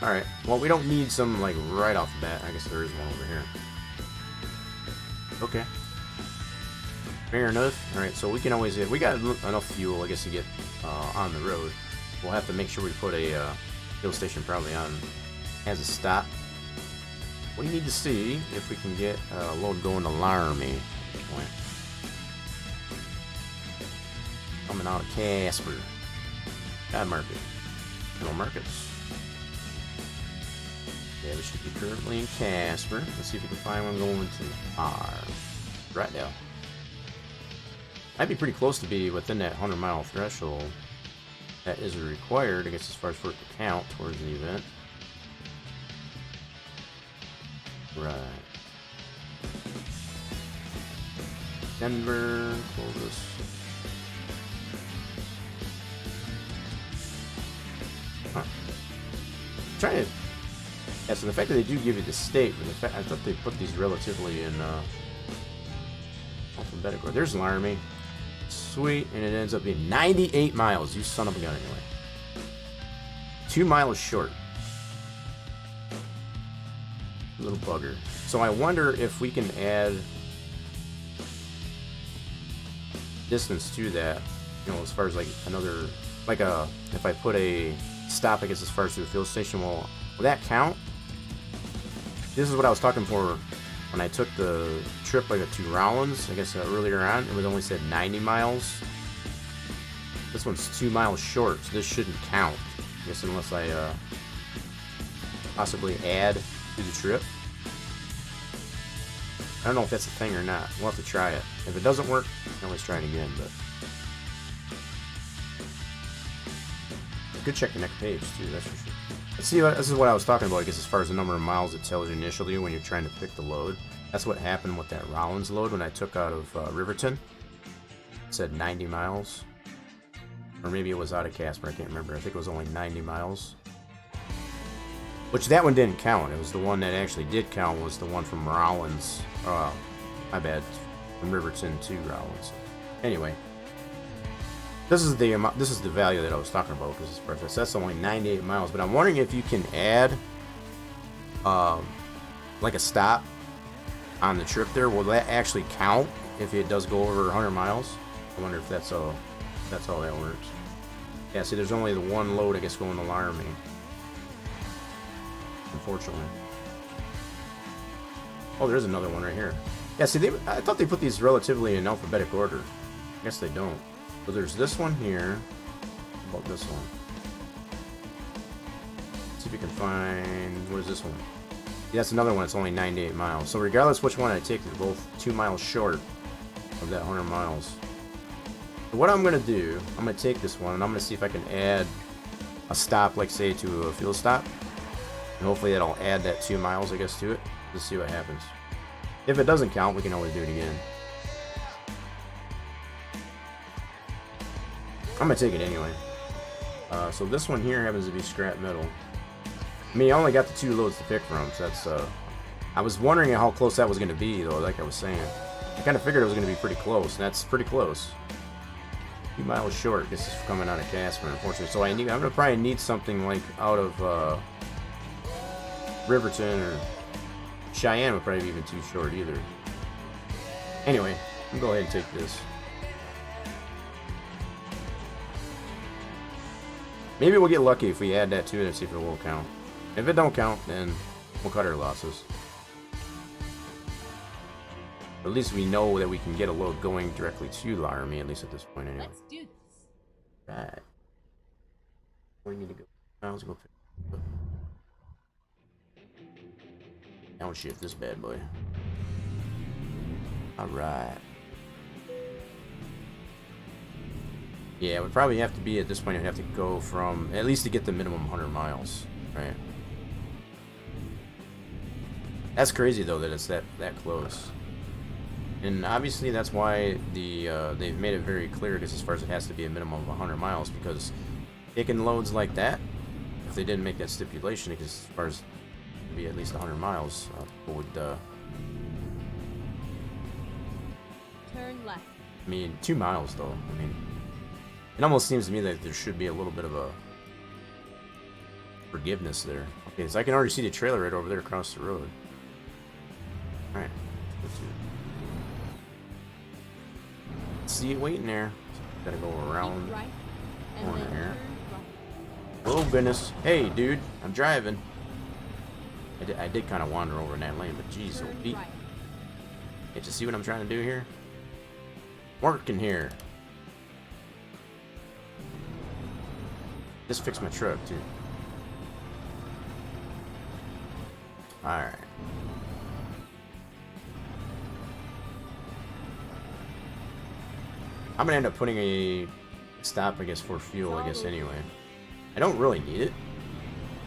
Alright, well, we don't need some, like, right off the bat. I guess there is one over here. Okay. Fair enough. Alright, so we can always get... We got enough fuel, I guess, to get on the road. We'll have to make sure we put a fuel station probably on as a stop. We need to see if we can get a load going to Laramie at this point. Coming out of Casper. God market. No markets. Yeah, we should be currently in Casper. Let's see if we can find one going to R. Right now. I'd be pretty close to be within that 100-mile threshold. That is required, I guess, as far as for it to count towards the event. Right. Denver, Clovis. Huh. I'm trying to... Yeah, so the fact that they do give you the state, but the fact, I thought they put these relatively in alphabetical. There's Laramie. Sweet, and it ends up being 98 miles. You son of a gun, anyway. 2 miles short. Little bugger. So I wonder if we can add distance to that. You know, as far as like another, like a, if I put a stop, I guess, as far as to the fuel station, will that count? This is what I was talking for when I took the trip like to Rollins, I guess earlier on. It was only said 90 miles. This one's 2 miles short, so this shouldn't count. I guess unless I possibly add to the trip. I don't know if that's a thing or not. We'll have to try it. If it doesn't work, we can always try it again, but... I could check the next page, too, that's for sure. Let's see, this is what I was talking about, I guess, as far as the number of miles it tells you initially when you're trying to pick the load. That's what happened with that Rollins load when I took out of Riverton. It said 90 miles. Or maybe it was out of Casper, I can't remember. I think it was only 90 miles. Which, that one didn't count. It was the one that actually did count was the one from Rollins. My bad. From Riverton to Rollins. Anyway. This is the amount, this is the value that I was talking about, because that's only 98 miles. But I'm wondering if you can add like a stop on the trip there. Will that actually count if it does go over 100 miles? I wonder if that's all that works. Yeah, see, there's only the one load, I guess, going to Laramie. Unfortunately. Oh, there's another one right here. Yeah, see, I thought they put these relatively in alphabetic order. I guess they don't. So there's this one here. How about this one? Let's see if we can find... What is this one? Yeah, that's another one. It's only 98 miles. So regardless which one I take, they're both 2 miles short of that 100 miles. So what I'm going to do, I'm going to take this one, and I'm going to see if I can add a stop, like, say, to a fuel stop. And hopefully that'll add that 2 miles, I guess, to it. Let's see what happens. If it doesn't count, we can always do it again. I'm gonna take it anyway. So this one here happens to be scrap metal. I mean, I only got the 2 loads to pick from, so that's, I was wondering how close that was gonna be, though, like I was saying. I kind of figured it was gonna be pretty close, and that's pretty close. 2 miles short. This is coming out of Casper, unfortunately. So I'm gonna probably need something like out of Riverton or Cheyenne would probably be even too short either. Anyway, I'm gonna go ahead and take this. Maybe we'll get lucky if we add that to it and see if it will count. If it don't count, then we'll cut our losses. At least we know that we can get a load going directly to Laramie, at least at this point anyway. Let's do this. Right. We need to go. Let's go pick up. Downshift this bad boy. Alright. Yeah, it would probably have to be, at this point, you'd have to go from, at least to get the minimum 100 miles, right? That's crazy though that it's that close. And obviously that's why they've made it very clear, because as far as it has to be a minimum of 100 miles, because taking loads like that, if they didn't make that stipulation, because as far as be at least 100 miles, people would. Turn left. I mean, 2 miles though. I mean, it almost seems to me that there should be a little bit of a forgiveness there. Okay, so I can already see the trailer right over there across the road. All right, let's see it waiting there. Gotta go around. Keep right, and corner then here. turn right. Oh goodness! Hey, dude, I'm driving. I did kind of wander over in that lane, but geez, Turn oh Pete. right. Can't you see what I'm trying to do here? Working here. Just fix my truck too. Alright. I'm gonna end up putting a stop, I guess, for fuel, I guess, anyway. I don't really need it,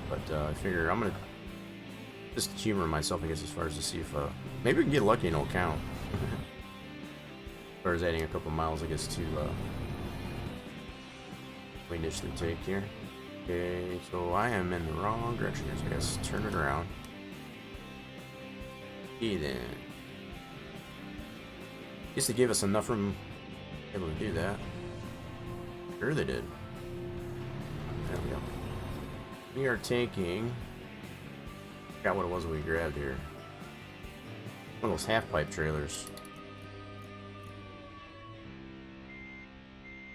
but I figure I'm gonna just humor myself, I guess, as far as to see if maybe we can get lucky and it'll count. As far as adding a couple miles, I guess, to we initially take here. Okay, so I am in the wrong direction here, so I guess turn it around. Okay, then. Guess they gave us enough room to be able to do that. Sure they did. There we go. We are taking. Forgot what it was we grabbed here. One of those half pipe trailers.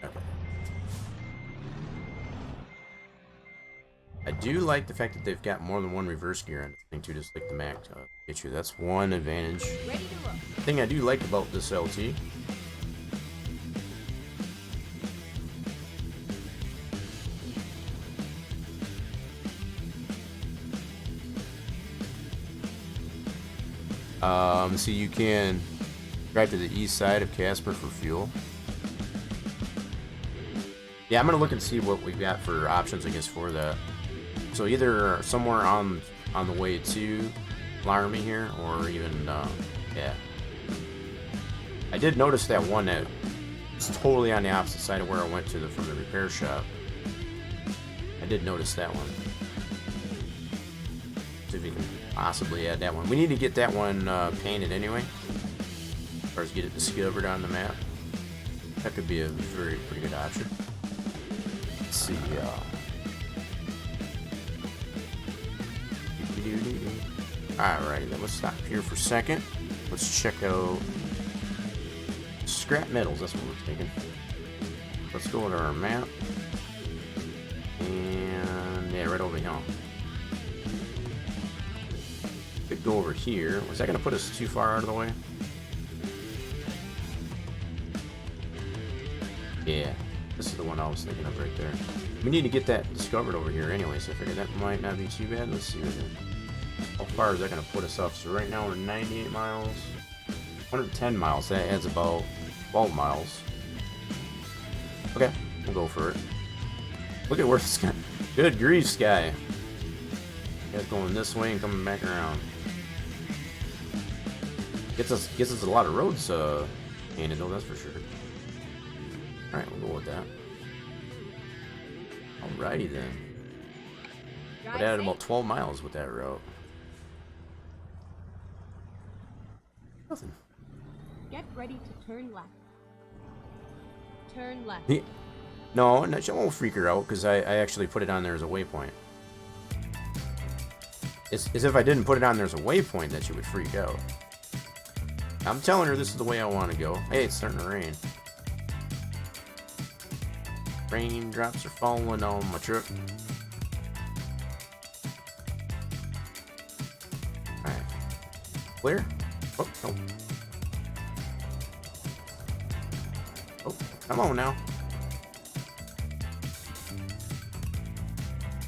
Okay. I do like the fact that they've got more than one reverse gear on this thing too, just like the Mac get you. That's one advantage. Ready to roll. Thing I do like about this LT. So you can drive to the east side of Casper for fuel. Yeah, I'm gonna look and see what we've got for options, I guess, for that. So either somewhere on the way to Laramie here, or even yeah. I did notice that one that was totally on the opposite side of where I went to from the repair shop. I did notice that one. See if we can possibly add that one. We need to get that one painted anyway, as far as get it discovered on the map. That could be a pretty good option. Let's see. Alrighty, then let's stop here for a second. Let's check out scrap metals. That's what we're taking. Let's go to our map. And yeah, right over here. Could go over here. Was that going to put us too far out of the way? Yeah, this is the one I was thinking of right there. We need to get that discovered over here anyway, so I figured that might not be too bad. Let's see how far is that going to put us up. So right now we're 98 miles, 110 miles. That adds about 12 miles. Okay, we'll go for it. Look at where this guy. Good grief, Sky. Guy's going this way and coming back around. Gets us a lot of roads painted though, that's for sure. Alright, we'll go with that. Alrighty then. But added about 12 miles with that route. Nothing. Get ready to turn left. Turn left. No, she won't freak her out because I actually put it on there as a waypoint. It's as if I didn't put it on there as a waypoint that she would freak out. I'm telling her this is the way I want to go. Hey, it's starting to rain. Raindrops are falling on my truck. Alright. Clear? Oh, no. Oh, come on now.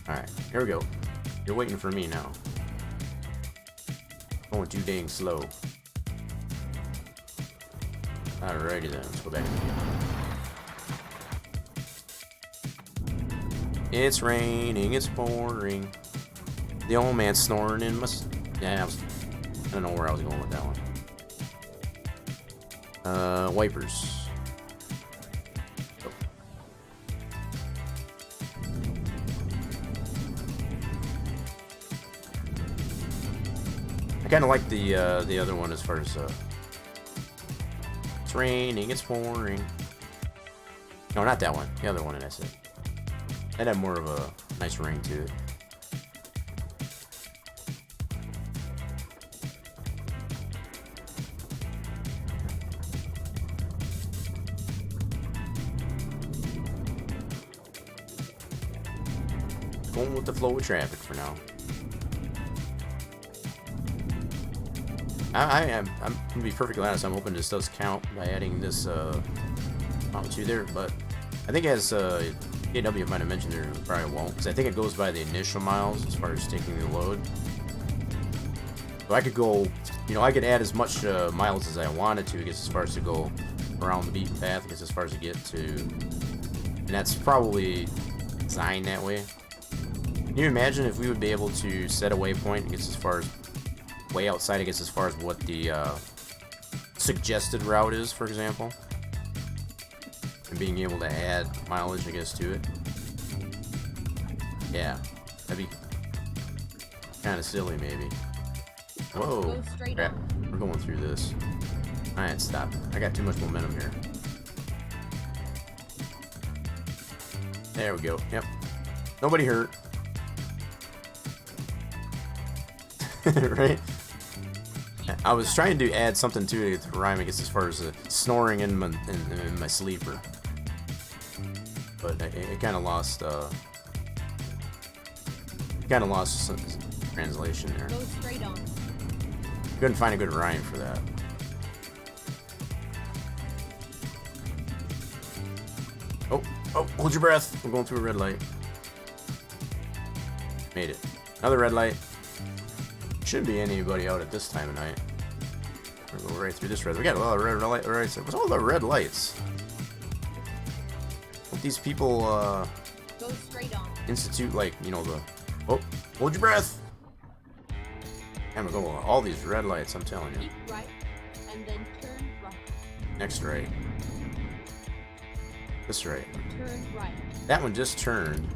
Alright, here we go. You're waiting for me now. Going too dang slow. Alrighty then, let's go back again. It's raining, it's pouring. The old man's snoring in my... Yeah, I don't know where I was going with that one. Wipers. Oh. I kind of like the other one as far as it's raining, it's pouring. No, not that one. The other one, and I said that had more of a nice ring to it. Going with the flow of traffic for now. I'm gonna be perfectly honest. I'm hoping this does count by adding this Mountain 2 there, but I think as AW might have mentioned there, it probably won't, because I think it goes by the initial miles as far as taking the load. So I could go, you know, I could add as much miles as I wanted to, I guess, as far as to go around the beaten path, I guess, as far as to get to, and that's probably designed that way. Can you imagine if we would be able to set a waypoint, I guess, as far as way outside, I guess, as far as what the suggested route is, for example, and being able to add mileage, I guess, to it. Yeah, that'd be kind of silly, maybe. Whoa, crap, we're going through this. Alright, stop. I got too much momentum here. There we go. Yep. Nobody hurt. Right? I was trying to add something to it to rhyme, I guess, as far as snoring in my sleeper, but it kind of lost some translation there. Go straight on. Couldn't find a good rhyme for that. Oh, hold your breath. We're going through a red light. Made it. Another red light. Shouldn't be anybody out at this time of night. We're going right through this red. We got a lot of red lights. What's all the red lights? Don't these people Go straight on. institute, like, you know, the... Oh, hold your breath. And we're going all these red lights, I'm telling you. Keep right, and then turn right. Next right. This right. Turn right. That one just turned.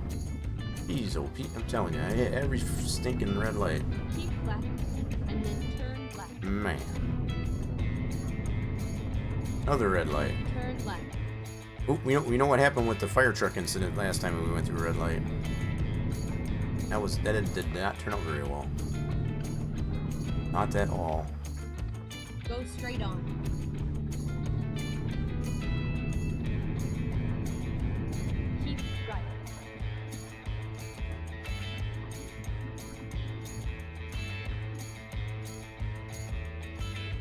Jeez, oh Pete, I'm telling you, I hit every stinking red light. Keep left, and then turn left. Man. Another red light. Turn left. Oh, we know what happened with the fire truck incident last time we went through a red light. That did not turn out very well. Not at all. Go straight on. Keep right.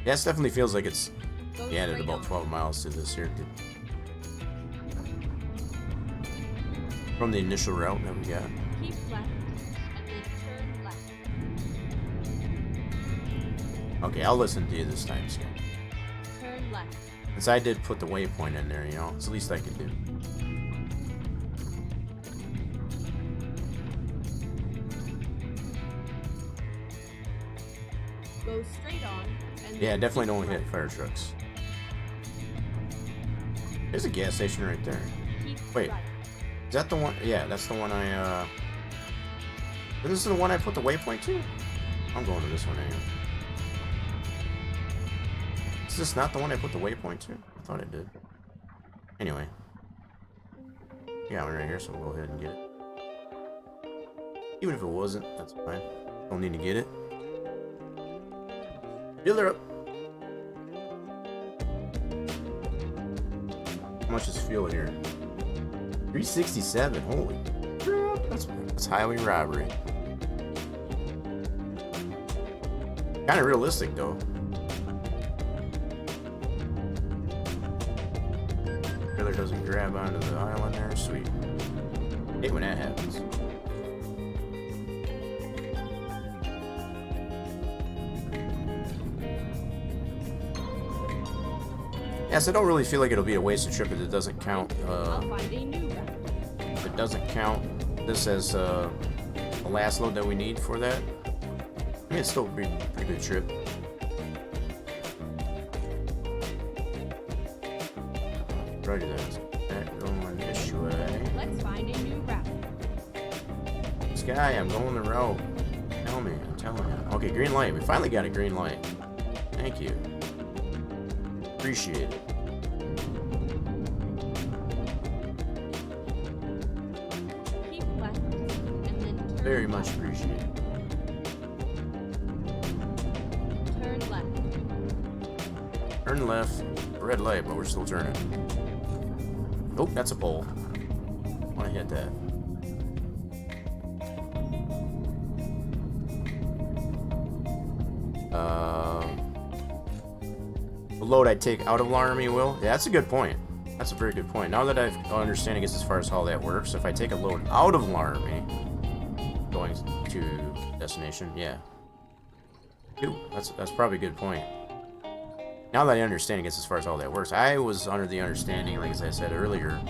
Yeah, this definitely feels like it's Go added straight about on. 12 miles to this here. From the initial route that we got. Keep left, and then turn left. Okay, I'll listen to you this time, Scott. Turn left. Since I did put the waypoint in there, you know, it's the least I could do. Go straight on, and Yeah, then definitely keep don't hit right. fire trucks. There's a gas station right there. Keep Wait. right. Is that the one? Yeah, that's the one I, This is the one I put the waypoint to? I'm going to this one anyway. Is this not the one I put the waypoint to? I thought it did. Anyway. Yeah, one right here, so we'll go ahead and get it. Even if it wasn't, that's fine. Don't need to get it. Fill her up. How much is fuel here? 367. Holy crap. That's highway robbery. Kind of realistic, though. Trailer doesn't grab onto the island there. Sweet. Hate when that happens. Yes, I don't really feel like it'll be a wasted trip if it doesn't count. I'll find a new route. If it doesn't count this as the last load that we need for that, I mean, it's still a pretty good trip. Sky, I'm going the route. Tell me, I'm telling you. Okay, green light. We finally got a green light. Thank you. Appreciate it. Keep left, and then turn Very left. much appreciate it. Turn left. Turn left. Red light, but we're still turning. Oh, that's a pole. I want to hit that. The load I'd take out of Laramie, Will? Yeah, that's a good point. That's a very good point. Now that I've understand, I guess, as far as how that works, if I take a load out of Laramie, going to destination, yeah. Ooh, that's probably a good point. Now that I understand, I guess, as far as how that works, I was under the understanding, like as I said earlier,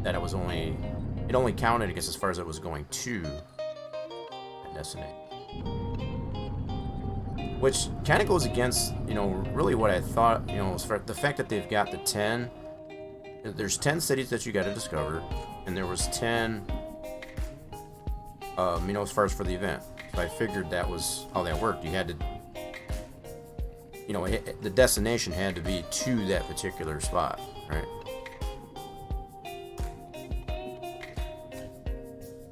that it only counted, I guess, as far as it was going to that destination. Which kind of goes against, really what I thought, as far the fact that they've got the 10. There's 10 cities that you got to discover, and there was 10, as far as for the event. So I figured that was how that worked. You had to, the destination had to be to that particular spot, right?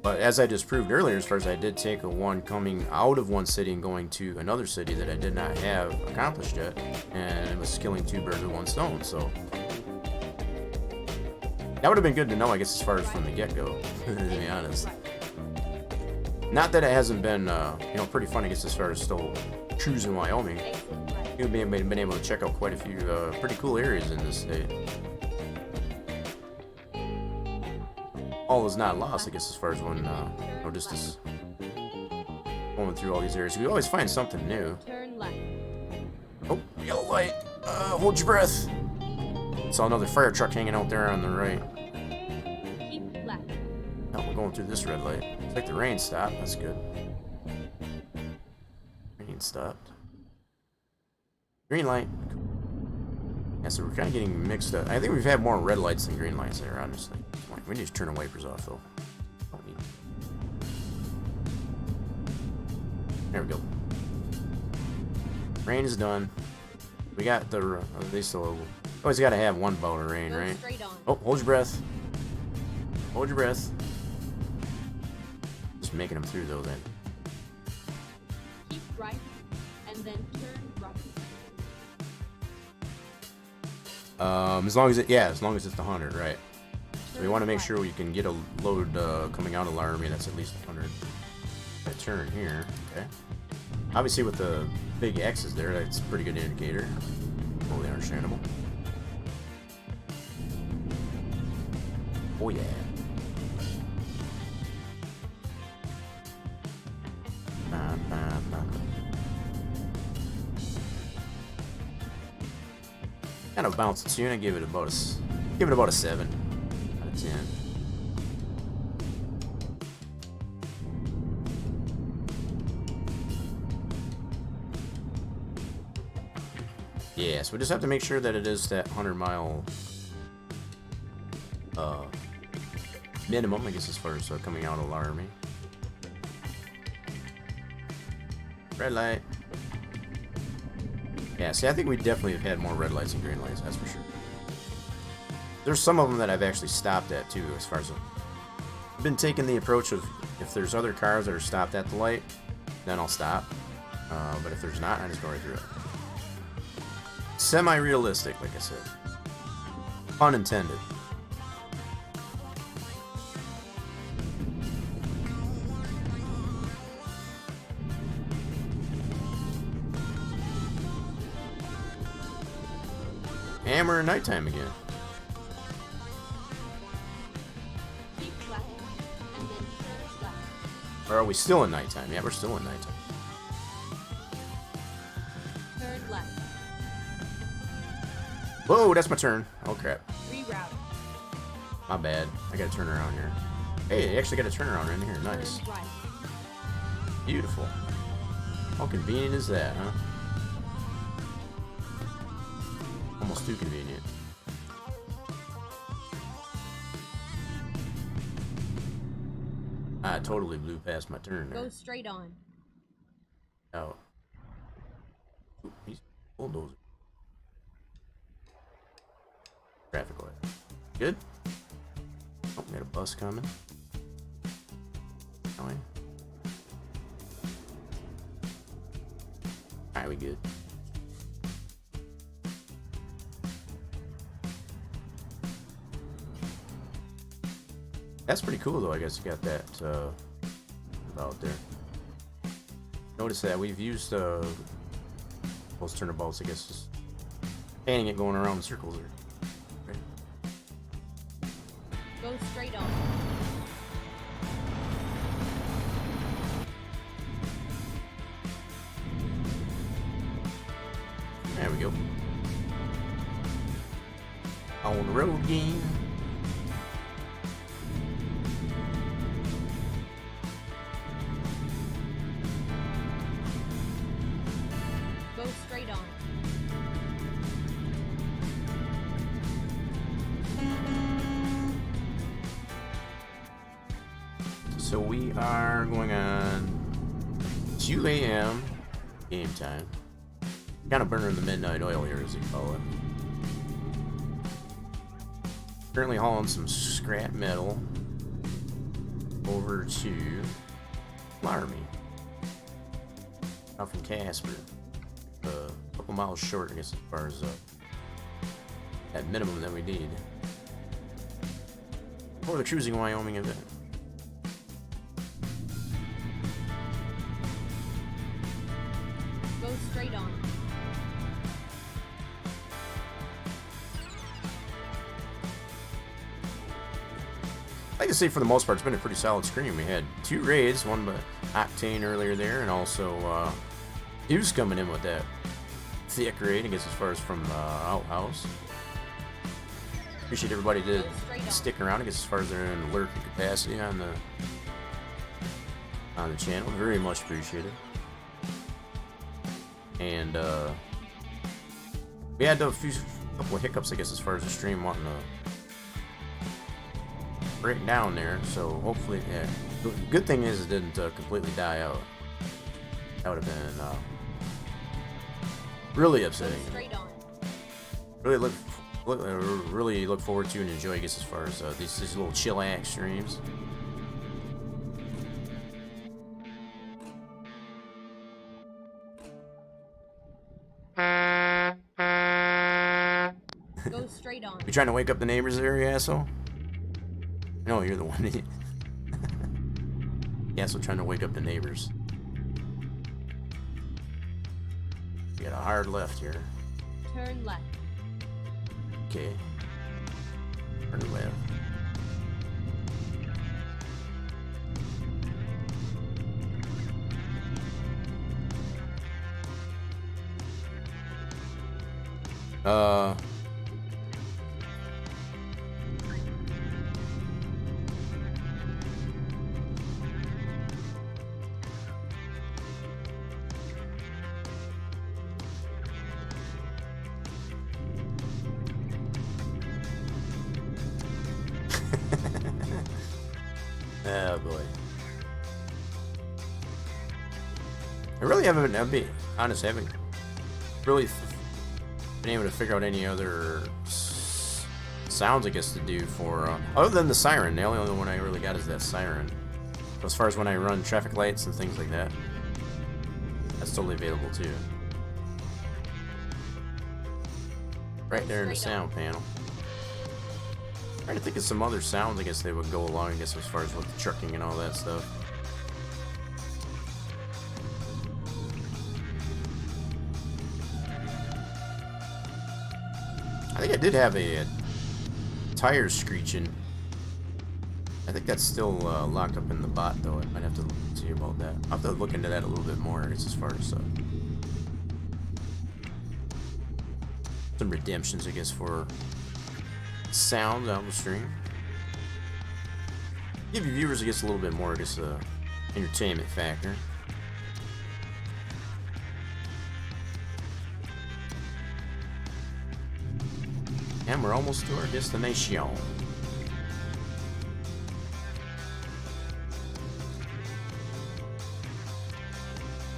But as I just proved earlier, as far as I did take a one coming out of one city and going to another city that I did not have accomplished yet, and it was killing two birds with one stone, so that would have been good to know, I guess, as far as from the get-go, to be honest. Not that it hasn't been, pretty fun, I guess, as far as still cruising Wyoming. You've been able to check out quite a few pretty cool areas in this state. All is not lost, I guess, as far as when, just as going through all these areas. We always find something new. Turn left. Oh, yellow light. Hold your breath. Saw another fire truck hanging out there on the right. Keep left. Oh, we're going through this red light. It's like the rain stopped. That's good. Rain stopped. Green light. Yeah, so we're kind of getting mixed up. I think we've had more red lights than green lights there, honestly. We need to turn the wipers off, though. Don't need. There we go. Rain is done. We got the. At least always got to have one bout of rain, Go right? straight on. Oh, hold your breath. Hold your breath. Just making them through, though, then. Keep right, and then turn right. As long as it's the 100, right? So we want to make sure we can get a load coming out of Laramie that's at least 100. I turn here, okay. Obviously, with the big X's there, that's a pretty good indicator. Totally understandable. Oh yeah. Kind of bounce the tune. I give it about a 7 out of 10. Yeah, so we just have to make sure that it is that 100-mile minimum, I guess, as far as coming out of Laramie. Red light. Yeah, see, I think we definitely have had more red lights than green lights, that's for sure. There's some of them that I've actually stopped at, too, as far as I've been taking the approach of if there's other cars that are stopped at the light, then I'll stop. But if there's not, I just go right through it. Semi-realistic, like I said. Pun intended. And we're in nighttime again. Keep left, and then turn left. Or are we still in nighttime? Yeah, we're still in nighttime. Turn left. Whoa, that's my turn. Oh, crap. Reroute. My bad. I gotta turn around here. Hey, I actually got a turnaround in here. Nice. Turn right. Beautiful. How convenient is that, huh? Almost too convenient. I totally blew past my turn there. Go straight on. Oh. Ooh, he's bulldozer. Traffic light. Good. Oh, we got a bus coming. Alright, we good. That's pretty cool, though. I guess you got that out there. Notice that we've used those turnabouts, I guess, just panning it going around in circles there. Right. Go straight on. There we go. On the road again. Go straight on. So we are going on 2 a.m. game time. Kind of burning the midnight oil here, as they call it. Currently hauling some scrap metal over to Laramie. Out from Casper. A couple miles short, I guess, as far as that minimum that we need for the Cruising Wyoming event. Go straight on. I can say for the most part, it's been a pretty solid screen. We had 2 raids, one by Octane earlier there, and also Hughes coming in with that thick raid, I guess, as far as from Outhouse. Appreciate everybody that stick around, I guess, as far as their lurking capacity on the channel. Very much appreciated. And we had a couple of hiccups, I guess, as far as the stream wanting to break down there, so hopefully, yeah. The good thing is it didn't completely die out. That would have been really upsetting. Really look forward to and enjoy, I guess, as far as these little chillax streams. Go straight on. You trying to wake up the neighbors there, you asshole? No, you're the one. Yeah, so trying to wake up the neighbors. You got a hard left here. Turn left. Okay. Turn left. Oh boy. I really haven't, I'll be honest, I haven't really been able to figure out any other sounds, I guess, to do for, other than the siren. The only one I really got is that siren. But as far as when I run traffic lights and things like that, that's totally available too. Right there in the sound panel. Trying to think of some other sounds, I guess, they would go along, I guess, as far as with the trucking and all that stuff. I think I did have a tire screeching. I think that's still locked up in the bot, though. I might have to see about that. I'll have to look into that a little bit more, I guess, as far as some redemptions, I guess, for sound on the stream. Give your viewers, I guess, a little bit more, I guess, entertainment factor. And we're almost to our destination.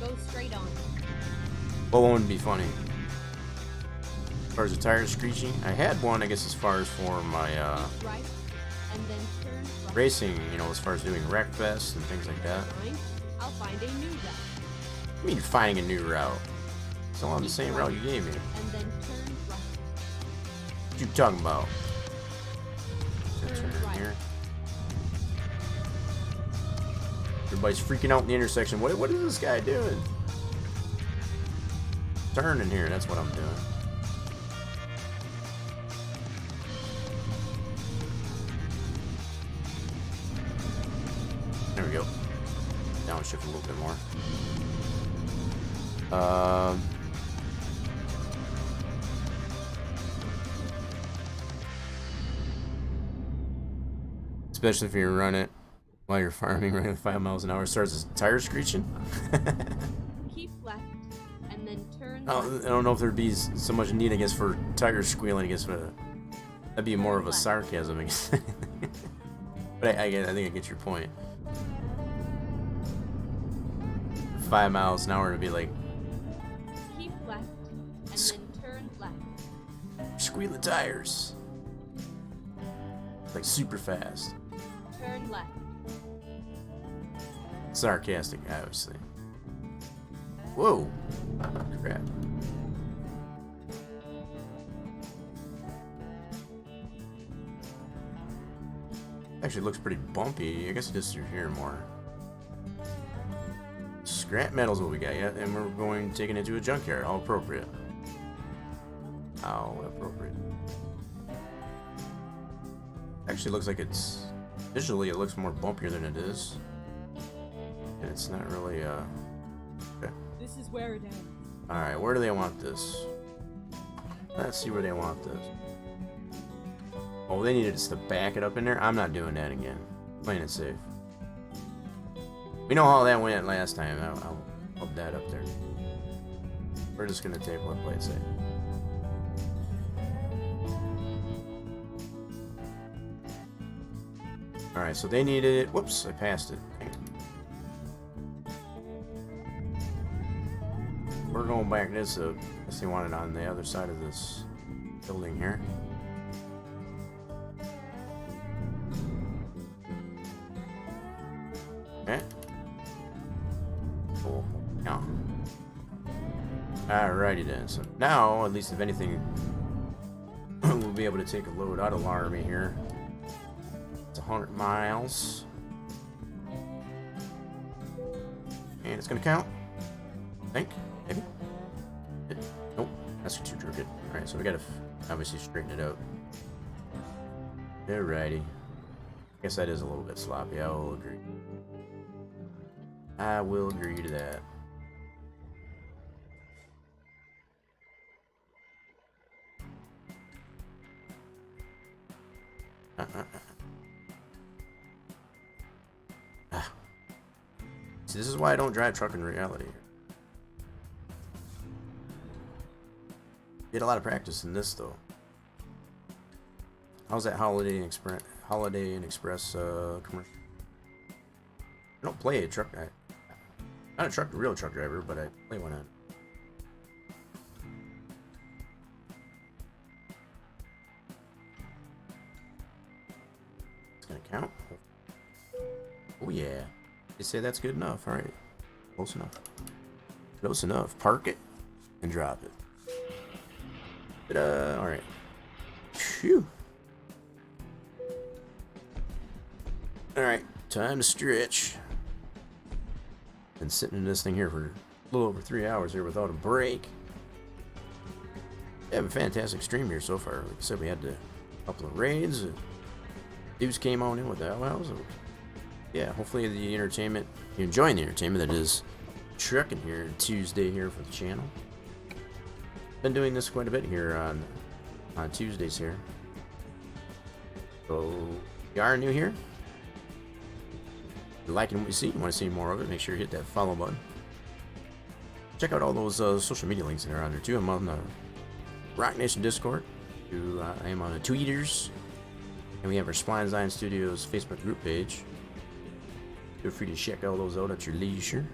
Go straight on. What one would be funny? As far as the tires screeching, I had one, I guess, as far as for my Keep right, and then turn right. racing, you know, as far as doing wreck vests and things like that. Fine. I'll find a new route. I mean, you're finding a new route. It's all on the Keep same right, route you gave me. And then turn right. What you talking about? Turn right. Here. Everybody's freaking out in the intersection. What is this guy doing? Turn in here, that's what I'm doing. There we go. Downshift a little bit more. Especially if you run it while you're farming running at 5 miles an hour, starts his tires screeching. Keep left, and then turn I left. don't know if there'd be so much need, I guess, for tires squealing. I guess that'd be more of a sarcasm, I guess. But I think I get your point. 5 miles an hour would be like, Keep left, and then turn left. squeal the tires. Like super fast. Turn left. Sarcastic, obviously. Whoa. Crap. Actually looks pretty bumpy. I guess it is through here more. Scrap metal's what we got, yeah, and we're going taking it to a junkyard. All appropriate. How appropriate. Actually looks like it's visually it looks more bumpier than it is. And it's not really okay. This is where it ends. Alright, where do they want this? Let's see where they want this. Oh, they needed us to back it up in there? I'm not doing that again. Playing it safe. We know how that went last time. I'll put that up there. We're just gonna take one play it safe. Alright, so they needed it. Whoops, I passed it. We're going back this up. I guess they want it on the other side of this building here. Okay. Cool. Now. Alrighty then. So now, at least if anything, we'll be able to take a load out of Laramie here. It's 100 miles. And it's gonna count. I think. Maybe. Nope. That's too crooked. Alright, so we gotta obviously straighten it out. Alrighty. Guess that is a little bit sloppy. I will agree. I will agree to that. See, this is why I don't drive truck in reality. Did a lot of practice in this though. How's that Holiday Inn Express commercial? I don't play a truck. Not a real truck driver, but I play one on. It's gonna count. Oh yeah. They say that's good enough. All right. Close enough. Close enough. Park it and drop it. All right. Phew. All right. Time to stretch. Been sitting in this thing here for a little over 3 hours here without a break. We have a fantastic stream here so far. Like I said, we had a couple of raids. Dudes came on in with that. Well, yeah, hopefully the entertainment, you're enjoying the entertainment that is Truckin here Tuesday here for the channel. Been doing this quite a bit here on Tuesdays here. So, if you are new here, if you're liking what you see, you want to see more of it, make sure you hit that follow button. Check out all those social media links that are on there too. I'm on the Rock Nation Discord. I am on the Tweeters. And we have our Spline Design Studios Facebook group page. Feel free to check all those out at your leisure.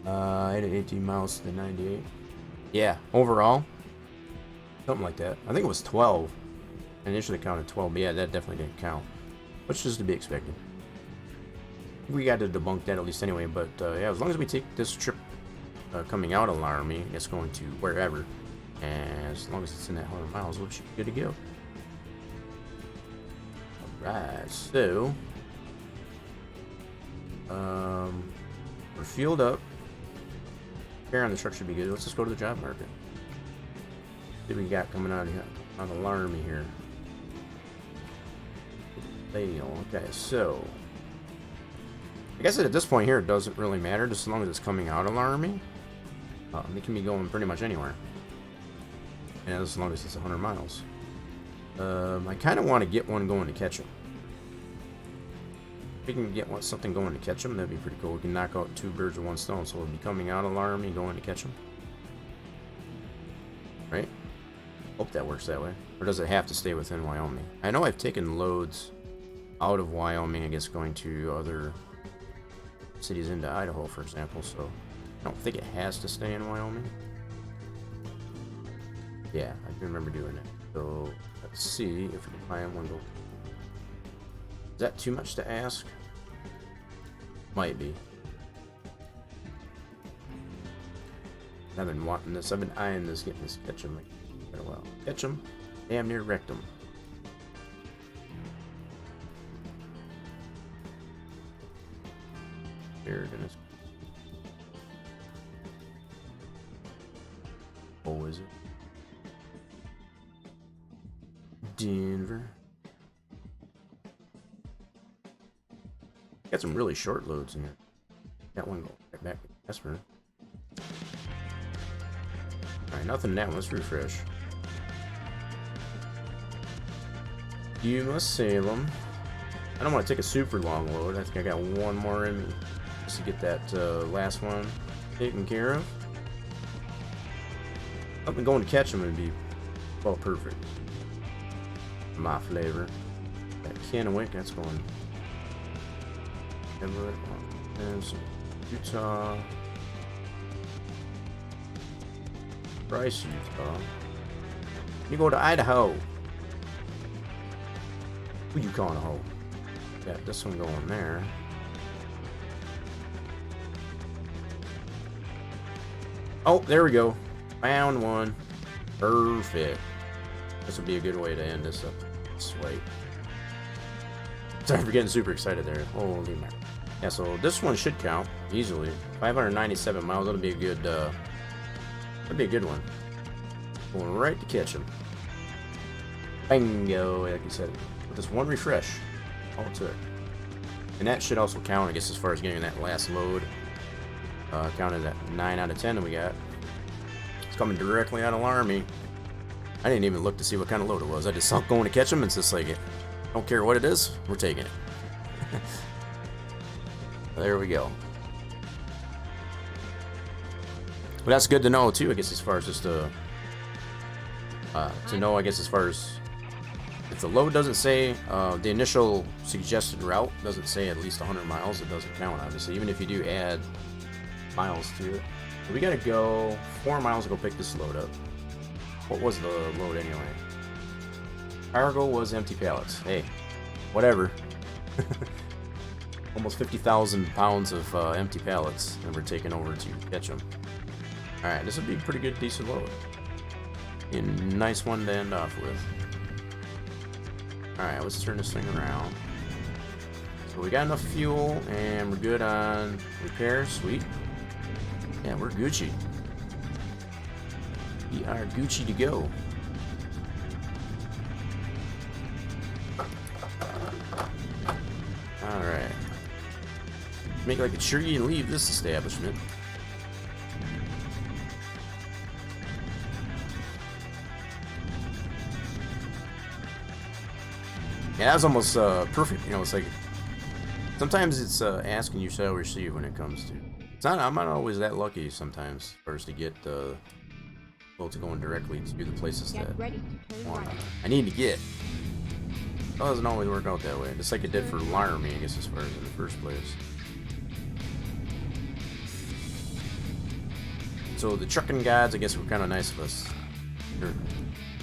I had 18 miles to the 98. Yeah, overall, something like that. I think it was 12. I initially counted 12, but yeah, that definitely didn't count. Which is to be expected. We got to debunk that at least anyway, but yeah, as long as we take this trip coming out of Laramie, it's going to wherever, and as long as it's in that 100 miles, we should be good to go. Alright, so we're fueled up. Repair on the truck should be good. Let's just go to the job market. See what we got coming out of here on the Laramie here. Okay, so I guess at this point here it doesn't really matter, just as long as it's coming out of Laramie. It can be going pretty much anywhere, and as long as it's 100 miles. I kind of want to get one going to catch them. If we can get something going to catch them, that'd be pretty cool. We can knock out 2 birds with 1 stone. So we'll be coming out of Laramie, going to catch them. Right? Hope that works that way. Or does it have to stay within Wyoming? I know I've taken loads out of Wyoming, I guess, going to other cities into Idaho, for example. So I don't think it has to stay in Wyoming. Yeah, I can remember doing it. So let's see if we can find one. Is that too much to ask? Might be. I've been wanting this. I've been eyeing this, getting this catch 'em like quite a while. Catch 'em. Damn near wrecked 'em. There it is. Oh, is it? Denver. Got some really short loads in here. That one go right back to Casper. Alright, nothing in that one. Let's refresh. Yuma, Salem. I don't want to take a super long load. I think I got one more in me just to get that last one taken care of. Something going to catch them would be well perfect. My flavor. That Kennewick, that's going. Everett, and some Utah. Bryce, Utah. You go to Idaho. Who you calling a hoe? Got this one going there. Oh, there we go. Found one. Perfect. This would be a good way to end this up. Sweet. Sorry for getting super excited there. Holy man. Yeah, so this one should count easily. 597 miles. That'll be a good. That'd be a good one. Going right to catch him. Bingo, like you said. With this one refresh, all it took. And that should also count, I guess, as far as getting that last load. Counted at 9 out of 10 that we got. It's coming directly out of Laramie. I didn't even look to see what kind of load it was. I just saw going to catch them. It's just like, I don't care what it is, we're taking it. There we go. But that's good to know too, I guess, as far as just to know, I guess, as far as if the load doesn't say the initial suggested route doesn't say at least 100 miles, it doesn't count, obviously, even if you do add miles to it. So we gotta go 4 miles to go pick this load up. What was the load anyway? Cargo was empty pallets. Hey, whatever. Almost 50,000 pounds of empty pallets that we're taking over to catch them. Alright, this would be a pretty good, decent load. A nice one to end off with. Alright, let's turn this thing around. So we got enough fuel, and we're good on repair. Sweet. Yeah, we're Gucci. We are Gucci to go. Alright. Make like a sure you leave this establishment. Yeah, that was almost perfect. You know, it's like sometimes it's asking you shall receive when it comes to. It's not. I'm not always that lucky sometimes first to get boats going directly to the places that I need to get. It doesn't always work out that way. Just like it did for Laramie, I guess, as far as in the first place. So the trucking gods, I guess, were kind of nice of us.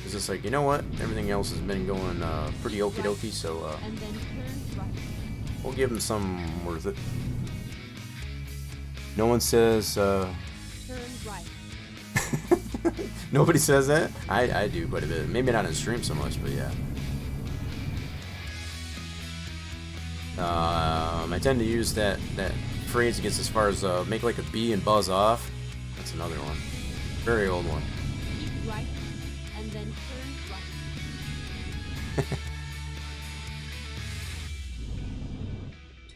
It's just like, you know what? Everything else has been going pretty okie dokie, so And then turn right. we'll give them some worth it. No one says, Turn right. nobody says that? I do quite a bit. Maybe not in stream so much, but yeah. I tend to use that phrase against as far as make like a bee and buzz off. That's another one. Very old one. Keep right. And then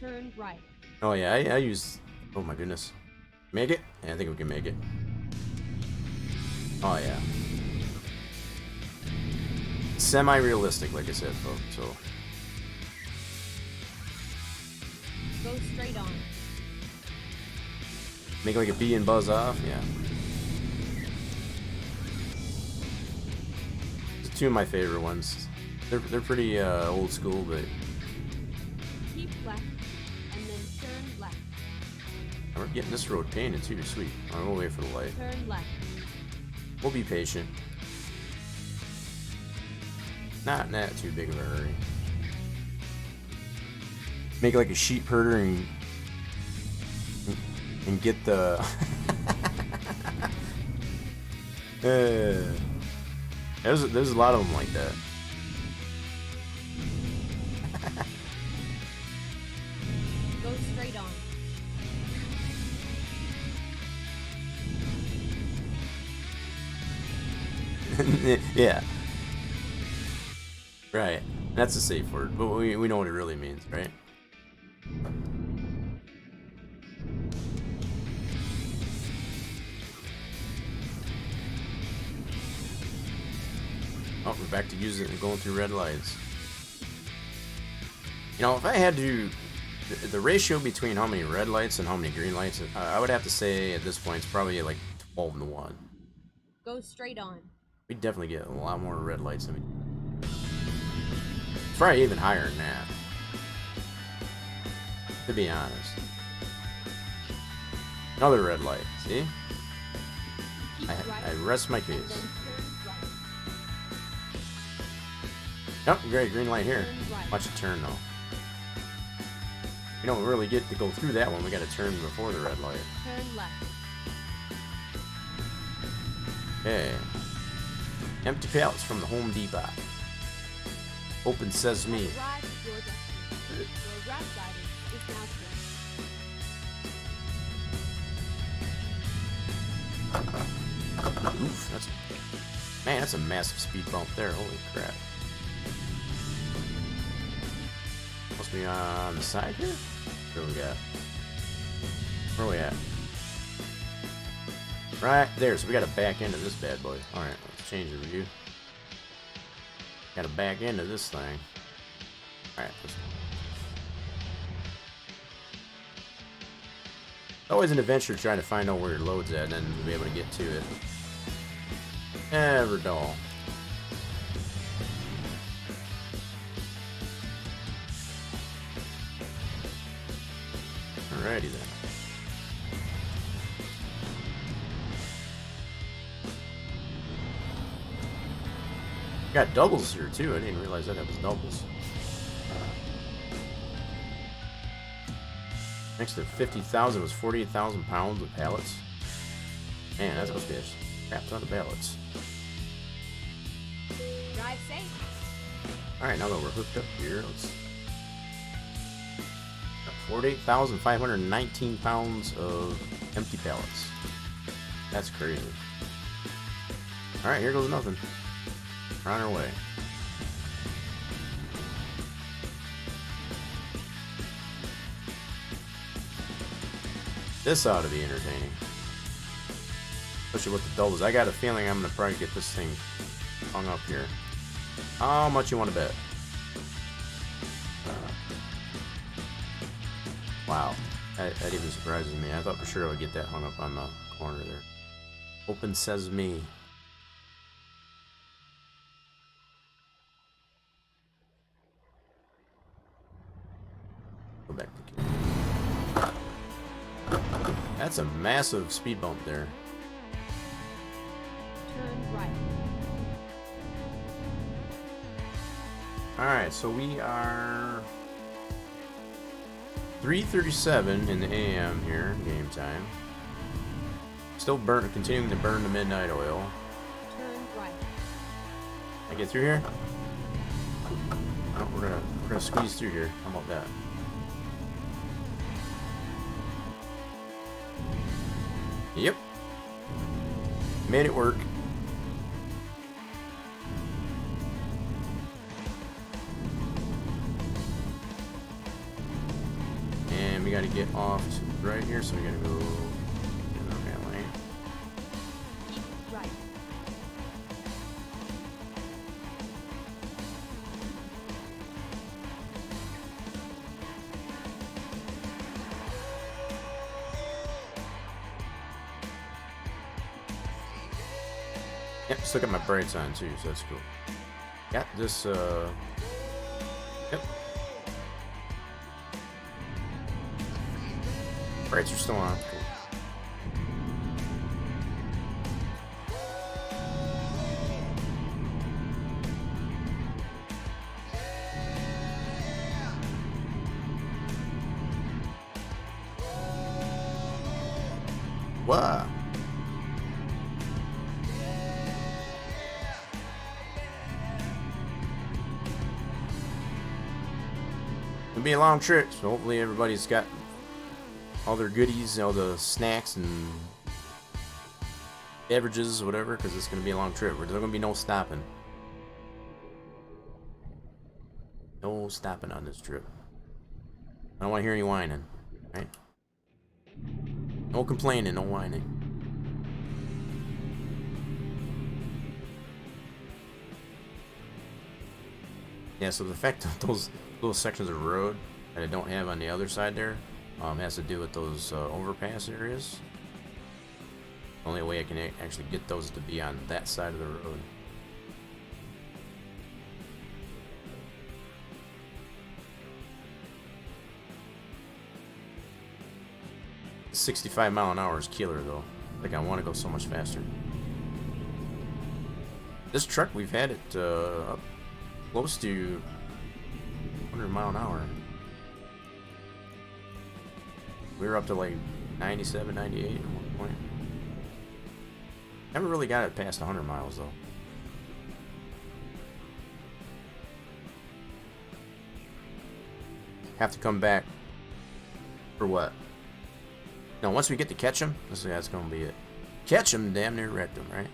turn right. Turn right. Oh yeah, I use... Oh my goodness. Make it? Yeah, I think we can make it. Oh yeah. Semi-realistic, like I said, folks, so... Go straight on. Make like a bee and buzz off? Yeah. It's two of my favorite ones. They're pretty old school, but... Keep left. And then turn left. We're getting this road painted too, sweet. Alright, we'll wait for the light. Turn left. We'll be patient. Not in that too big of a hurry. Make like a sheep herder and get the there's a lot of them like that. Go straight on. Yeah. Right. That's a safe word, but we know what it really means, right? Oh, we're back to using it and going through red lights. You know, if I had to... The ratio between how many red lights and how many green lights, I would have to say at this point it's probably like 12 to 1. Go straight on. We definitely get a lot more red lights than we... It's probably even higher than that. To be honest. Another red light, see? I rest my case. And then turn right. Yep, great, green light here. Turn right. Watch it turn though. You don't really get to go through that one, we gotta turn before the red light. Turn left. Okay. Empty pallets from the Home Depot. Open sesame. Arrive at your destination. Your route guidance is now clear. Oof, that's a massive speed bump there. Holy crap. Must be on the side here? Where we got? Where we at? Right there, so we gotta back into this bad boy. Alright, let's change the view. Gotta back into this thing. Alright, let's... Always an adventure trying to find out where your load's at and then be able to get to it. Never dull. Alrighty then. Got doubles here too. I didn't realize that was doubles. Next to 50,000 was 48,000 pounds of pallets. Man, that's supposed to be a crap ton of pallets. Drive safe. Alright, now that we're hooked up here, let's... 48,519 pounds of empty pallets. That's crazy. Alright, here goes nothing. We're on our way. This ought to be entertaining. Especially with the doubles. I got a feeling I'm gonna probably get this thing hung up here. How much you want to bet? Wow. That even surprises me. I thought for sure I would get that hung up on the corner there. Open sesame. Go back to camera. That's a massive speed bump there. Alright, so we are 3:37 in the AM here, game time. Still continuing to burn the midnight oil. Turn right. I get through here? Oh, we're gonna squeeze through here. How about that? Yep. Made it work. And we gotta get off to right here, so we gotta go that way. Keep right. Yep, just look at my brights on too, so that's cool. Got this, yep. Brights are still on, cool. What? It'll be a long trip, so hopefully everybody's got all their goodies, all the snacks and beverages, whatever, because it's going to be a long trip. There's going to be no stopping. No stopping on this trip. I don't want to hear any whining, right? No complaining, no whining. Yeah, so the fact that those little sections of road that I don't have on the other side there has to do with those overpass areas. Only way I can actually get those to be on that side of the road. $65 mph is killer though. Like I want to go so much faster. This truck, we've had it up close to 100 mph. We were up to like 97, 98 at one point. Never really got it past 100 miles though. Have to come back for what? No, once we get to Ketchum, that's gonna be it. Ketchum damn near wrecked him, right?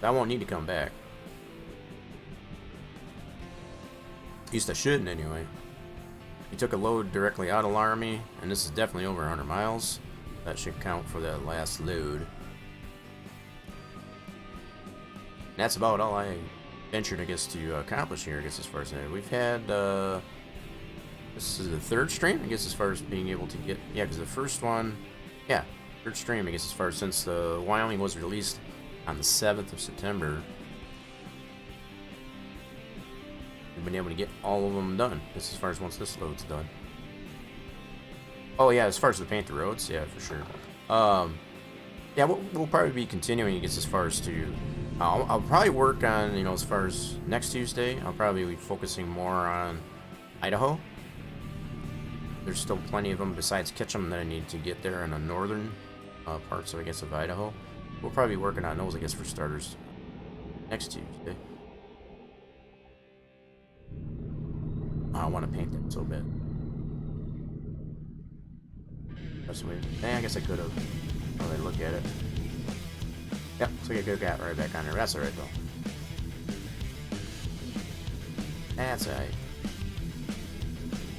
I won't need to come back. At least I shouldn't anyway. We took a load directly out of Laramie, and this is definitely over 100 miles. That should count for that last load. And that's about all I ventured, I guess, to accomplish here, I guess, as far as that. We've had, this is the third stream, I guess, as far as being able to get, yeah, because the first one, yeah, third stream, I guess, as far as since the Wyoming was released on the 7th of September. We've been able to get all of them done. This as far as once this load's done. Oh yeah, as far as the paint the roads, yeah, for sure. Yeah, we'll probably be continuing, I guess, as far as to. I'll probably work on, you know, as far as next Tuesday. I'll probably be focusing more on Idaho. There's still plenty of them besides Ketchum that I need to get there in the northern parts, I guess, of Idaho. We'll probably be working on those, I guess, for starters next Tuesday. I want to paint that so bad. That's weird. I guess I could have. Oh, they look at it. Yep, so I could have got right back on there. That's alright though. That's alright.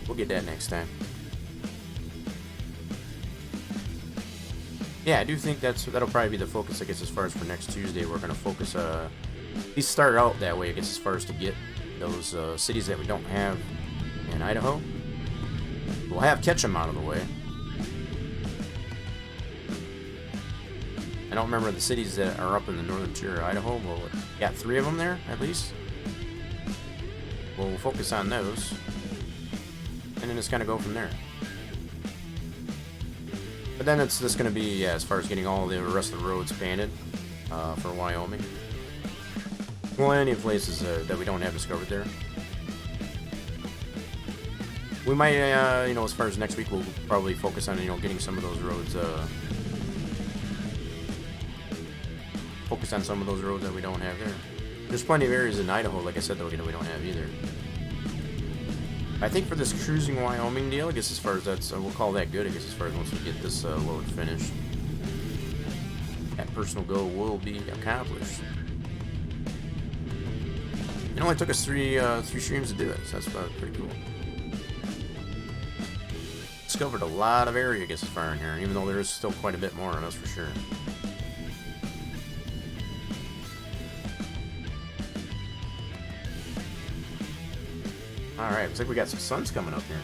We'll get that next time. Yeah, I do think that'll probably be the focus, I guess, as far as for next Tuesday. We're gonna focus at least start out that way, I guess, as far as to get those cities that we don't have in Idaho. We'll have Ketchum out of the way. I don't remember the cities that are up in the northern tier of Idaho. Well, we got 3 of them there, at least. We'll focus on those. And then just kind of go from there. But then it's just going to be, yeah, as far as getting all the rest of the roads painted for Wyoming. Plenty of places that we don't have discovered there. We might, you know, as far as next week, we'll probably focus on, you know, getting some of those roads, focus on some of those roads that we don't have there. There's plenty of areas in Idaho, like I said, that we don't have either. I think for this cruising Wyoming deal, I guess as far as that's, we'll call that good, I guess as far as once we get this load finished. That personal goal will be accomplished. It only took us three streams to do it, so that's pretty cool. Discovered a lot of area, I guess, as far in here, even though there is still quite a bit more, that's for sure. Alright, looks like we got some suns coming up here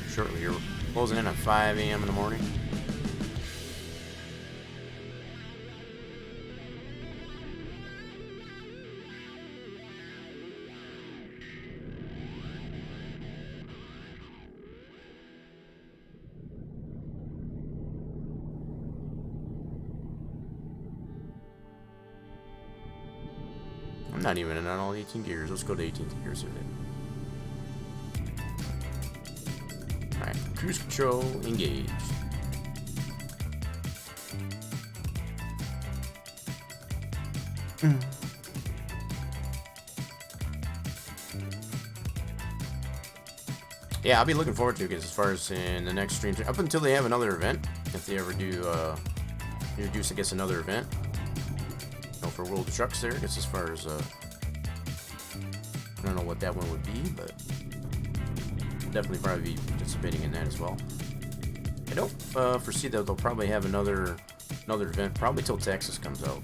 shortly here. We're closing in at 5 a.m. in the morning. I'm not even in on all 18 gears. Let's go to 18 gears today. Alright, cruise control engaged. Yeah, I'll be looking forward to it, because as far as in the next stream, up until they have another event, if they ever do introduce, I guess, another event, you know, for World of Trucks there, I guess as far as, I don't know what that one would be, but definitely probably be participating in that as well. I don't foresee that they'll probably have another event, probably till Texas comes out,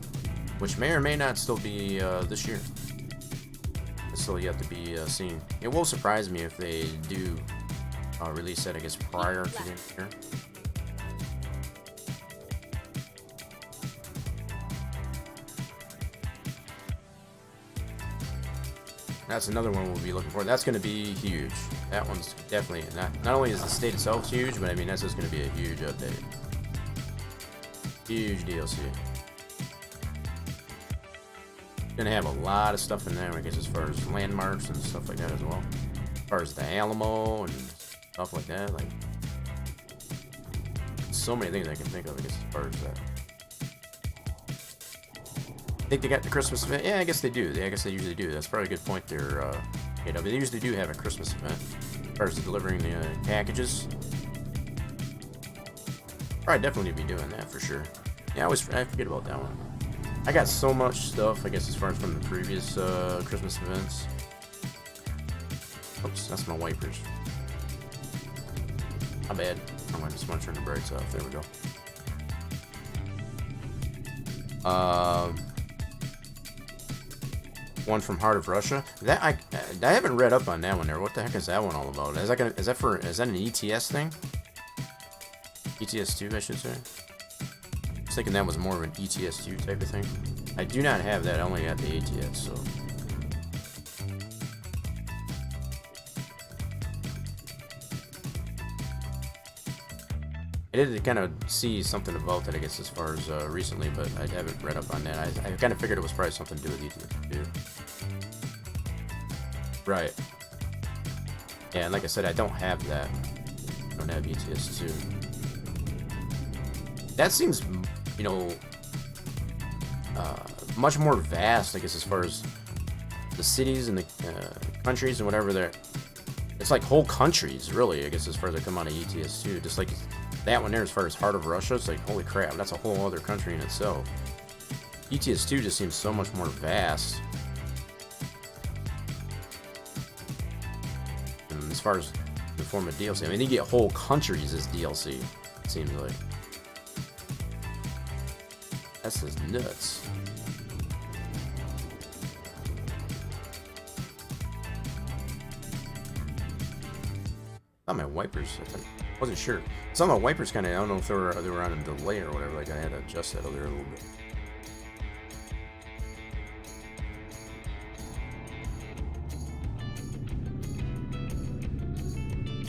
which may or may not still be this year. It's still yet to be seen. It will surprise me if they do release that, I guess, prior to the end of the year. That's another one we'll be looking for. That's going to be huge. That one's definitely not only is the state itself huge, but I mean that's just going to be a huge update. Huge DLC. Gonna have a lot of stuff in there, I guess, as far as landmarks and stuff like that as well. As far as the Alamo and stuff like that, like so many things I can think of, I guess, as far as that. I think they got the Christmas event. Yeah, I guess they do. I guess they usually do. That's probably a good point there. You know, they usually do have a Christmas event as far as delivering the packages. Probably definitely be doing that for sure. Yeah, I forget about that one. I got so much stuff, I guess, as far as from the previous Christmas events. Oops, that's my wipers. My bad. I just want to turn the brights off. There we go. One from Heart of Russia. That I haven't read up on that one there. What the heck is that one all about? Is that an ETS thing? ETS 2, I should say. I was thinking that was more of an ETS 2 type of thing. I do not have that. I only got the ATS, so. I did kind of see something about that, I guess, as far as recently, but I haven't read up on that. I kind of figured it was probably something to do with ETS 2. Right. Yeah, and like I said, I don't have that. I don't have ETS 2. That seems, you know, much more vast, I guess, as far as the cities and the countries and whatever they're. It's like whole countries, really, I guess, as far as they come out of ETS 2. Just like that one there, as far as Heart of Russia, it's like, holy crap, that's a whole other country in itself. ETS 2 just seems so much more vast. And as far as the form of DLC, I mean, you get whole countries as DLC, it seems like. That's just nuts. Oh, my wipers. I wasn't sure. Some of my wipers kind of, I don't know if they were on a delay or whatever. Like I had to adjust that over there a little bit.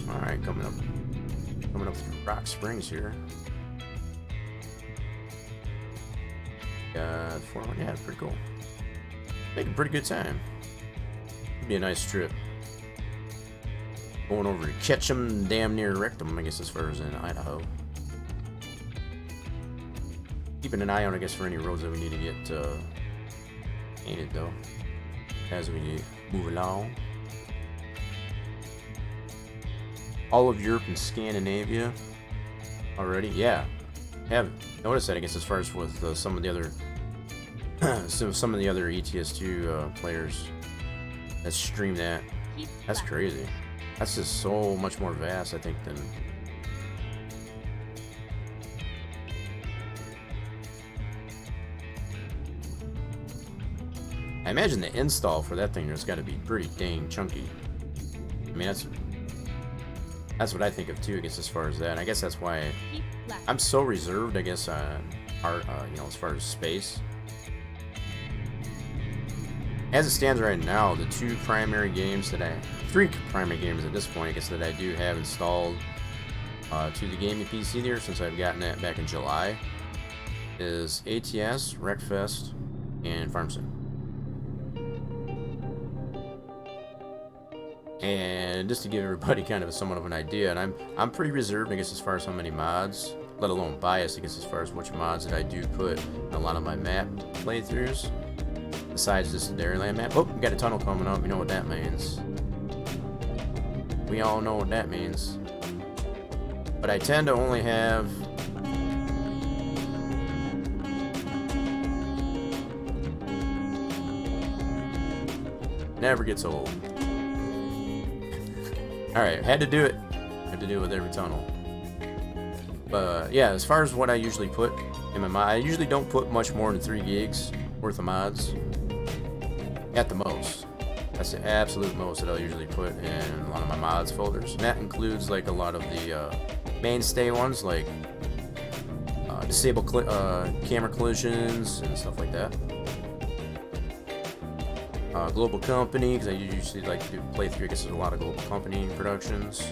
All right, coming up through Rock Springs here. Got 400. Yeah, pretty cool. Make a pretty good time. It'd be a nice trip. Going over to Ketchum, damn near Rectum, I guess, as far as in Idaho. Keeping an eye on, I guess, for any roads that we need to get painted, though, as we move along. All of Europe and Scandinavia already, yeah. Have noticed that, I guess, as far as with some of the other some of the other ATS2 players that stream that. That's crazy. That's just so much more vast, I think, than I imagine the install for that thing has got to be pretty dang chunky. I mean, that's what I think of too, I guess, as far as that. And I guess that's why I'm so reserved, I guess, on art, you know, as far as space. As it stands right now, the three primary games at this point, I guess, that I do have installed to the gaming PC there, since I've gotten that back in July, is ATS, Wreckfest, and FarmSim. And just to give everybody kind of somewhat of an idea, and I'm pretty reserved, I guess, as far as how many mods, let alone biased, I guess, as far as which mods that I do put in a lot of my map playthroughs. Besides just the Dairyland map. Oh, we got a tunnel coming up. You know what that means. We all know what that means. But I tend to only have never gets old. Alright, had to do it. Had to do it with every tunnel. But yeah, as far as what I usually put in my mod, I usually don't put much more than 3 gigs worth of mods. At the most. That's the absolute most that I'll usually put in a lot of my mods folders. And that includes like a lot of the mainstay ones, like disable camera collisions and stuff like that. Global Company, because I usually like to do playthrough, I guess there's a lot of Global Company productions.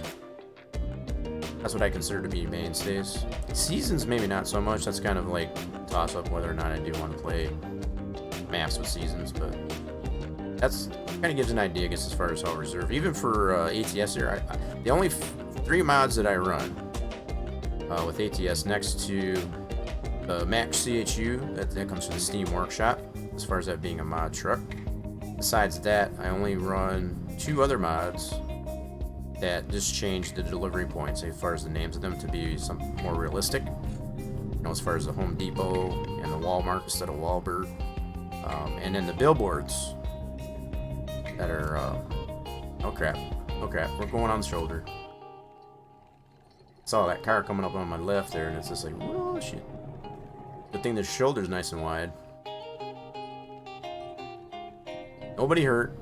That's what I consider to be mainstays. Seasons, maybe not so much. That's kind of like toss up whether or not I do want to play maps with seasons, but that's kind of gives an idea, I guess, as far as how reserved. Even for ATS here, the only 3 mods that I run with ATS next to the Max CHU, that comes from the Steam Workshop, as far as that being a mod truck. Besides that, I only run 2 other mods that just change the delivery points, as far as the names of them, to be something more realistic. You know, as far as the Home Depot and the Walmart instead of Walmart. And then the billboards that are, oh crap, we're going on the shoulder. Saw that car coming up on my left there, and it's just like, whoa, shit. Good thing the shoulder's nice and wide. Nobody hurt.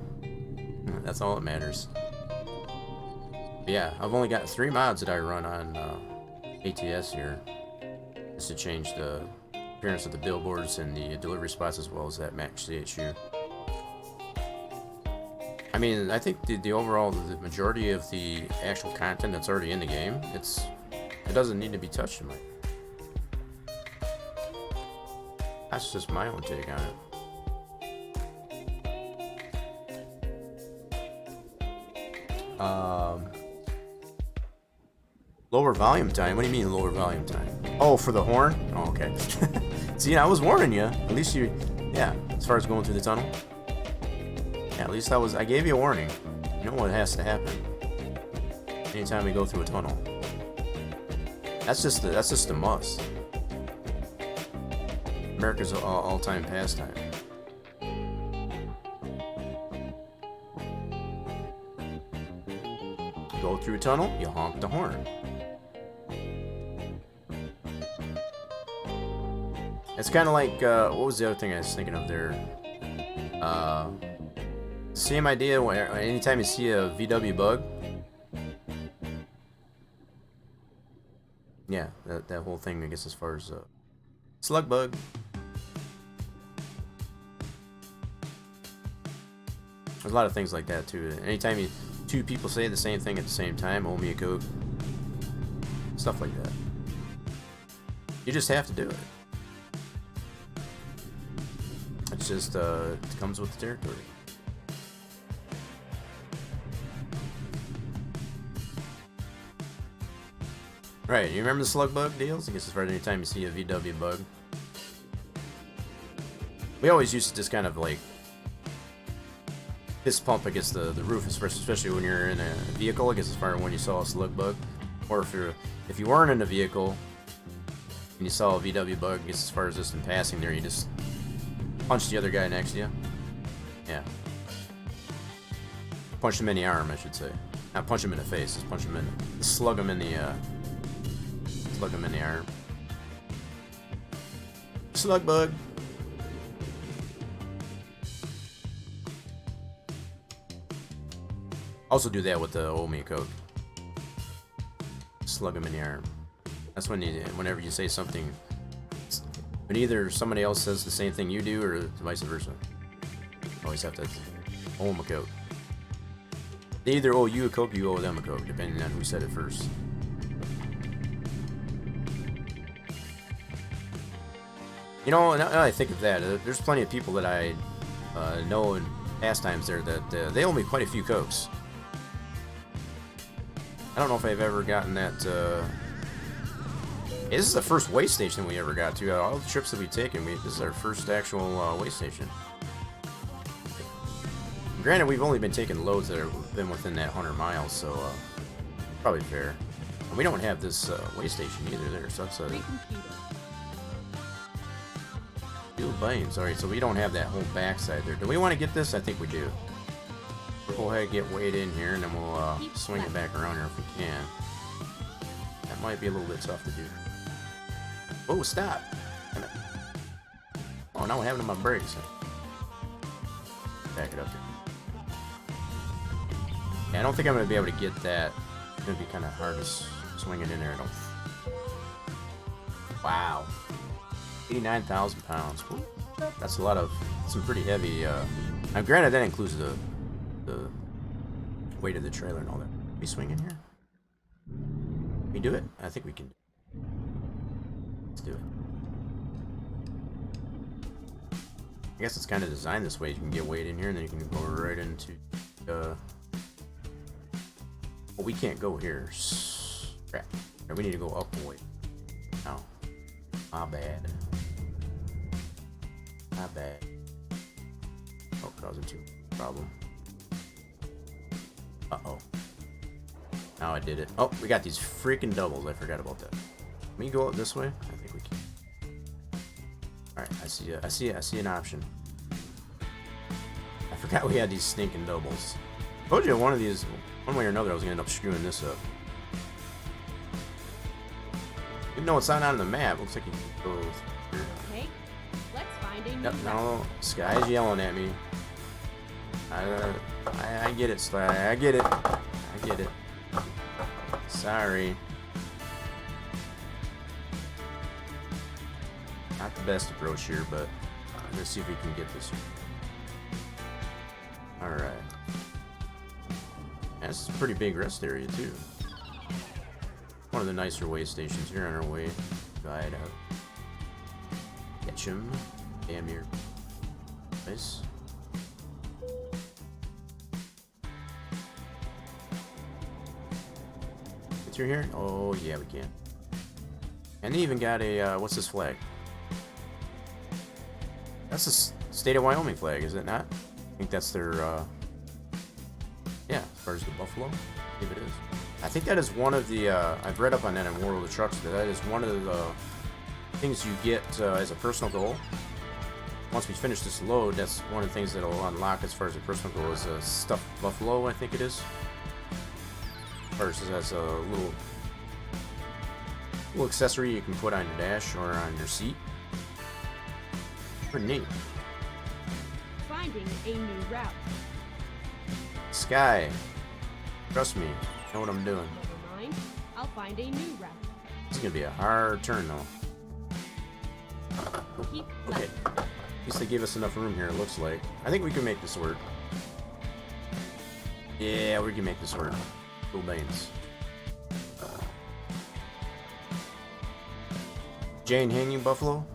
That's all that matters. But yeah, I've only got 3 mods that I run on ATS here, just to change the appearance of the billboards and the delivery spots, as well as that Max CHU. I mean, I think the overall, the majority of the actual content that's already in the game, it doesn't need to be touched in my. That's just my own take on it. Lower volume time? What do you mean lower volume time? Oh, for the horn? Oh, okay. See, I was warning you. At least you, yeah, as far as going through the tunnel. Yeah, at least I gave you a warning. You know what has to happen anytime we go through a tunnel. That's just a must. America's all-time pastime. You go through a tunnel, you honk the horn. It's kind of like, what was the other thing I was thinking of there? Same idea, where anytime you see a VW bug. Yeah, that whole thing, I guess, as far as slug bug. There's a lot of things like that too. Anytime 2 people say the same thing at the same time, owe me a Coke. Stuff like that. You just have to do it. just it comes with the territory. Right, you remember the slug bug deals? I guess as far as any time you see a VW bug. We always used to just kind of like fist pump against the roof, especially when you're in a vehicle, I guess as far as when you saw a slug bug. Or if you weren't in a vehicle and you saw a VW bug, I guess as far as just in passing there, you just punch the other guy next to you. Yeah. Punch him in the arm, I should say. Not punch him in the face, just punch him in, slug him in the arm. Slug bug. Also do that with the old me Coke. Slug him in the arm. That's when whenever you say something, but either somebody else says the same thing you do, or vice versa. Always have to owe them a Coke. They either owe you a Coke or you owe them a Coke, depending on who said it first. You know, now I think of that, there's plenty of people that I know in past times there that they owe me quite a few Cokes. I don't know if I've ever gotten that. This is the first way station we ever got to. All the trips that we've taken, this is our first actual way station. Granted, we've only been taking loads that have been within that 100 miles, so probably fair. And we don't have this way station either there, so that's a... Fuel lanes, alright, so we don't have that whole backside there. Do we want to get this? I think we do. We'll go ahead and get weighed in here, and then we'll swing it back around here if we can. That might be a little bit tough to do. Oh, stop! Damn it. Oh, now what happened to my brakes? Back it up there. Yeah, I don't think I'm going to be able to get that. It's going to be kind of hard to swing it in there. I don't... Wow. 89,000 pounds. Woo. That's a lot of... some pretty heavy... Now, granted, that includes the weight of the trailer and all that. Can we swing in here? Can we do it? I think we can. Let's do it. I guess it's kind of designed this way. You can get weight in here, and then you can go right into... well, we can't go here. Crap. We need to go up a way. No. My bad. My bad. Oh, causing too much problem. Uh-oh. Now I did it. Oh, we got these freaking doubles. I forgot about that. Can we go up this way? I think we can. Alright, I see an option. I forgot we had these stinking doubles. I told you one of these, one way or another, I was going to end up screwing this up. Even though it's not on the map, looks like you can go here. Okay, let's find a new Yep, no, Sky's yelling at me. I get it, Sky. I get it. I get it. Sorry. Not the best approach here, but let's see if we can get this here. Alright. Yeah, this is a pretty big rest area, too. One of the nicer way stations here on our way. Guide out. Catch him. Damn near. Nice. Get through here? Oh, yeah, we can. And they even got a, what's this flag? That's the state of Wyoming flag, is it not? I think that's their, yeah, as far as the buffalo, I believe it is. I think that is one of the, I've read up on that in World of Trucks, that is one of the things you get as a personal goal. Once we finish this load, that's one of the things that will unlock as far as a personal goal is a stuffed buffalo, I think it is. Versus as a little accessory you can put on your dash or on your seat. Pretty neat. Finding a new route. Sky, trust me, I know what I'm doing. Never mind. I'll find a new route. This is gonna be a hard turn though. Keep Okay. left. At least they gave us enough room here, it looks like. I think we can make this work. Yeah, we can make this work. Cool beans. Jane hanging buffalo?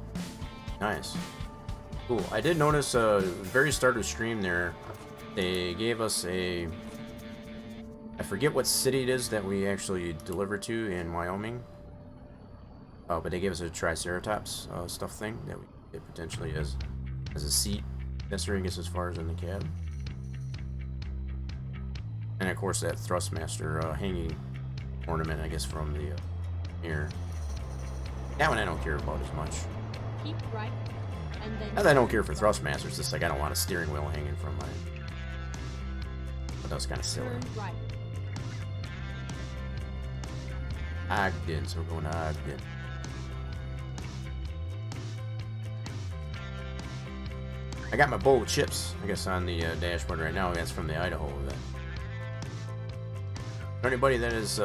Nice. Cool. I did notice very start of the stream there, they gave us a, I forget what city it is that we actually delivered to in Wyoming. Oh, but they gave us a Triceratops stuff thing that we could get potentially as a seat accessory, I guess, as far as in the cab. And of course that Thrustmaster hanging ornament, I guess, from the mirror. That one I don't care about as much. Keep right, and then. Not that I don't care for Thrustmasters, it's just like I don't want a steering wheel hanging from my. But that was kind of silly. Turn right. Ogden, so we're going to Ogden. I got my bowl of chips, I guess, on the dashboard right now. That's from the Idaho event. For anybody that is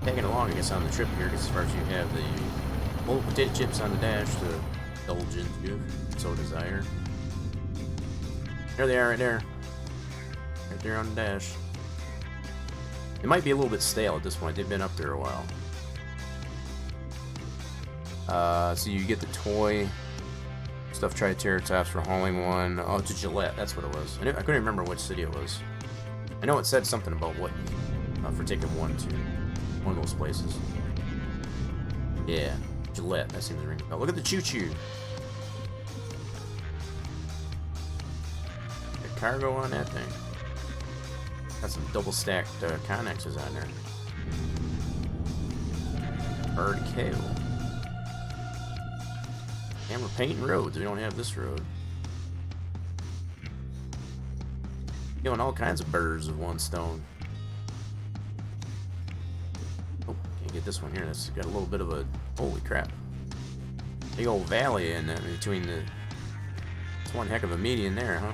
tagging along, I guess, on the trip here, as far as you have the bowl of potato chips on the dash to indulge into, if so desire. There they are, right there. Right there on the dash. It might be a little bit stale at this point. They've been up there a while. So you get the toy stuffed Triceratops for hauling one. Oh, it's a Gillette. That's what it was. I couldn't remember which city it was. I know it said something about what for taking one to one of those places. Yeah, Gillette. That seems to ring a bell. Look at the choo-choo. The cargo on that thing. Got some double stacked connexes on there. Bird kale. And we're painting roads. We don't have this road. Killing all kinds of birds with one stone. Oh, can't get this one here. That's got a little bit of a, holy crap, big old valley in between the. It's one heck of a median there, huh?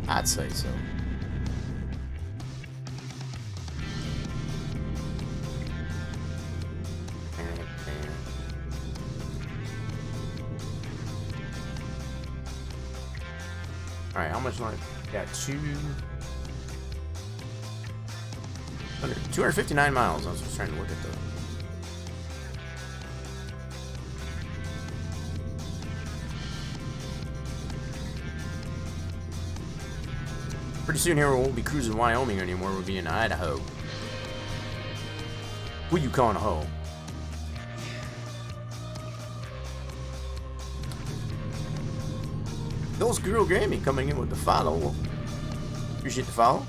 I'd say so. Alright, how much life? Got 259 miles. I was just trying to look at the. Pretty soon here we won't be cruising Wyoming anymore. We'll be in Idaho. What you calling a hoe? Ghost Girl Grammy coming in with the follow. Appreciate the follow.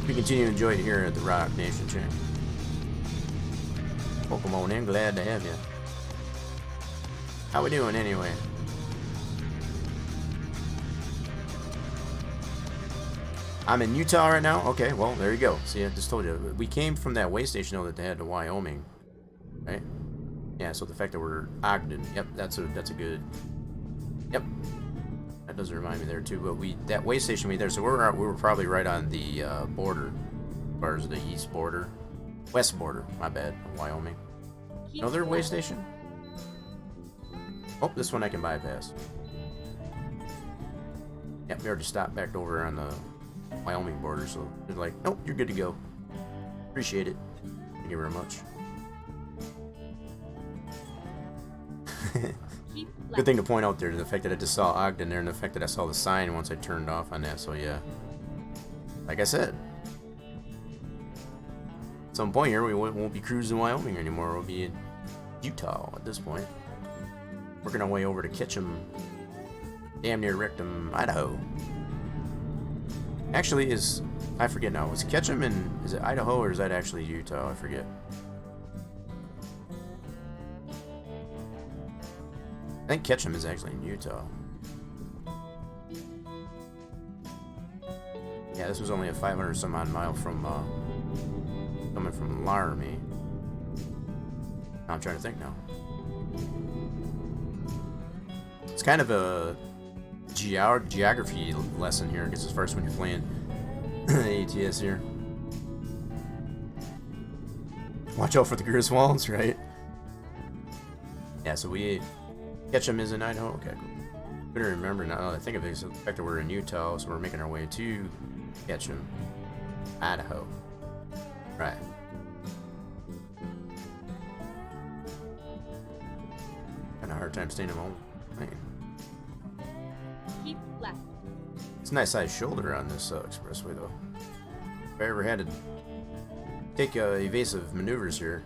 We continue to enjoy it here at the Rock Nation channel. Welcome on in, glad to have you. How we doing anyway? I'm in Utah right now. Okay, well there you go. See, I just told you we came from that way station though that they had to Wyoming, right? Yeah. So the fact that we're Ogden, yep, that's a good. Yep, that does remind me there too. But that way station we there, so we were probably right on the border, as far as the east border, west border. My bad, of Wyoming. Another way station. Oh, this one I can bypass. Yep, we already stopped back over on the Wyoming border, so they're like, nope, you're good to go. Appreciate it. Thank you very much. Good thing to point out there, the fact that I just saw Ogden there and the fact that I saw the sign once I turned off on that, so yeah. Like I said, at some point here we won't be cruising Wyoming anymore, we'll be in Utah at this point. Working our way over to Ketchum, damn near Rectum, Idaho. Actually, I forget now, is Ketchum is it Idaho or is that actually Utah? I forget. I think Ketchum is actually in Utah. Yeah, this was only a 500 some odd mile from coming from Laramie. I'm trying to think now. It's kind of a geography lesson here, because it's first when you're playing ATS here. Watch out for the Griswolds, right? Yeah, so Ketchum is in Idaho. Okay, cool. Couldn't remember now. I think of it, so the fact that we're in Utah, so we're making our way to Ketchum, Idaho. Right. Kind of hard time staying in my own lane. Keep left. It's a nice size shoulder on this expressway, though. If I ever had to take evasive maneuvers here,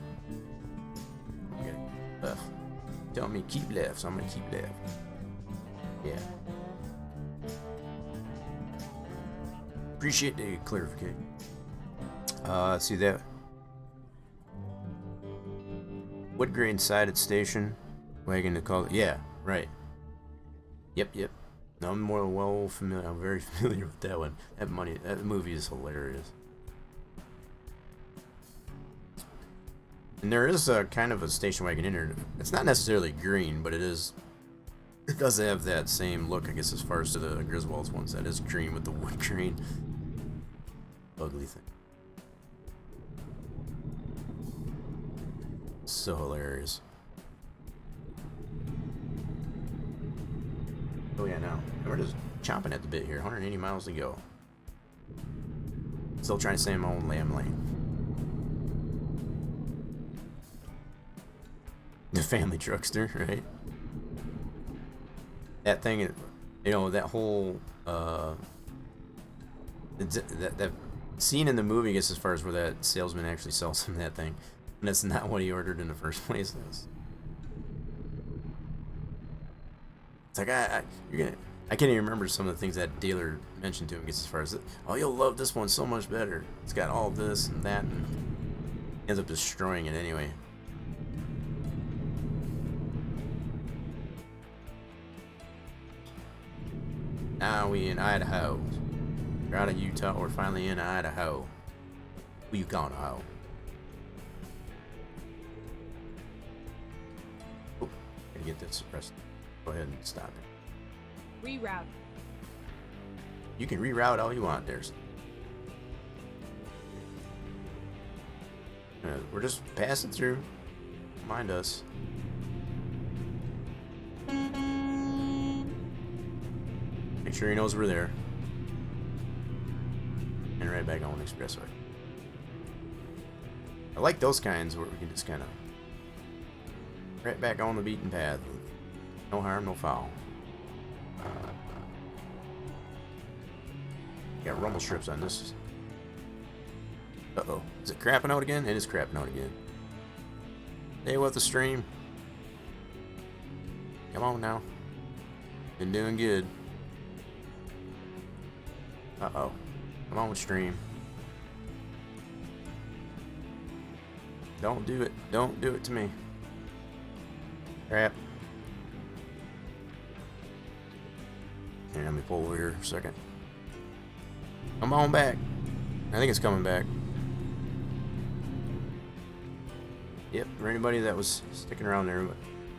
okay, left. Tell me keep left, so I'm gonna keep left. Yeah. Appreciate the clarification. Let's see that. Wood grain sided station wagon to call it. Yeah, right. Yep. No, I'm more well familiar. I'm very familiar with that one. That movie is hilarious. And there is a kind of a station wagon in there. It's not necessarily green, but it is. It does have that same look, I guess, as far as to the Griswold's ones. That is green with the wood grain. Ugly thing. So hilarious. Oh yeah, no. We're just chomping at the bit here. 180 miles to go. Still trying to stay in my own lamb lane. The family truckster, right? That thing, you know, that whole that scene in the movie, I guess, as far as where that salesman actually sells him that thing, and that's not what he ordered in the first place. It's like I can't even remember some of the things that dealer mentioned to him. I guess as far as, oh, you'll love this one so much better. It's got all this and that, and he ends up destroying it anyway. Now we in Idaho. We're out of Utah. We're finally in Idaho. Who you calling Idaho? Oh, gotta get that suppressed. Go ahead and stop it. Reroute. You can reroute all you want there. We're just passing through. Mind us. Make sure he knows we're there. And right back on the expressway. I like those kinds where we can just kind of right back on the beaten path. No harm, no foul. Got rumble strips on this. Uh-oh. Is it crapping out again? It is crapping out again. Stay with the stream. Come on now. Been doing good. Uh-oh. Come on, stream. Don't do it. Don't do it to me. Crap. Here, let me pull over here for a second. Come on back. I think it's coming back. Yep, for anybody that was sticking around there,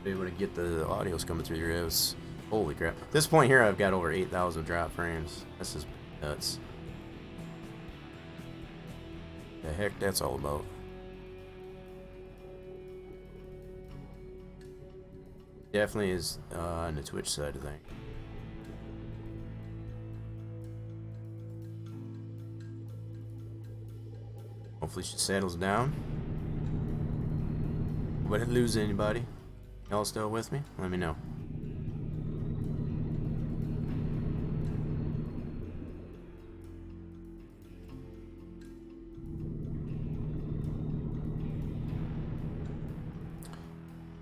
be able to get the audios coming through your ears. Holy crap. At this point here, I've got over 8,000 drop frames. This is nuts. The heck that's all about. Definitely is on the Twitch side of things. Hopefully she settles down. But I didn't lose anybody. Y'all still with me? Let me know.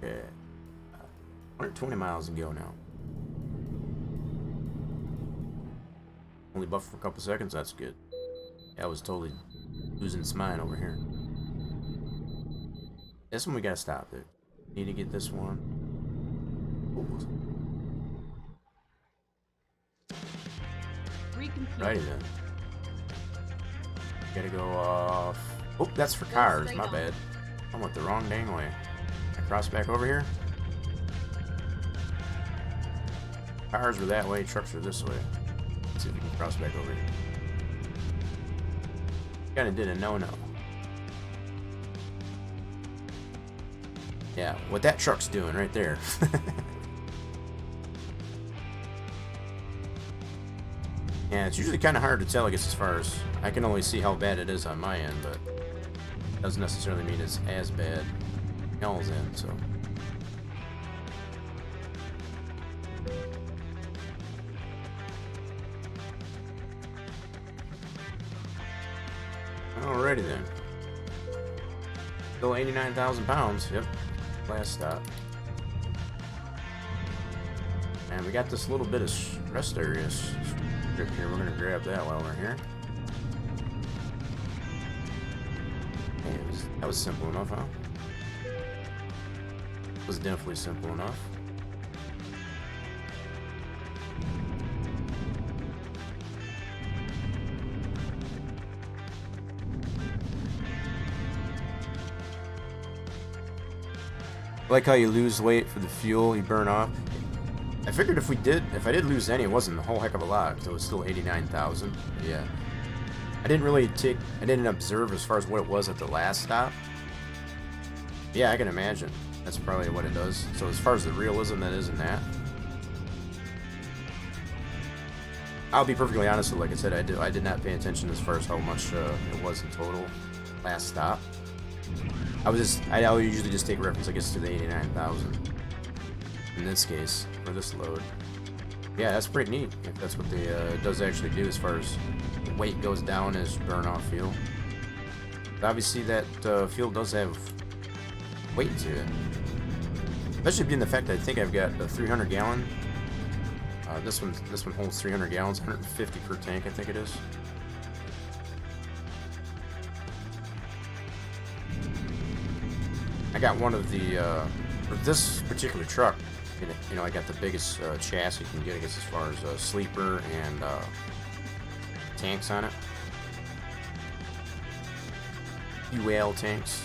Okay. 120 miles to go now. Only buffer for a couple seconds, that's good. I was totally losing its mind over here. This one we gotta stop it. Need to get this one. Righty then. Gotta go off. Oh, that's for cars. My bad. I went the wrong dang way. I cross back over here. Cars were that way, trucks are this way. Let's see if we can cross back over here. Kinda did a no-no. Yeah, what that truck's doing right there. Yeah, it's usually kind of hard to tell, I guess, as far as I can only see how bad it is on my end, but doesn't necessarily mean it's as bad. Hell's in, so. Alrighty then. Still 89,000 pounds. Yep. Last stop. And we got this little bit of rest area strip here. We're going to grab that while we're here. And that was simple enough, huh? It was definitely simple enough. I like how you lose weight for the fuel you burn off. I figured if I did lose any, it wasn't a whole heck of a lot, so it was still 89,000. Yeah. I didn't observe as far as what it was at the last stop. Yeah, I can imagine. That's probably what it does. So as far as the realism that is in that. I'll be perfectly honest, like I said, I did not pay attention as far as how much it was in total last stop. I would usually just take reference, I guess, to the 89,000 in this case for this load. Yeah, that's pretty neat if that's what it does actually do as far as weight goes down as you burn off fuel. But obviously, that fuel does have weight to it, especially being the fact that I think I've got a 300 gallon. This one holds 300 gallons, 150 per tank, I think it is. I got one of the, for this particular truck, you know, I got the biggest chassis you can get, I guess, as far as sleeper and tanks on it. UL tanks.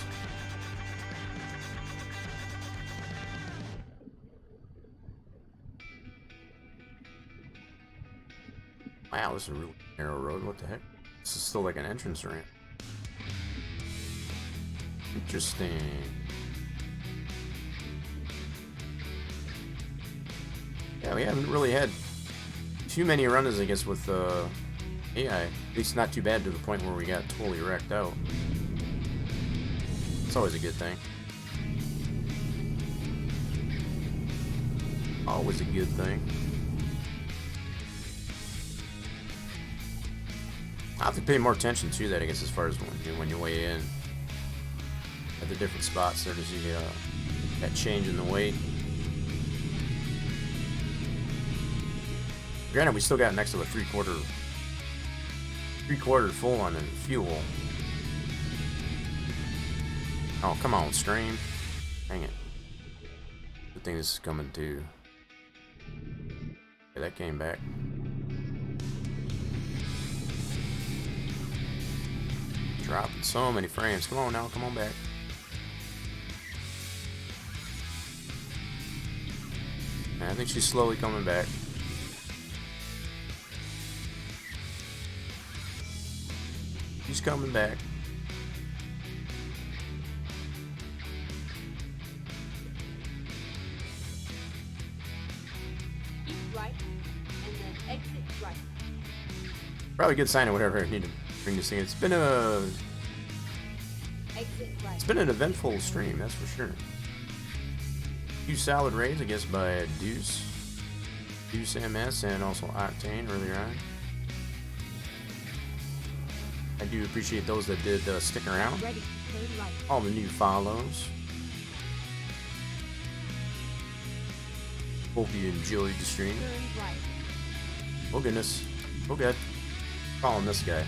Wow, this is a really narrow road. What the heck? This is still like an entrance ramp. Interesting. Yeah, we haven't really had too many run-ins, I guess, with AI. At least not too bad to the point where we got totally wrecked out. It's always a good thing. Always a good thing. I have to pay more attention to that, I guess, as far as when you weigh in at the different spots there to see that change in the weight. Granted, we still got next to a three-quarter full on the fuel. Oh, come on, stream. Dang it. Good thing this is coming too. Okay, that came back. Dropping so many frames. Come on now, come on back. And I think she's slowly coming back. She's coming back. Keep right, and then exit right. Probably a good sign of whatever I need to bring this thing. It's been an eventful stream, that's for sure. A few solid raids, I guess, by Deuce MS, and also Octane earlier on. I do appreciate those that did stick around. Ready, turn right. All the new follows. Hope you enjoyed the stream. Turn right. Oh goodness. Oh good. Following this guy.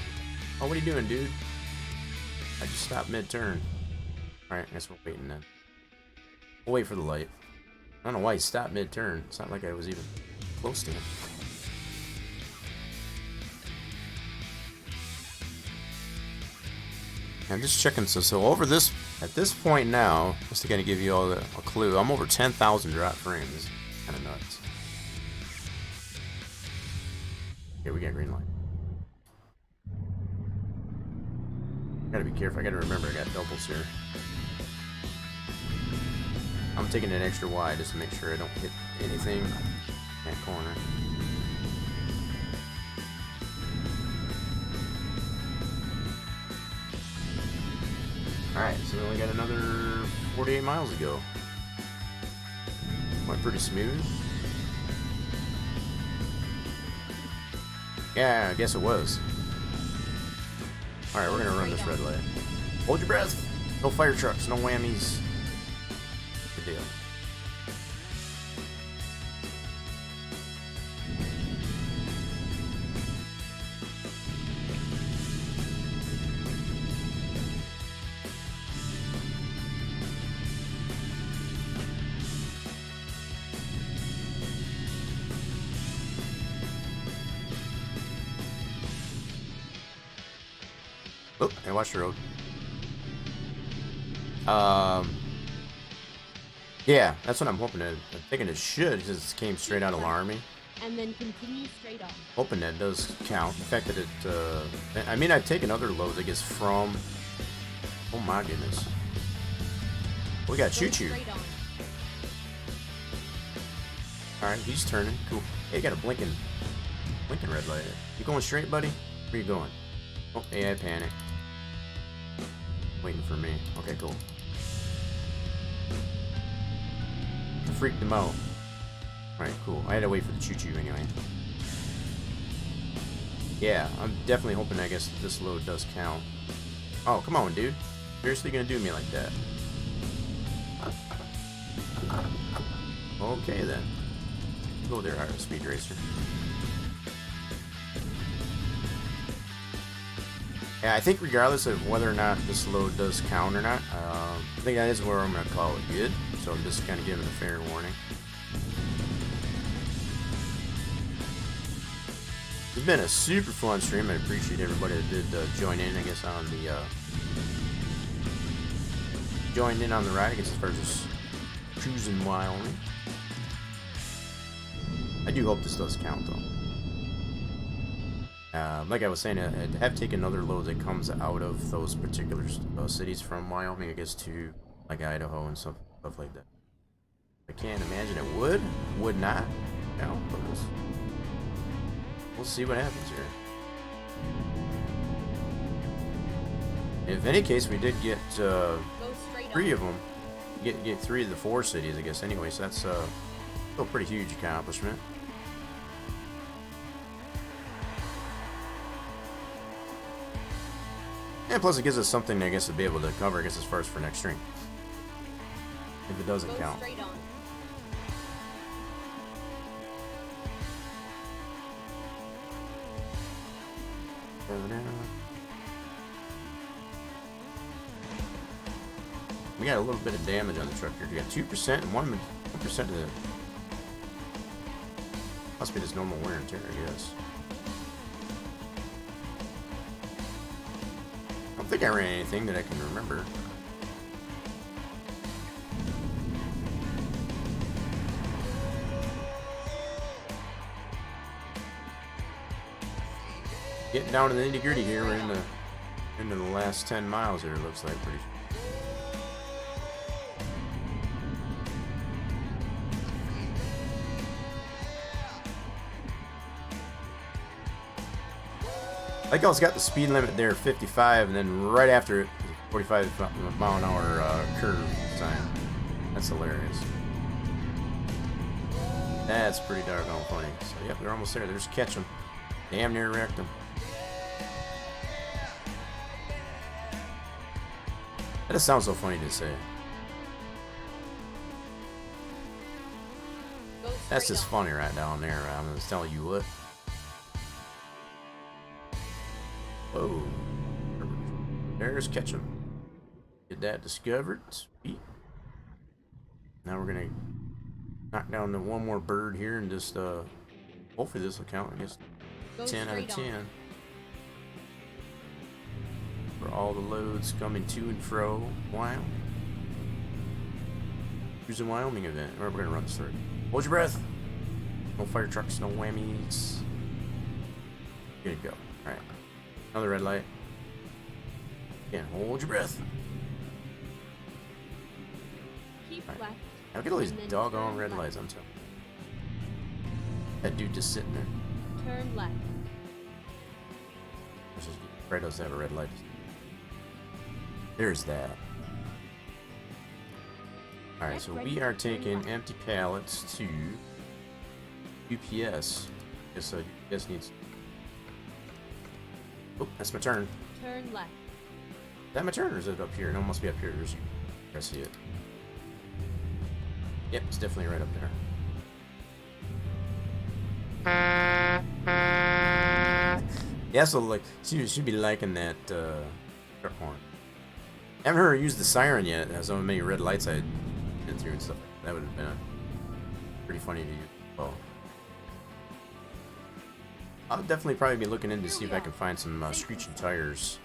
Oh, what are you doing, dude? I just stopped mid-turn. Alright, I guess we're waiting then. We'll wait for the light. I don't know why he stopped mid-turn. It's not like I was even close to him. I'm just checking, so over this, at this point now, just to kind of give you all a clue, I'm over 10,000 drop frames. Kind of nuts. Okay, we got green light. Gotta be careful, I gotta remember I got doubles here. I'm taking it extra wide just to make sure I don't hit anything in that corner. Alright, so we only got another 48 miles to go. Went pretty smooth. Yeah, I guess it was. Alright, we're gonna run this red light. Hold your breath! No fire trucks, no whammies. Good deal. Oh, and watch the road. Yeah, that's what I'm hoping. I'm thinking it should, because it came straight out of Laramie. And then continue straight on. Hoping that does count. The fact that it, I mean, I've taken other loads, I guess, from. Oh my goodness. We got Choo Choo. Alright, he's turning. Cool. Hey, you got a blinking red light. You going straight, buddy? Where you going? Oh, yeah, I panic. Waiting for me. Okay, cool. I freaked him out. Alright, cool. I had to wait for the choo-choo anyway. Yeah, I'm definitely hoping, I guess, this load does count. Oh, come on, dude. Seriously gonna do me like that? Okay, then. Go there, Higher Speed Racer. Yeah, I think regardless of whether or not this load does count or not, I think that is where I'm going to call it good. So I'm just kind of giving a fair warning. It's been a super fun stream. I appreciate everybody that did join in, I guess, on the joined in on the ride, I guess, as far as just choosing Wyoming. I do hope this does count, though. Like I was saying, I have taken other loads that comes out of those particular cities from Wyoming, I guess, to like Idaho and stuff like that. I can't imagine it would not count, but we'll see what happens here. If in any case, we did get 3 of them. Get 3 of the 4 cities, I guess. Anyway, so that's still a pretty huge accomplishment. And plus it gives us something, I guess, to be able to cover, I guess, as far as for next stream. If it doesn't count. Straight on. We got a little bit of damage on the truck here. We got 2% and 1% of the... Must be this normal wear and tear, I guess. I don't think I ran anything that I can remember. Getting down to the nitty-gritty here. We're into the last 10 miles here, it looks like. Pretty. Like I was got the speed limit there, 55, and then right after it, 45 mile an hour curve sign. That's hilarious. That's pretty doggone funny. So yep, we're almost there. There's catch them. Damn near wrecked them. That just sounds so funny to say. That's just funny right down there. I'm just telling you what. Oh, there's Ketchum. Get that discovered. Sweet. Now we're gonna knock down the one more bird here and just hopefully this will count. I guess 10 out of 10 for all the loads coming to and fro. Wow. Here's a Wyoming event. All right, we're gonna run this through. Hold your breath. No fire trucks, no whammies. Good to go. All right. Another red light. Again, hold your breath. Keep Right. left. Look at all these and then doggone turn red left. lights, I'm telling you. That dude just sitting there. Turn left. Fred doesn't have a red light. There's that. Alright, so we are taking empty pallets to UPS. Guess UPS needs... Oh, that's my turn. Turn left. Is that my turn or is it up here? No, it must be up here. I see it. Yep, it's definitely right up there. Yeah, so like, she should be liking that truck horn. I haven't heard her use the siren yet. It has so many red lights I'd been through and stuff. That would have been pretty funny to use. Well, I'll definitely probably be looking in to see if I can find some screeching tires.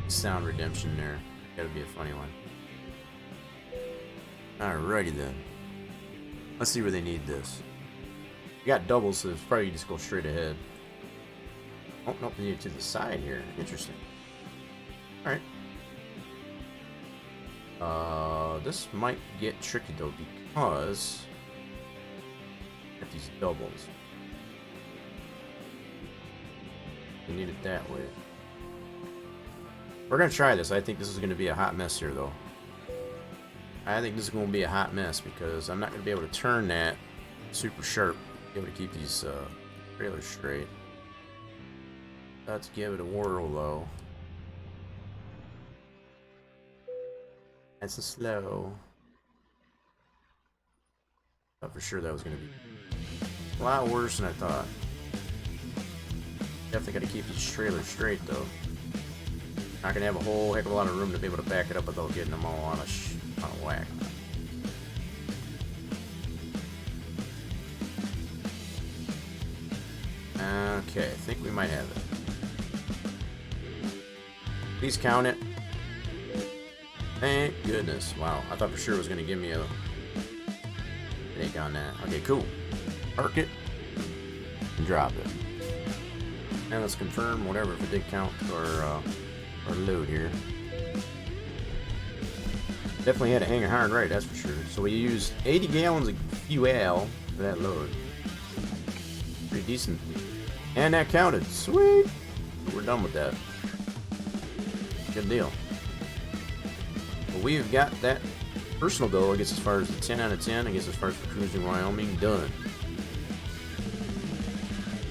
Sound redemption there. Gotta be a funny one. Alrighty then. Let's see where they need this. You got doubles, so it's probably just go straight ahead. Oh, nope, they need it to the side here. Interesting. Alright. This might get tricky though because got these doubles. We need it that way. We're gonna try this. I think this is gonna be a hot mess here though. I think this is gonna be a hot mess because I'm not gonna be able to turn that super sharp. Be able to keep these trailers straight. Let's give it a whirl though. Nice and slow. Thought for sure that was gonna be a lot worse than I thought. Definitely gotta keep these trailers straight though. Not gonna have a whole heck of a lot of room to be able to back it up without getting them all on a whack. Okay, I think we might have it. Please count it. Thank goodness. Wow, I thought for sure it was gonna give me a headache on that. Okay, cool. Park it and drop it. And let's confirm whatever if it did count or load here. Definitely had to hang it hard right, that's for sure. So we used 80 gallons of fuel for that load. Pretty decent. And that counted. Sweet! We're done with that. Good deal. Well, we've got that personal goal, I guess as far as the 10 out of 10, I guess as far as for cruising Wyoming, done.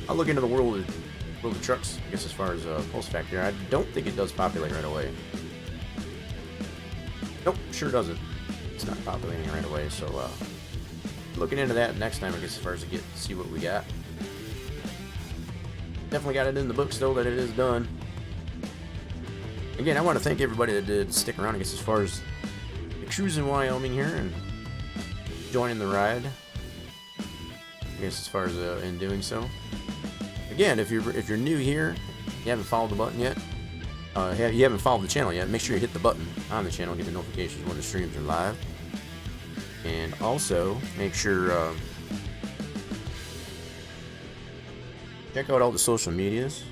I'll look into the world of trucks, I guess as far as post factor. I don't think it does populate right away. Nope, sure doesn't. It's not populating right away, so looking into that next time, I guess as far as to see what we got. Definitely got it in the books though that it is done. Again, I want to thank everybody that did stick around, I guess as far as the cruise in Wyoming here and joining the ride. I guess as far as in doing so. Again, if you're new here, you haven't followed the button yet, you haven't followed the channel yet, make sure you hit the button on the channel, get the notifications when the streams are live, and also make sure check out all the social medias.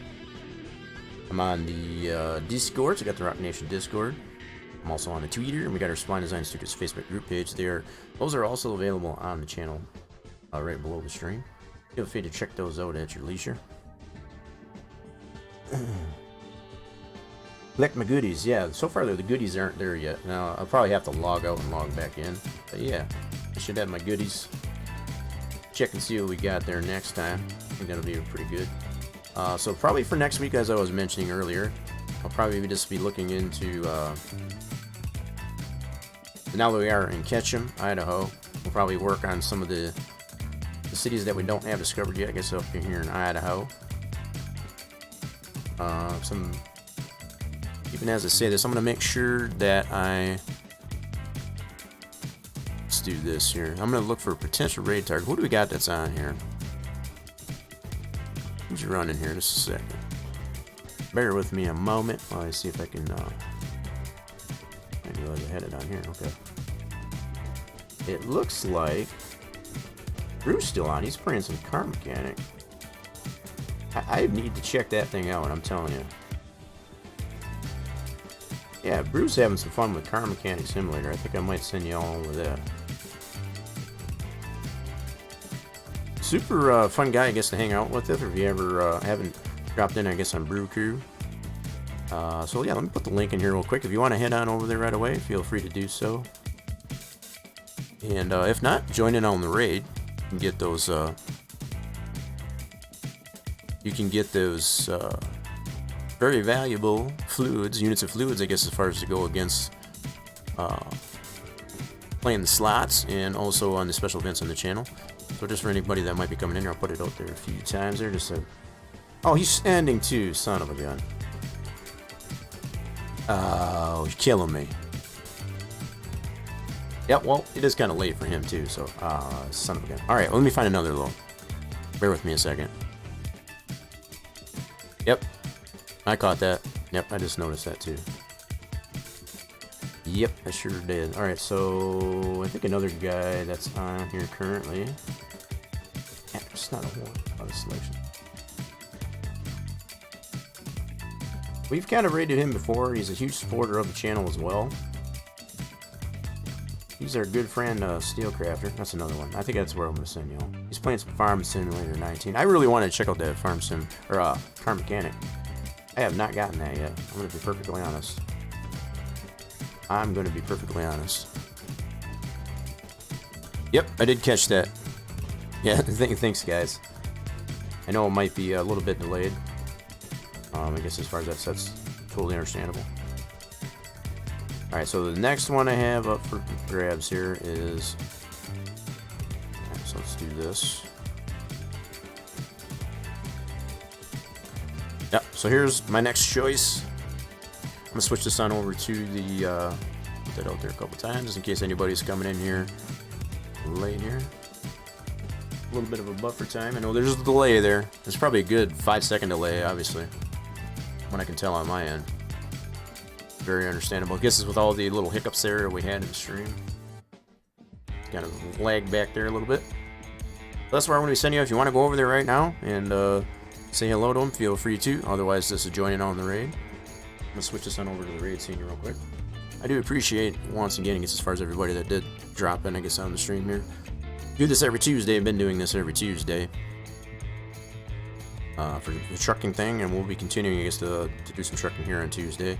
I'm on the Discord, so I got the Rock Nation Discord. I'm also on the Twitter, and we got our Spline Design Studios Facebook group page there. Those are also available on the channel right below the stream. Feel free to check those out at your leisure. Collect my goodies. Yeah, so far the goodies aren't there yet. Now, I'll probably have to log out and log back in. But yeah, I should have my goodies. Check and see what we got there next time. I think that'll be pretty good. So probably for next week, as I was mentioning earlier, I'll probably just be looking into... now that we are in Ketchum, Idaho, we'll probably work on some of the cities that we don't have discovered yet, I guess up here in Idaho. Even as I say this, I'm going to make sure that let's do this here. I'm going to look for a potential raid target. What do we got that's on here? Who's running here? Just a second. Bear with me a moment while I see if I can I didn't realize I had it on here. Okay. It looks like Drew's still on. He's playing some car mechanic. I need to check that thing out, I'm telling you. Yeah, Brew's having some fun with Car Mechanic Simulator. I think I might send you all over that. Super fun guy, I guess, to hang out with if you ever haven't dropped in, I guess, on Brew Crew. So yeah, let me put the link in here real quick. If you want to head on over there right away, feel free to do so. And if not, join in on the raid. You can get those. Very valuable fluids, units of fluids, I guess, as far as to go against playing the slots and also on the special events on the channel. So just for anybody that might be coming in here, I'll put it out there a few times there. Just so. Oh, he's standing too, son of a gun. Oh, he's killing me. Yep, well, it is kind of late for him too, so, son of a gun. Alright, well, let me find another little. Bear with me a second. Yep, I caught that. Yep, I just noticed that too. Yep, I sure did. Alright, so I think another guy that's on here currently. Yeah, it's not a whole lot of selection. We've kind of rated him before. He's a huge supporter of the channel as well. He's our good friend, Steelcrafter. That's another one. I think that's where I'm going to send y'all. He's playing some Farm Simulator 19. I really wanted to check out that Farm Sim, or Car Mechanic. I have not gotten that yet. I'm going to be perfectly honest. Yep, I did catch that. Yeah, thanks guys. I know it might be a little bit delayed. I guess as far as that's totally understandable. Alright, so the next one I have up for grabs here is... Alright, so let's do this. Yep, so here's my next choice. I'm going to switch this on over to the... put that out there a couple times, just in case anybody's coming in here late here. A little bit of a buffer time. I know there's a delay there. There's probably a good 5-second delay, obviously. When I can tell on my end. Very understandable. I guess it's with all the little hiccups there we had in the stream. Kind of lagged back there a little bit. That's where I'm going to be sending you. If you want to go over there right now and say hello to them, feel free to. Otherwise, just to join in on the raid. I'm going to switch this on over to the raid scene real quick. I do appreciate, once again, I guess as far as everybody that did drop in, I guess, on the stream here. Do this every Tuesday. I've been doing this every Tuesday. For the trucking thing, and we'll be continuing, I guess, to do some trucking here on Tuesday.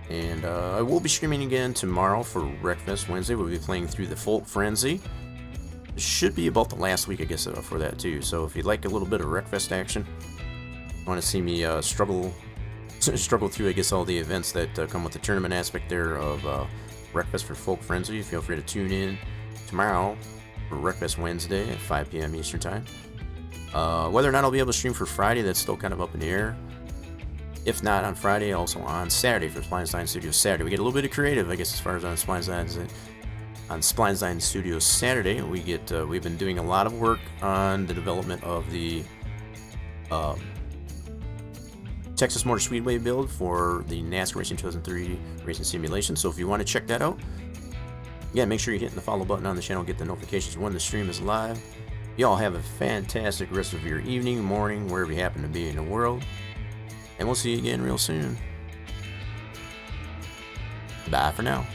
And I will be streaming again tomorrow for Wreckfest Wednesday. We'll be playing through the Folk Frenzy. It should be about the last week, I guess, for that too. So if you'd like a little bit of Wreckfest action, want to see me struggle through, I guess, all the events that come with the tournament aspect there of Wreckfest for Folk Frenzy, feel free to tune in tomorrow for Wreckfest Wednesday at 5 p.m. Eastern Time. Whether or not I'll be able to stream for Friday, that's still kind of up in the air. If not on Friday, also on Saturday for Spleinstein Studios Saturday. We get a little bit of creative, I guess, as far as on Spleinstein Studios Saturday. We've been doing a lot of work on the development of the Texas Motor Speedway build for the NASCAR Racing 2003 Racing Simulation. So if you want to check that out, yeah, make sure you're hitting the follow button on the channel, get the notifications when the stream is live. Y'all have a fantastic rest of your evening, morning, wherever you happen to be in the world. And we'll see you again real soon. Bye for now.